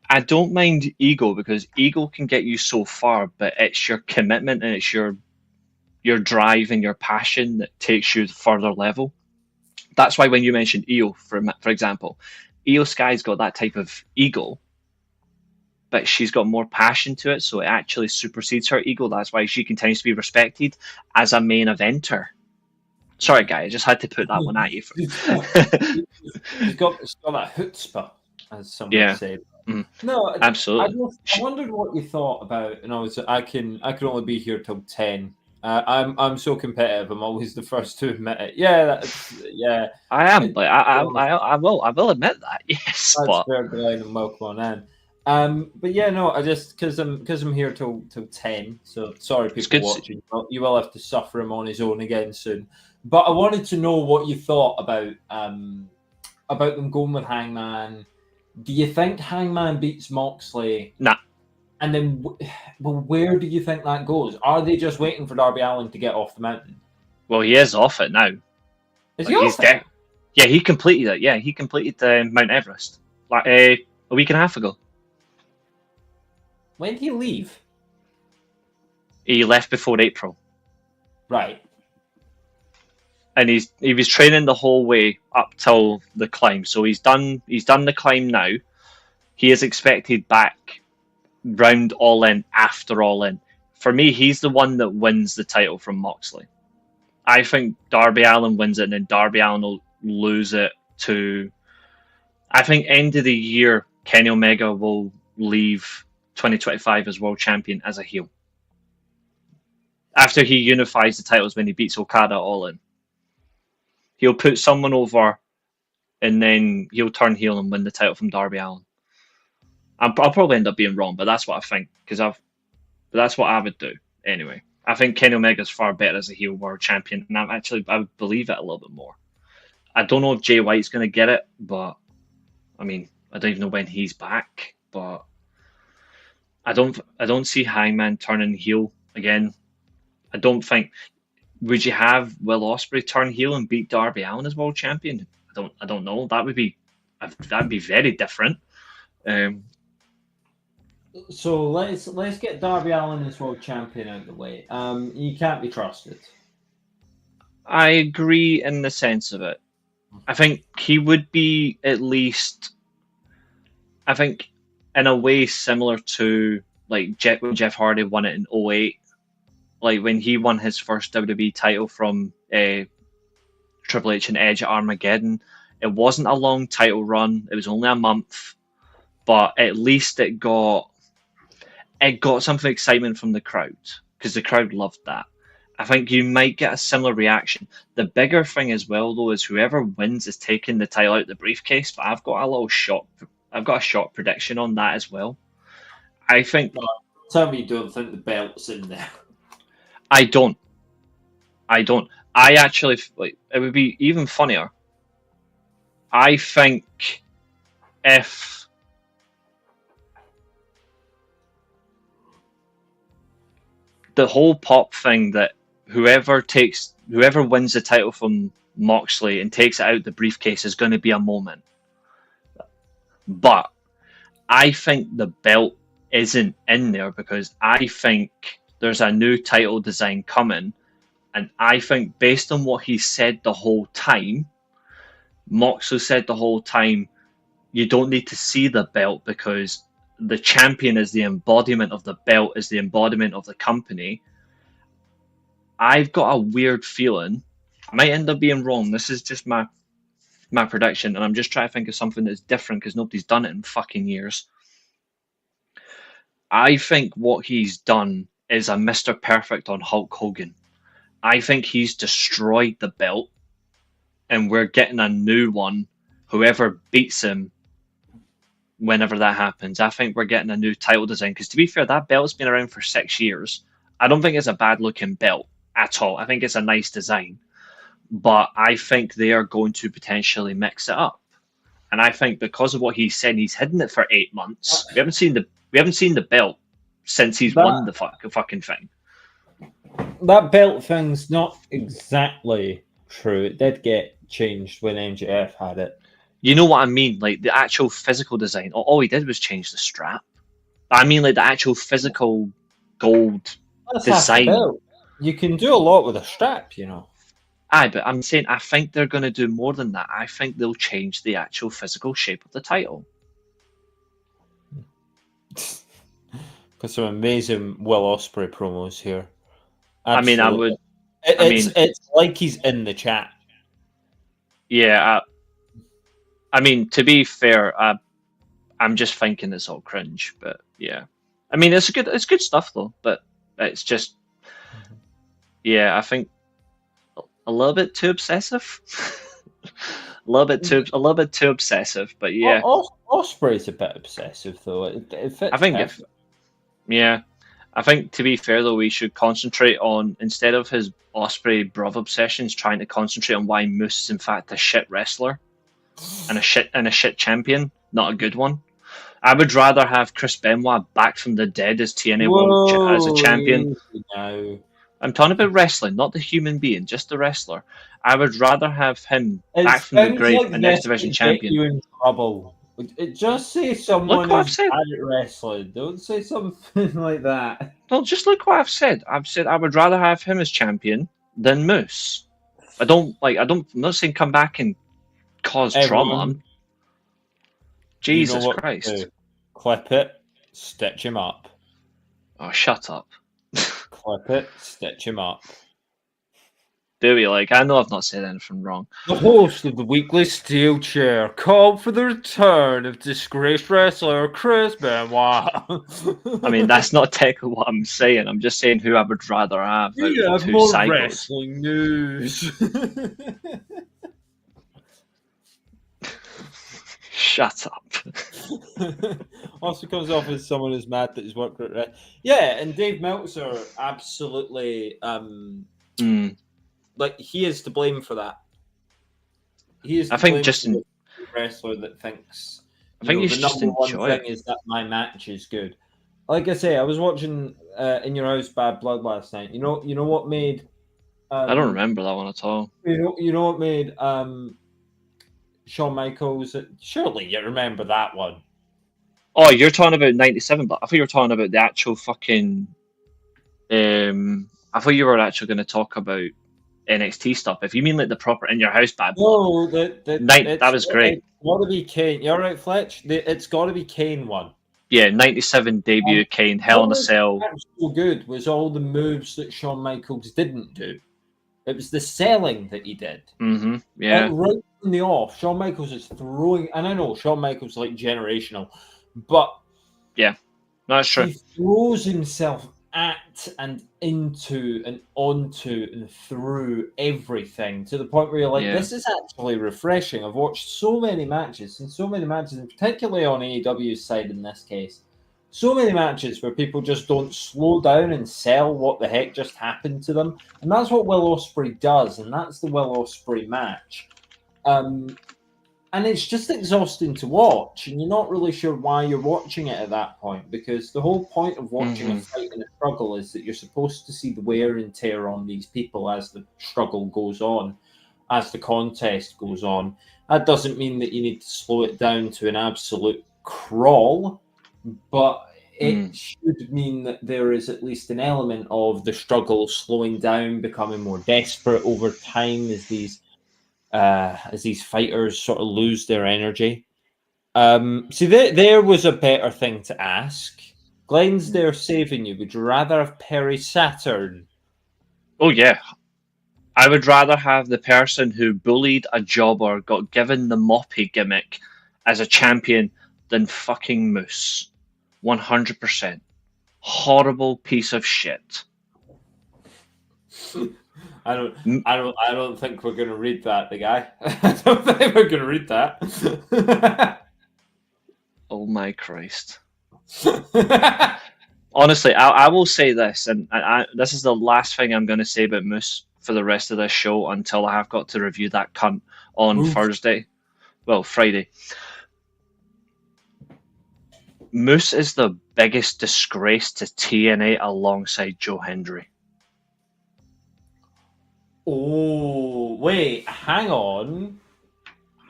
I don't mind ego because ego can get you so far, but it's your commitment and it's your drive and your passion that takes you to further level. That's why when you mentioned Io, for example, Io Sky's got that type of ego, but she's got more passion to it, so it actually supersedes her ego. That's why she continues to be respected as a main eventer. Sorry, guy, I just had to put that one at you. She's got that chutzpah, as someone said. No, absolutely. I wondered what you thought about, and I can only be here till 10. I'm so competitive. I'm always the first to admit it. Yeah, I am. Like I will admit that. Yes, that's fair line and welcome on in. But yeah, no, I just because I'm here till 10. So sorry, people watching. You will have to suffer him on his own again soon. But I wanted to know what you thought about them going with Hangman. Do you think Hangman beats Moxley? Nah. And then, well, where do you think that goes? Are they just waiting for Darby Allin to get off the mountain? Well, he is off it now. Is he off it? Yeah, he completed it. Yeah, he completed Mount Everest like a week and a half ago. When did he leave? He left before April. Right. And he was training the whole way up till the climb. So he's done the climb now. He is expected back round All In after All In. For me, he's the one that wins the title from Moxley. I think Darby Allin wins it, and then Darby Allin will lose it to. I think end of the year, Kenny Omega will leave 2025 as world champion as a heel. After he unifies the titles when he beats Okada All In. He'll put someone over, and then he'll turn heel and win the title from Darby Allin. I'll probably end up being wrong, but that's what I think that's what I would do anyway. I think Kenny Omega's far better as a heel world champion, and I would believe it a little bit more. I don't know if Jay White's going to get it, but I mean, I don't even know when he's back. But I don't see Hangman turning heel again. I don't think. Would you have Will Ospreay turn heel and beat Darby Allin as world champion? I don't know. That'd be very different. So let's get Darby Allin as world champion out of the way. He can't be trusted. I agree in the sense of it. I think he would be at least. I think in a way similar to like when Jeff Hardy won it in 2008. Like when he won his first WWE title from Triple H and Edge at Armageddon, it wasn't a long title run. It was only a month, but at least it got some excitement from the crowd because the crowd loved that. I think you might get a similar reaction. The bigger thing as well, though, is whoever wins is taking the title out of the briefcase. But I've got a short prediction on that as well. I think. Tell me you don't think the belt's in there. I don't. I actually like it would be even funnier. I think if the whole pop thing that whoever wins the title from Moxley and takes it out the briefcase is going to be a moment. But I think the belt isn't in there because I think there's a new title design coming, and I think based on what he said the whole time, Moxley said the whole time, you don't need to see the belt because the champion is the embodiment of the belt, is the embodiment of the company. I've got a weird feeling, I might end up being wrong. This is just my prediction, and I'm just trying to think of something that's different because nobody's done it in fucking years. I think what he's done is a Mr. Perfect on Hulk Hogan. I think he's destroyed the belt, and we're getting a new one. Whoever beats him, whenever that happens, I think we're getting a new title design. Because to be fair, that belt's been around for 6 years. I don't think it's a bad looking belt at all. I think it's a nice design, but I think they are going to potentially mix it up. And I think because of what he said, he's hidden it for 8 months. We haven't seen the belt since he's won the fucking thing. That belt thing's not exactly true. It did get changed when MJF had it. You know what I mean? Like the actual physical design. All he did was change the strap. I mean, like the actual physical gold design. You can do a lot with a strap, you know. Aye, but I'm saying I think they're going to do more than that. I think they'll change the actual physical shape of the title. Got some amazing Will Ospreay promos here. Absolutely. I mean, it's like he's in the chat. Yeah. I mean, to be fair, I'm just thinking it's all cringe, but yeah. I mean, it's good stuff though, but it's just, yeah, I think a little bit too obsessive. a little bit too obsessive, but yeah. Ospreay's a bit obsessive though. I think to be fair though, we should concentrate on, instead of his Ospreay bruv obsessions, trying to concentrate on why Moose is in fact a shit wrestler and a shit champion, not a good one. I would rather have Chris Benoit back from the dead as TNA World as a champion. No. I'm talking about wrestling, not the human being, just the wrestler. I would rather have him back from the grave and X Division champion. You in trouble. Just say someone who's bad at wrestling. Don't say something like that. No, just look what I've said. I've said I would rather have him as champion than I'm not saying come back and cause trauma. Jesus Christ. Clip it, stitch him up. Oh, shut up. Clip it, stitch him up. Do we? I know I've not said anything wrong. The host of the weekly Steelchair called for the return of disgraced wrestler Chris Benoit. I mean, that's not technically what I'm saying. I'm just saying who I would rather have. We have more wrestling news. Shut up. Also comes off as someone who's mad that he's worked at Red. Yeah, and Dave Meltzer absolutely he is to blame for that. He is. I think just a wrestler that thinks. I think he's the number one thing is that my match is good. Like I say, I was watching In Your House Bad Blood last night. You know what made. I don't remember that one at all. You know what made Shawn Michaels. Surely you remember that one. Oh, you're talking about 97, but I thought you were talking about the actual fucking. I thought you were actually going to talk about NXT stuff. If you mean the proper In Your House Bad Blood, that was great. It's got to be Kane. You're right, Fletch. It's got to be Kane one. Yeah, 97 debut Kane, Hell in a Cell. What was so good was all the moves that Shawn Michaels didn't do. It was the selling that he did. Mm-hmm. Yeah. Right from the off, Shawn Michaels is throwing, and I know Shawn Michaels is generational, but yeah, that's true. He throws himself at and into and onto and through everything to the point where you're this is actually refreshing. I've watched so many matches, and particularly on AEW's side in this case, so many matches where people just don't slow down and sell what the heck just happened to them. And that's what Will Ospreay does, and that's the Will Ospreay match. And it's just exhausting to watch, and you're not really sure why you're watching it at that point, because the whole point of watching a fight and a struggle is that you're supposed to see the wear and tear on these people as the struggle goes on, as the contest goes on. That doesn't mean that you need to slow it down to an absolute crawl, but it should mean that there is at least an element of the struggle slowing down, becoming more desperate over time as these as these fighters sort of lose their energy. See, there was a better thing to ask. Glenn's there saving you. Would you rather have Perry Saturn? Oh yeah, I would rather have the person who bullied a jobber, got given the moppy gimmick as a champion than fucking Moose. 100%. Horrible piece of shit. I don't think we're going to read that, the guy. I don't think we're going to read that. Oh my Christ. Honestly, I will say this, and this is the last thing I'm going to say about Moose for the rest of this show until I have got to review that cunt on Thursday. Well, Friday. Moose is the biggest disgrace to TNA alongside Joe Hendry. Oh, wait, hang on.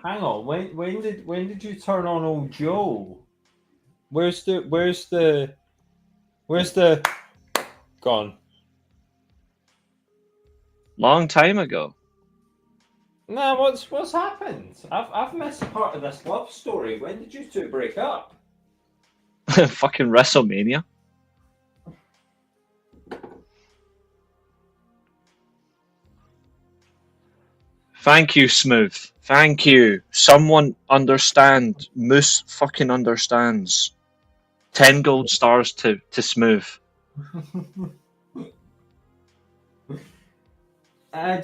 When did you turn on old Joe? Where's the gone? Long time ago. Nah, what's happened? I've missed part of this love story. When did you two break up? Fucking WrestleMania. Thank you, Smooth. Thank you. Someone understand. Moose fucking understands. 10 gold stars to Smooth. There are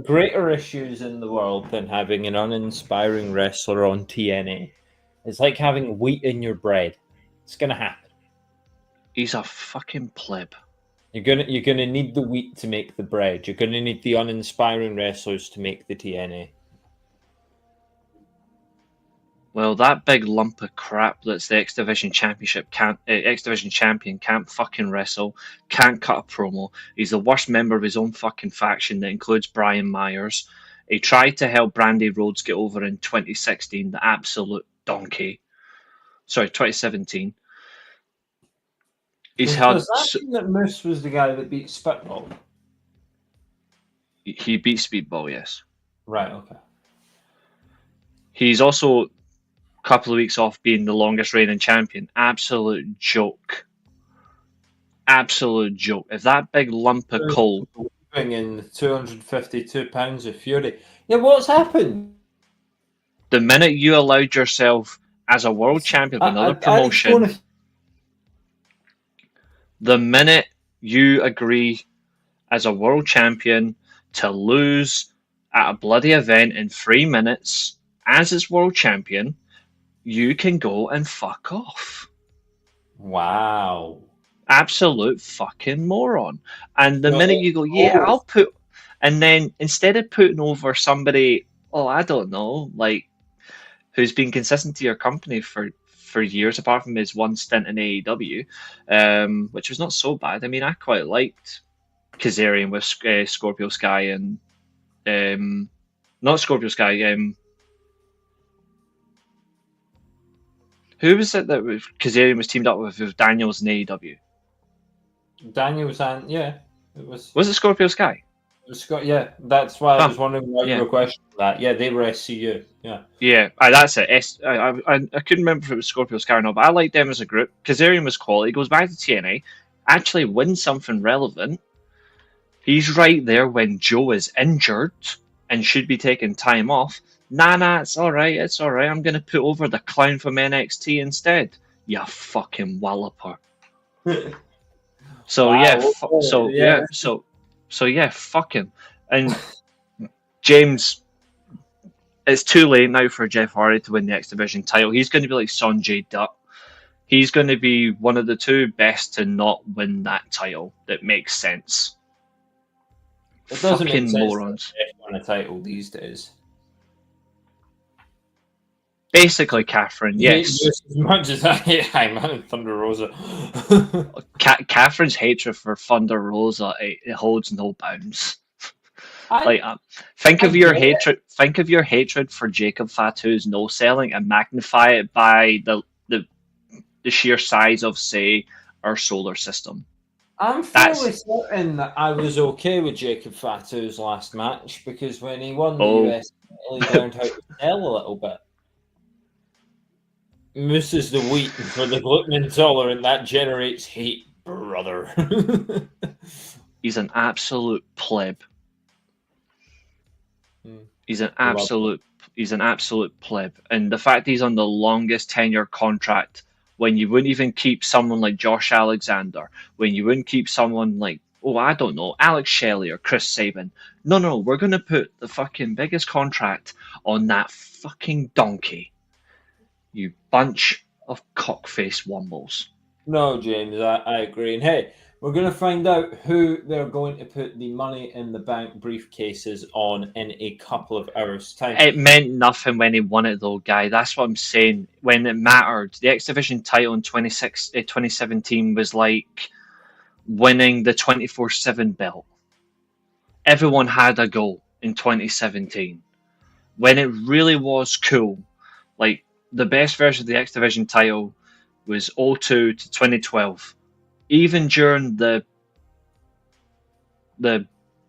greater issues in the world than having an uninspiring wrestler on TNA. It's like having wheat in your bread. It's gonna happen. He's a fucking pleb. You're gonna need the wheat to make the bread. You're gonna need the uninspiring wrestlers to make the TNA. Well, that big lump of crap that's the X Division champion can't fucking wrestle, can't cut a promo. He's the worst member of his own fucking faction that includes Brian Myers. He tried to help Brandy Rhodes get over in 2016, the absolute donkey. Sorry, 2017. Does that mean that Moose was the guy that beat Spitball? He beat Speedball, yes. Right, okay. He's also a couple of weeks off being the longest reigning champion. Absolute joke. Absolute joke. If that big lump of coal... in 252 pounds of fury. Yeah, what's happened? The minute you allowed yourself as a world champion of another promotion... The minute you agree as a world champion to lose at a bloody event in 3 minutes as its world champion, you can go and fuck off. Wow. Absolute fucking moron. And the minute you go, yeah, I'll put... And then instead of putting over somebody, I don't know, like, who's been consistent to your company for years, apart from his one stint in AEW, which was not so bad. I mean, I quite liked Kazarian with Scorpio Sky and not Scorpio Sky. Who was it that Kazarian was teamed up with Daniels in AEW? Daniels and it was. Was it Scorpio Sky? Yeah, that's why I was wondering why you were questioning that. Yeah, they were SCU. Yeah, that's it. I couldn't remember if it was Scorpio Sky or not, but I liked them as a group. Kazarian was quality. Goes back to TNA, actually wins something relevant. He's right there when Joe is injured and should be taking time off. Nah, it's all right. I'm going to put over the clown from NXT instead. You fucking walloper. So fuck him. And James, it's too late now for Jeff Hardy to win the X Division title. He's going to be like Sonjay Dutt. He's going to be one of the two best to not win that title. That makes sense. It doesn't fucking make sense morons. to win a title these days. Basically, Catherine, yes. As much as I hate Hangman and Thunder Rosa. Catherine's hatred for Thunder Rosa, it holds no bounds. Think of your hatred for Jacob Fatu's no selling and magnify it by the sheer size of, say, our solar system. I'm fairly certain that I was okay with Jacob Fatu's last match because when he won the US, he learned how to sell a little bit. Moose is the wheat for the gluten intolerant. That generates hate, brother. He's an absolute pleb. He's an absolute pleb. And the fact he's on the longest tenure contract, when you wouldn't even keep someone like Josh Alexander, when you wouldn't keep someone like, oh, I don't know, Alex Shelley or Chris Sabin. No, we're going to put the fucking biggest contract on that fucking donkey. You bunch of cockface wumbles. No, James, I agree. And hey, we're going to find out who they're going to put the Money in the Bank briefcases on in a couple of hours' time. It meant nothing when he won it, though, Guy. That's what I'm saying. When it mattered, the X Division title in 2017 was like winning the 24/7 belt. Everyone had a goal in 2017. When it really was cool, like the best version of the X Division title was 02 to 2012. Even during the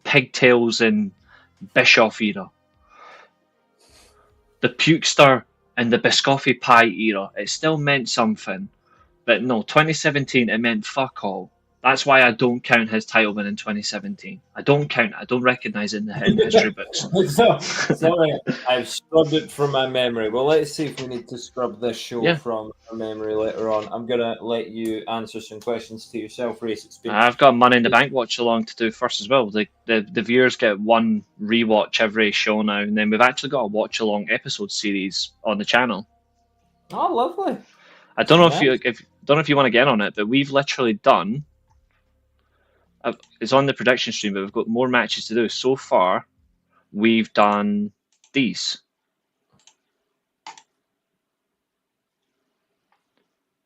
pigtails and Bischoff era, the Pukester and the Biscotti Pie era, it still meant something. But no, 2017, it meant fuck all. That's why I don't count his title win in 2017. I don't count it. I don't recognise it in the history books. Sorry, I've scrubbed it from my memory. Well, let's see if we need to scrub this show from our memory later on. I'm going to let you answer some questions to yourself, Reece. I've got a Money in the Bank watch along to do first as well. The viewers get one rewatch every show now, and then we've actually got a watch along episode series on the channel. Oh, lovely! I don't know if you want to get on it, but we've literally done. It's on the prediction stream, but we've got more matches to do. So far, we've done these.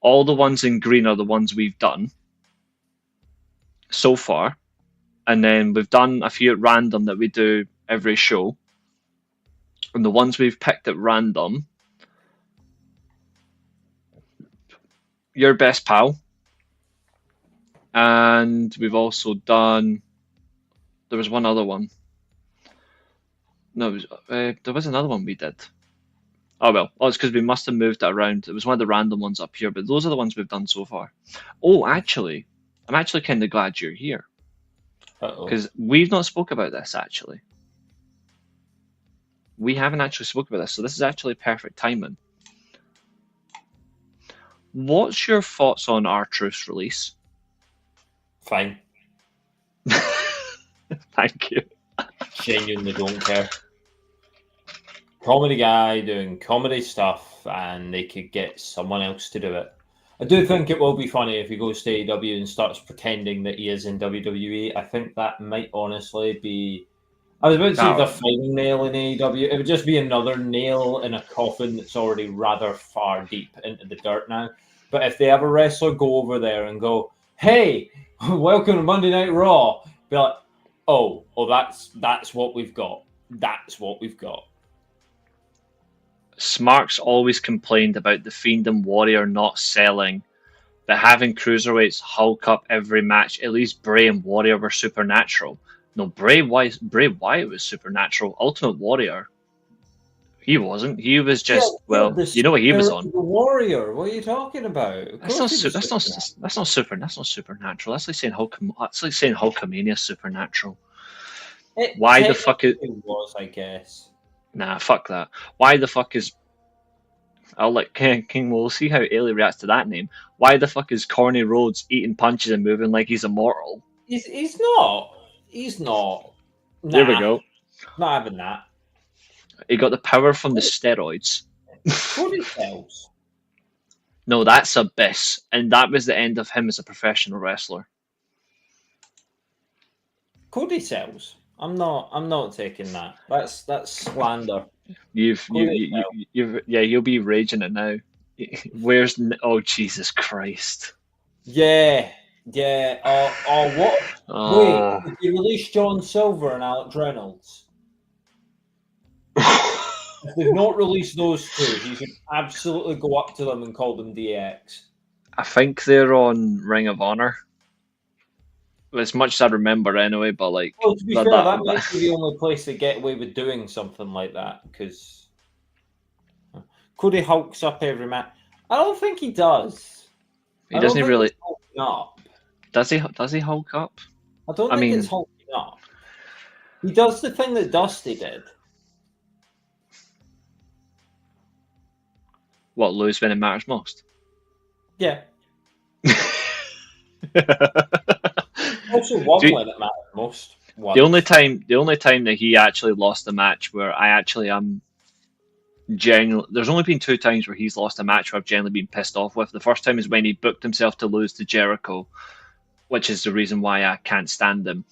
All the ones in green are the ones we've done so far. And then we've done a few at random that we do every show. And the ones we've picked at random, Your Best Pal. And we've also done. There was one other one. No, there was another one we did. Oh well, it's because we must have moved it around. It was one of the random ones up here, but those are the ones we've done so far. Oh, actually, I'm actually kind of glad you're here because we've not spoke about this actually. We haven't actually spoke about this, so this is actually perfect timing. What's your thoughts on R-Truth's release? Fine. Thank you. Genuinely don't care. Comedy guy doing comedy stuff, and they could get someone else to do it. I do think it will be funny if he goes to AEW and starts pretending that he is in WWE. I think that might honestly be. I was about to say the final nail in AEW. It would just be another nail in a coffin that's already rather far deep into the dirt now. But if they have a wrestler go over there and go, "Hey, welcome to Monday Night Raw," be like, "Oh, that's what we've got. That's what we've got." Smarks always complained about the Fiend and Warrior not selling, but having cruiserweights hulk up every match. At least Bray and Warrior were supernatural. No, Bray Wyatt was supernatural. Ultimate Warrior, he wasn't. He was just you know what he was on. The Warrior. What are you talking about? That's not supernatural. That's like saying Hulkamania is supernatural. Why the fuck is? It was, I guess. Nah, fuck that. Why the fuck is... I'll let King, we'll see how Ailey reacts to that name. Why the fuck is Corny Rhodes eating punches and moving like he's immortal? He's not. He's not. Nah, there we go. Not having that. He got the power from the steroids. Cody sells. No, that's Abyss. And that was the end of him as a professional wrestler. Cody sells. I'm not taking that. That's slander. You'll be raging it now. Where's Jesus Christ? Yeah. What? Wait, did you release John Silver and Alex Reynolds? If they've not released those two, you should absolutely go up to them and call them DX. I think they're on Ring of Honor. as much as I remember anyway, but like Well, to be that, fair, that, that might that be the only place they get away with doing something like that, because Cody hulks up every match. I don't think he does. he I don't doesn't think it's really, hulking up. does he Hulk up? I don't I think it's mean, hulking up. He does the thing that Dusty did. what, lose when it matters most? Yeah. Do Also won you, when it mattered most the once. only time that he actually lost a match where I actually am genuinely, there's only been two times where he's lost a match where I've generally been pissed off with. The first time is when he booked himself to lose to Jericho, which is the reason why I can't stand him.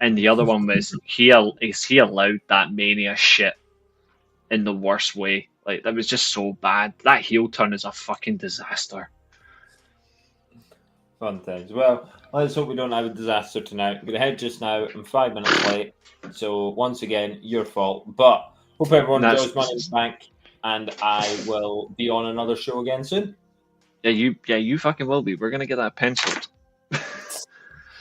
And the other one was he allowed that Mania shit in the worst way. Like that was just so bad. That heel turn is a fucking disaster. Fun times. Well, let's hope we don't have a disaster tonight. I'm going to head just now. I'm 5 minutes late. So, once again, your fault. But hope everyone And enjoys Money in the Bank. And I will be on another show again soon. you fucking will be. We're gonna get that penciled.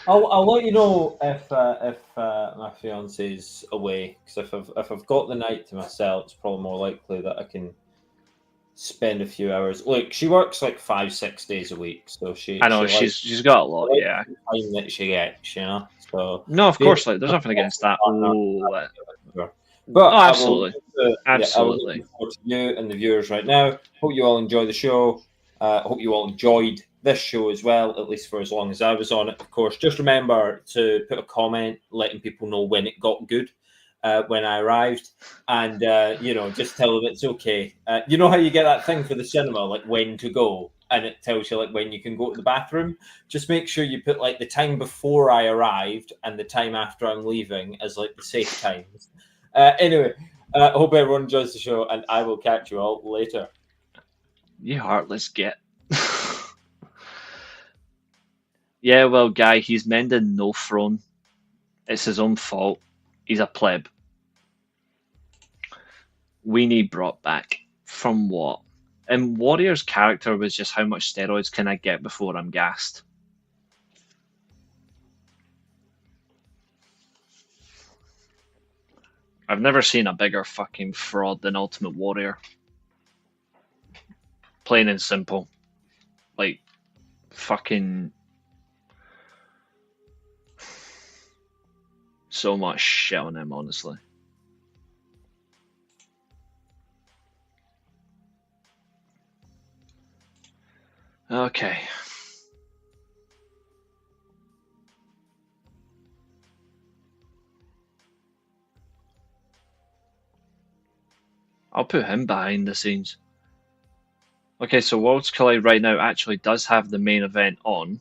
I'll let you know if my fiance's away, because if I've got the night to myself, it's probably more likely that I can spend a few hours. Look, she works like 5-6 days a week, so I know likes she's got a lot. like Yeah. the time that she gets, you know. So No, of being course. Like there's nothing against that. partner, Oh, but oh, I will. absolutely, I will look absolutely. forward to you and the viewers right now. Hope you all enjoy the show. Hope you all enjoyed this show as well, at least for as long as I was on it. Of course, just remember to put a comment letting people know when it got good. When I arrived, and just tell them it's okay. You know how you get that thing for the cinema, like when to go, and it tells you like when you can go to the bathroom. Just make sure you put like the time before I arrived and the time after I'm leaving as like the safe times. Anyway, hope everyone enjoys the show, and I will catch you all later. You heartless git. Yeah, well, guy, he's mended no throne. It's his own fault. He's a pleb. We need brought back. From what? And Warrior's character was just how much steroids can I get before I'm gassed? I've never seen a bigger fucking fraud than Ultimate Warrior. Plain and simple. Like, fucking. So much shit on him, honestly. Okay. I'll put him behind the scenes. Okay, so Worlds Collide right now actually does have the main event on.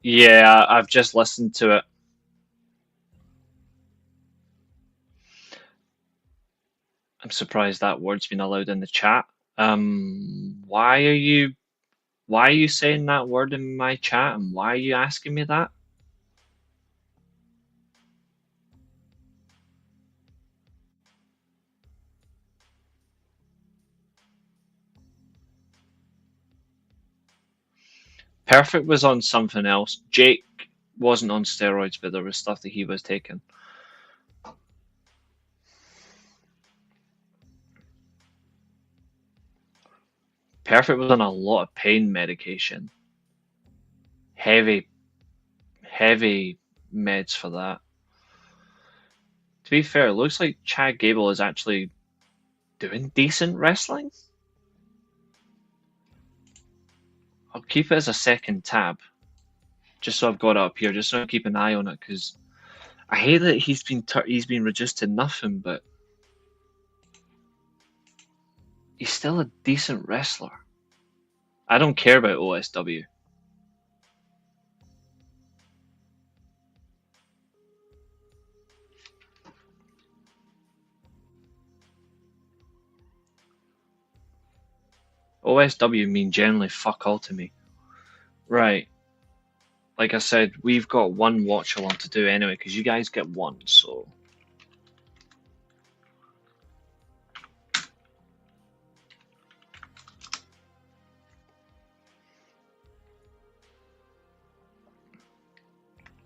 Yeah, I've just listened to it. I'm surprised that word's been allowed in the chat. Why are you saying that word in my chat and why are you asking me that? Perfect was on something else. Jake wasn't on steroids, but there was stuff that he was taking. Perfect was on a lot of pain medication. Heavy, heavy meds for that. To be fair, it looks like Chad Gable is actually doing decent wrestling. I'll keep it as a second tab. Just so I've got it up here, just so I keep an eye on it, because I hate that he's been reduced to nothing, but he's still a decent wrestler. I don't care about OSW. OSW mean generally fuck all to me. Right. Like I said, we've got one watch along to do anyway, because you guys get one, so.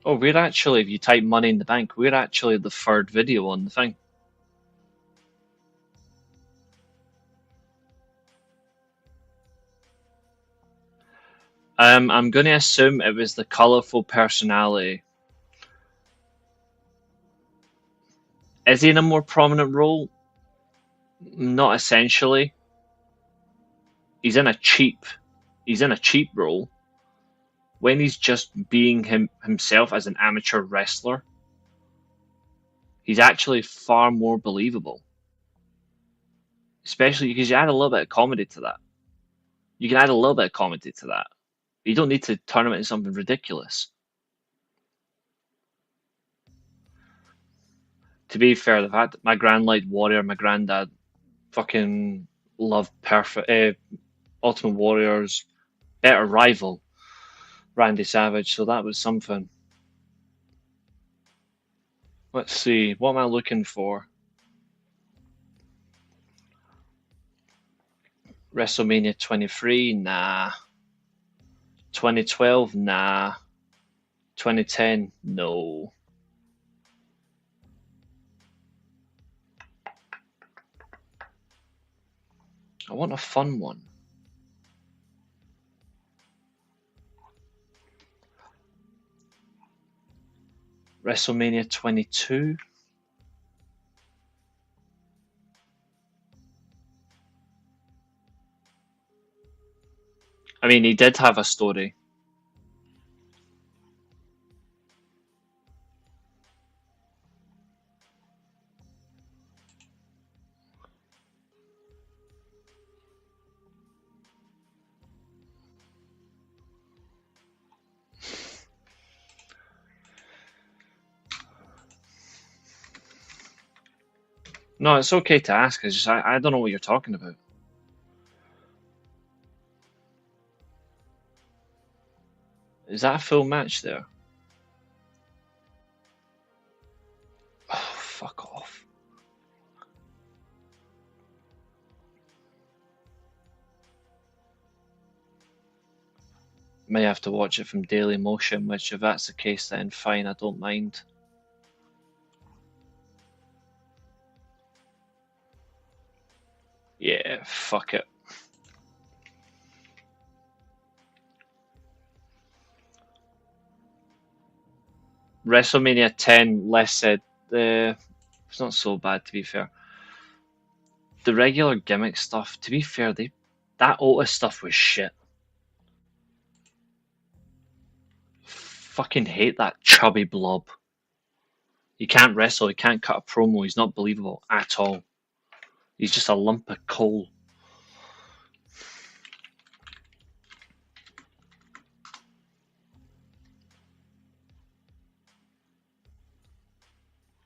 Oh, we're actually, if you type Money in the Bank, we're actually the third video on the thing. I'm going to assume it was the colourful personality. Is he in a more prominent role? Not essentially. He's in a cheap role. When he's just being himself as an amateur wrestler, he's actually far more believable. Especially because you add a little bit of comedy to that. You can add a little bit of comedy to that. You don't need to turn him into something ridiculous. To be fair, the fact that my grand liked Warrior, my granddad fucking loved Ultimate Warrior's better rival, Randy Savage, so that was something. Let's see, what am I looking for? WrestleMania 23? Nah. 2012? Nah. 2010? No. I want a fun one. WrestleMania 22? I mean, he did have a story. No, it's okay to ask. It's just I don't know what you're talking about. Is that a full match there? Oh, fuck off. May have to watch it from Daily Motion, which if that's the case then fine, I don't mind. Yeah, fuck it. WrestleMania 10, less said. It's not so bad, to be fair. The regular gimmick stuff, to be fair, that Otis stuff was shit. Fucking hate that chubby blob. He can't wrestle, he can't cut a promo, he's not believable at all. He's just a lump of coal.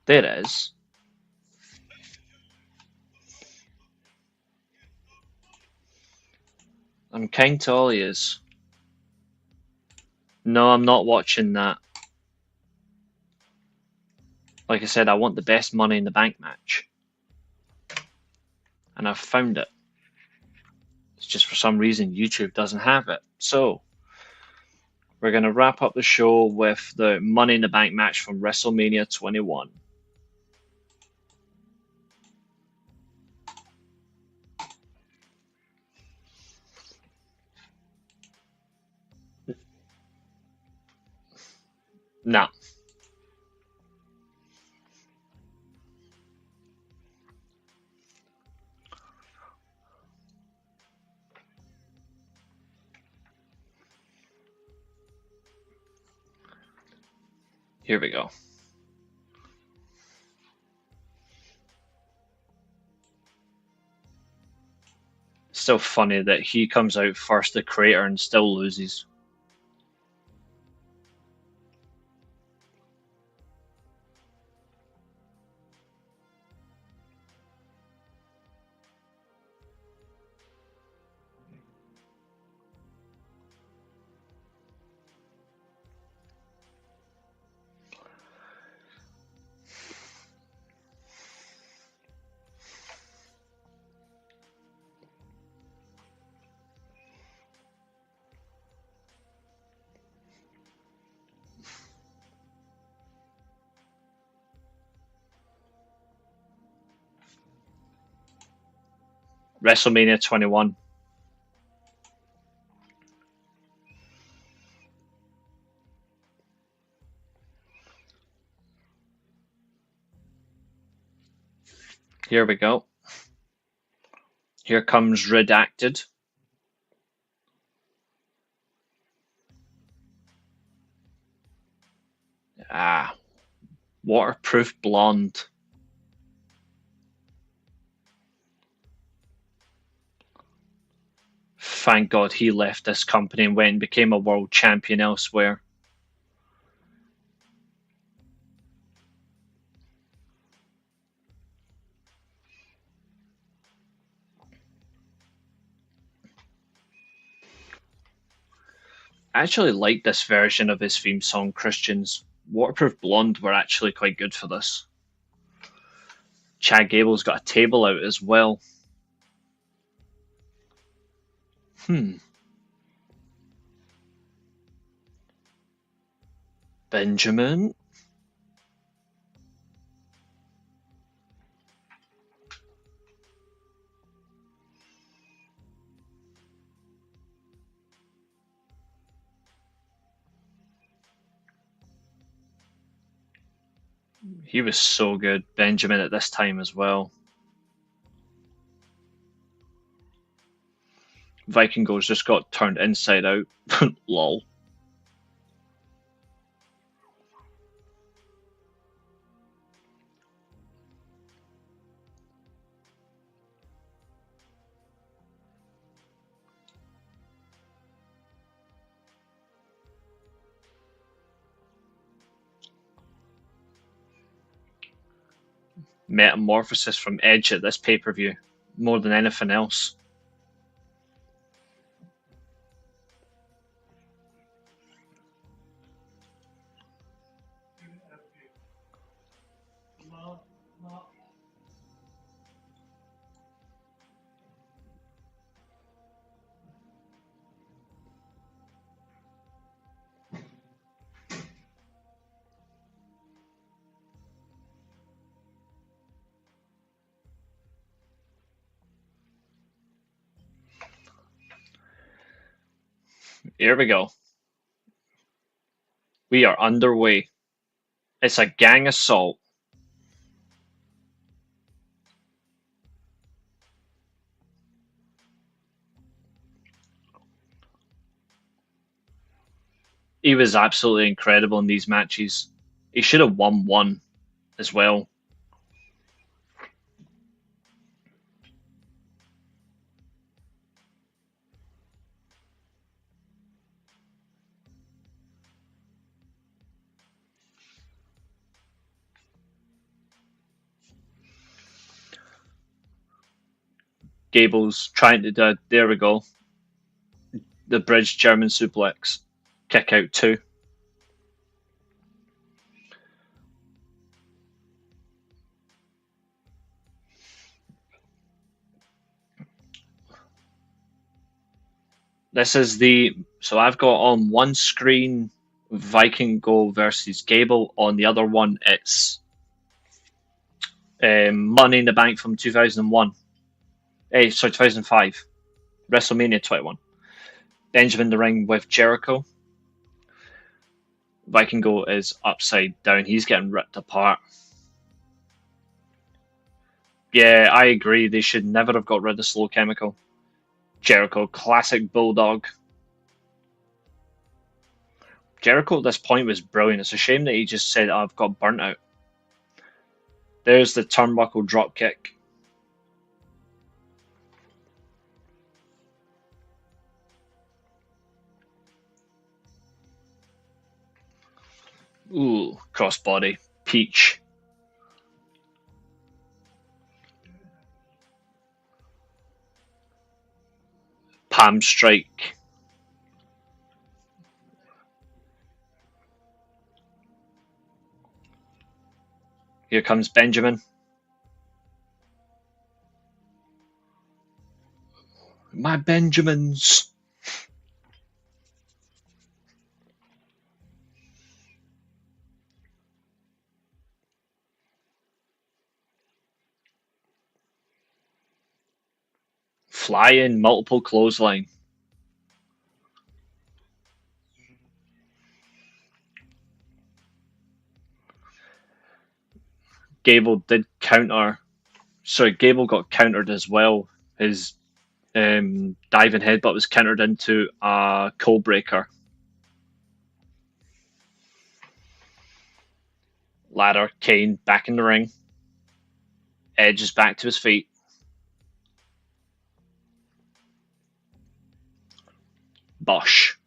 There it is. I'm kind to all ears. No, I'm not watching that. Like I said, I want the best Money in the Bank match. And I've found it. It's just for some reason YouTube doesn't have it. So, we're going to wrap up the show with the Money in the Bank match from WrestleMania 21. Now, Here we go. Still funny that he comes out first, the creator, and still loses. WrestleMania 21. Here we go. Here comes Redacted. Ah, waterproof blonde. Thank God he left this company and went and became a world champion elsewhere. I actually like this version of his theme song, Christians. Waterproof Blonde were actually quite good for this. Chad Gable's got a table out as well. Benjamin? He was so good, Benjamin, at this time as well. Viking Goals just got turned inside out. Lol. Metamorphosis from Edge at this pay-per-view, more than anything else. Here we go. We are underway. It's a gang assault. He was absolutely incredible in these matches. He should have won one as well. Gable's trying to do. There we go. The bridge German suplex. Kick out 2. This is the. So I've got on one screen Viking Go versus Gable. On the other one, it's Money in the Bank from 2001. Sorry, 2005. WrestleMania 21. Benjamin the Ring with Jericho. Viking Go is upside down. He's getting ripped apart. Yeah, I agree. They should never have got rid of Slow Chemical. Jericho, classic Bulldog. Jericho at this point was brilliant. It's a shame that he just said, oh, I've got burnt out. There's the turnbuckle dropkick. Ooh, crossbody. Peach. Palm strike. Here comes Benjamin. My Benjamins. Flying multiple clothesline. Gable did counter. Sorry, Gable got countered as well. His diving headbutt was countered into a cold breaker. Ladder, Kane back in the ring. Edge is back to his feet. Bosh.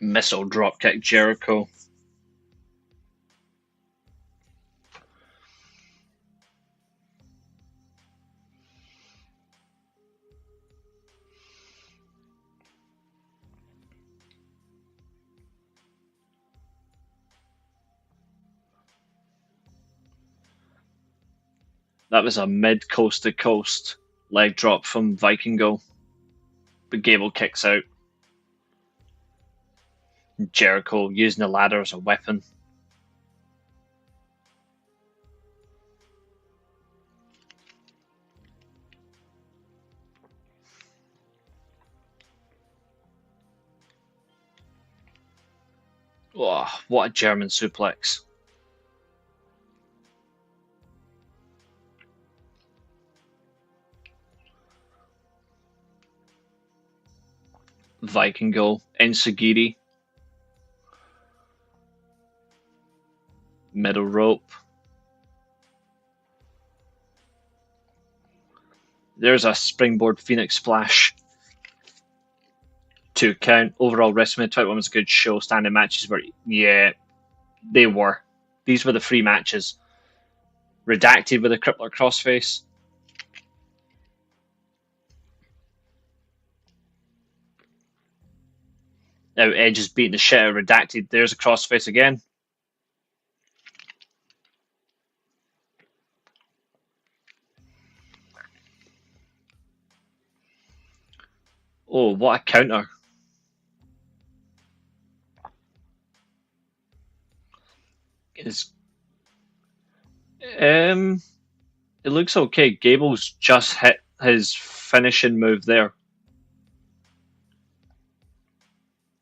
Missile dropkick Jericho. That was a mid coast to coast leg drop from Vikingo. But Gable kicks out. Jericho using the ladder as a weapon. Oh, what a German suplex. Vikingo, Ensagiri. Middle rope. There's a springboard Phoenix splash. 2 count. Overall, WrestleMania 21 was a good show. Standing matches were, yeah, they were. These were the 3 matches. Redacted with a crippler crossface. Now Edge is beating the shit out of Redacted. There's a crossface again. Oh, what a counter. It looks okay. Gable's just hit his finishing move there.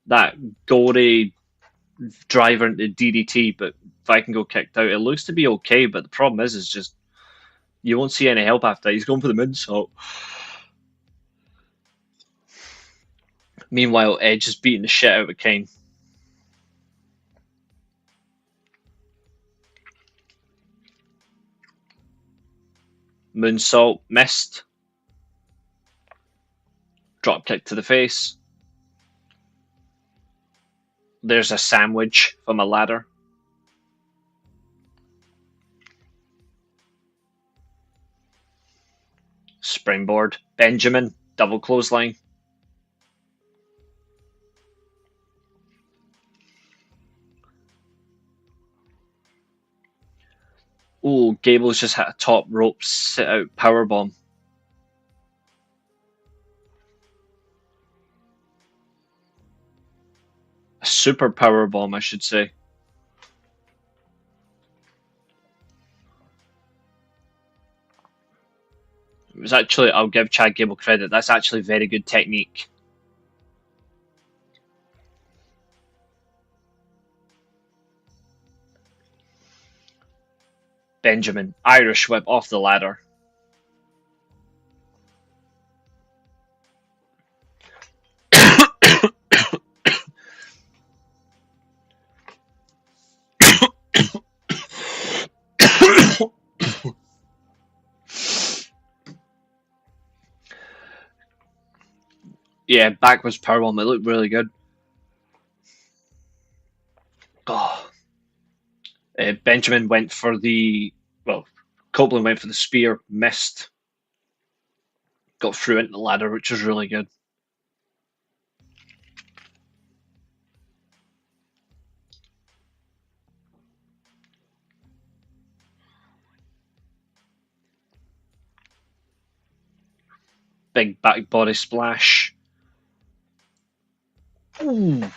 That gory driver into DDT, but Vikingo kicked out. It looks to be okay, but the problem is just you won't see any help after that. He's going for the moonsault. Meanwhile, Edge is beating the shit out of Kane. Moonsault missed. Drop kick to the face. There's a sandwich from a ladder. Springboard. Benjamin. Double clothesline. Oh, Gable's just hit a top rope sit out powerbomb. A super powerbomb, I should say. It was actually, I'll give Chad Gable credit, that's actually very good technique. Benjamin, Irish whip off the ladder. Yeah, backwards powerbomb. It looked really good. Oh. Benjamin went for the Copeland went for the spear, missed, got through into the ladder, which was really good. Big back body splash. Ooh.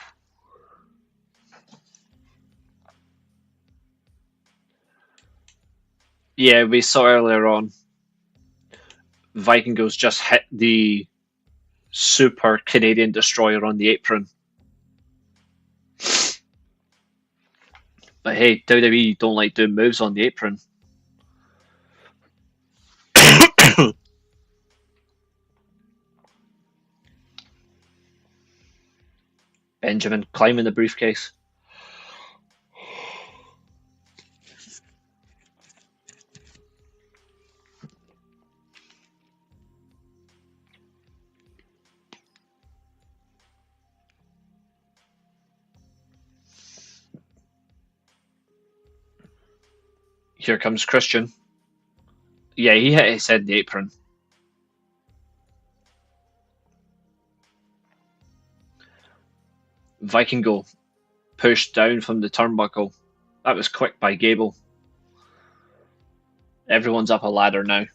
Yeah, we saw earlier on. Vikingos just hit the super Canadian destroyer on the apron. But hey, WWE don't like doing moves on the apron. Benjamin climbing the briefcase. Here comes Christian. Yeah, he hit his head in the apron. Vikingo pushed down from the turnbuckle. That was quick by Gable. Everyone's up a ladder now.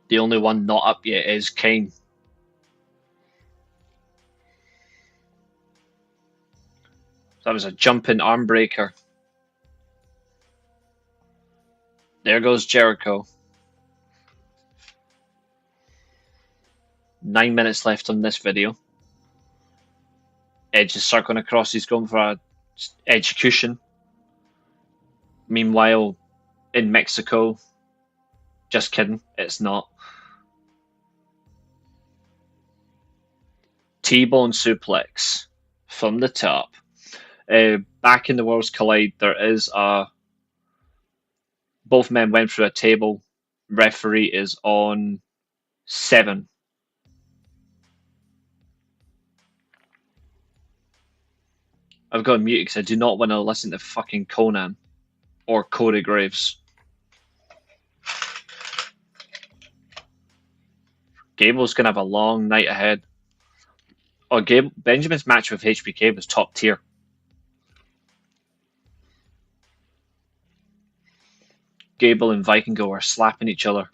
The only one not up yet is Kane. That was a jumping arm breaker. There goes Jericho. 9 minutes left on this video. Edge is circling across. He's going for a execution. Meanwhile, in Mexico, just kidding, it's not. T-bone suplex from the top. Back in the Worlds Collide, there is a. Both men went through a table. Referee is on 7. I've got muted because I do not want to listen to fucking Conan or Corey Graves. Gable's going to have a long night ahead. Oh, Benjamin's match with HBK was top tier. Gable and Vikingo are slapping each other.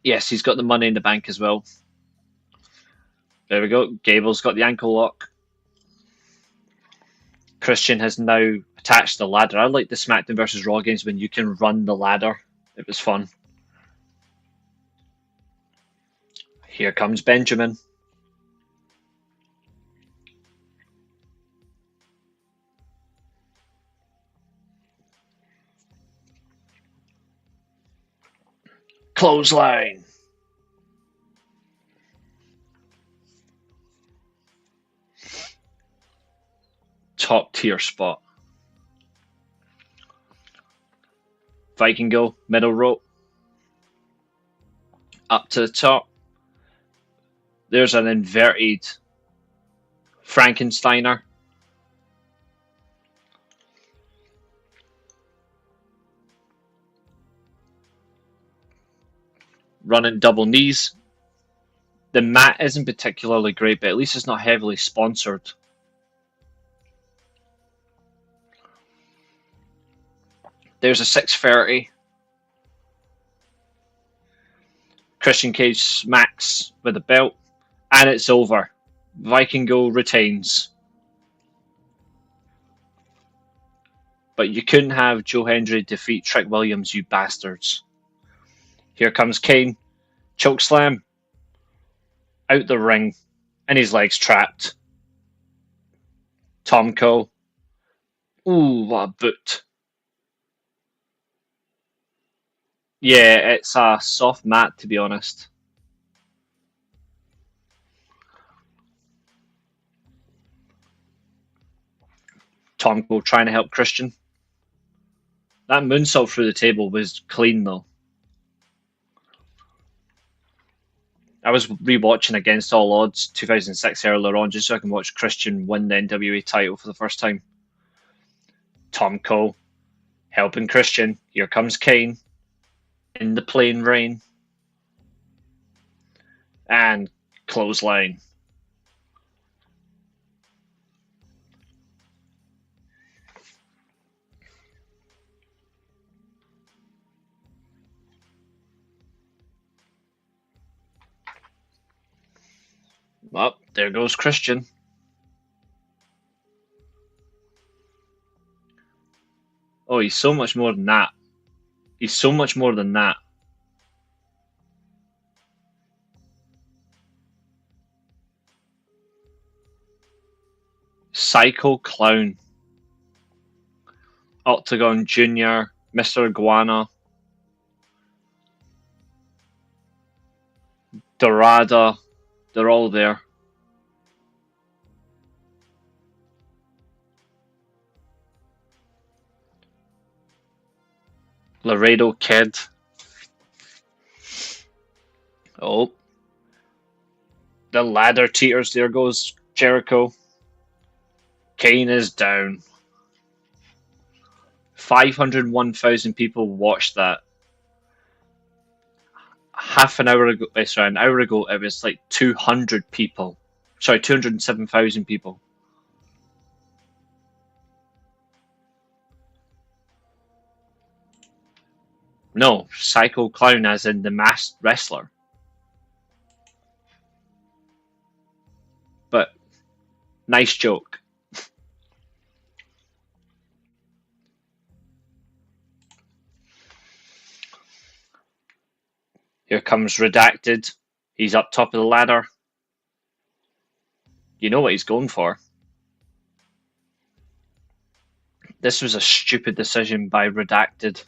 Yes, he's got the money in the bank as well. There we go. Gable's got the ankle lock. Christian has now attached the ladder. I like the SmackDown vs. Raw games when you can run the ladder. It was fun. Here comes Benjamin. Clothesline. Top tier spot. Vikingo, middle rope. Up to the top. There's an inverted Frankensteiner. Running double knees. The mat isn't particularly great, but at least it's not heavily sponsored. There's a 630. Christian Cage smacks with a belt, and it's over. Vikingo retains. But you couldn't have Joe Hendry defeat Trick Williams, you bastards. Here comes Kane. Chokeslam. Out the ring. And his legs trapped. Tomko. Ooh, what a boot. Yeah, it's a soft mat, to be honest. Tom Cole trying to help Christian. That moonsault through the table was clean, though. I was rewatching Against All Odds 2006 earlier on just so I can watch Christian win the NWA title for the first time. Tom Cole helping Christian. Here comes Kane in the plain rain. And clothesline. Well, there goes Christian. Oh, he's so much more than that. He's so much more than that. Psycho Clown. Octagon Jr., Mr. Iguana, Dorada, they're all there. Laredo Kid. Oh. The ladder teeters, there goes Jericho. Kane is down. 501,000 people watched that. An hour ago, it was like 200 people. Sorry, 207,000 people. No, Psycho Clown as in the masked wrestler. But, nice joke. Here comes Redacted. He's up top of the ladder. You know what he's going for. This was a stupid decision by Redacted.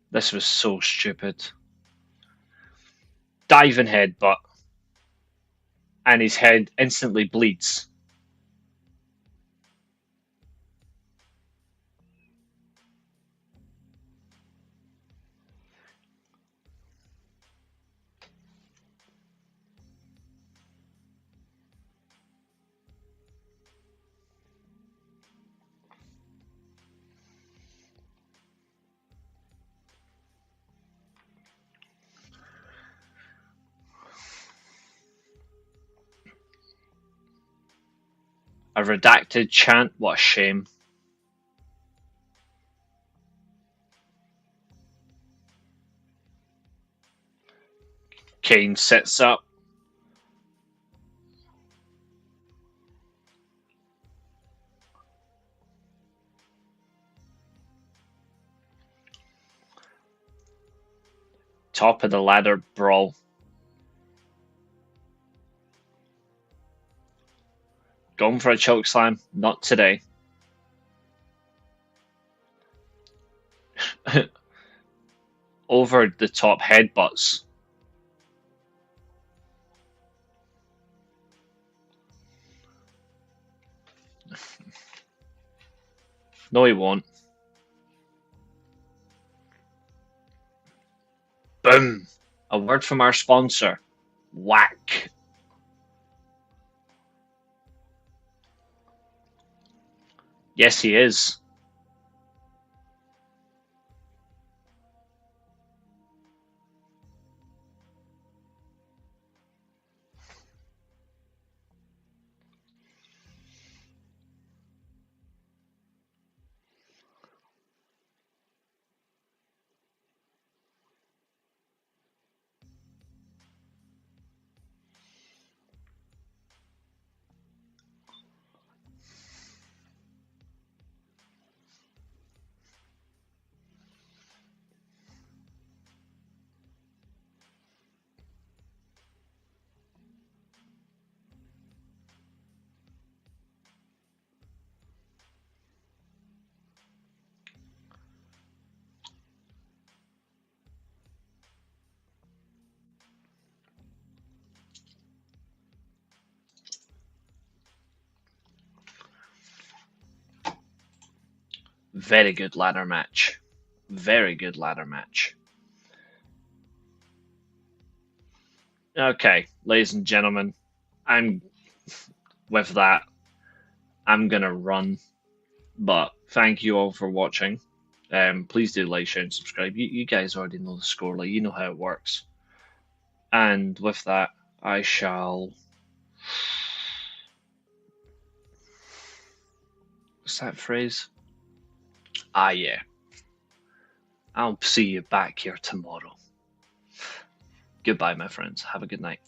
This was so stupid. Diving headbutt. And his head instantly bleeds. A Redacted chant, what a shame. Kane sits up. Top of the ladder brawl. Going for a choke slam, not today. Over the top headbutts. No, he won't. Boom! A word from our sponsor. Whack. Yes, he is. Very good ladder match. Very good ladder match. Okay, ladies and gentlemen, with that, I'm gonna run. But thank you all for watching. Please do like, share, and subscribe. You guys already know the score, like you know how it works. And with that, I shall. What's that phrase? Ah, yeah. I'll see you back here tomorrow. Goodbye, my friends. Have a good night.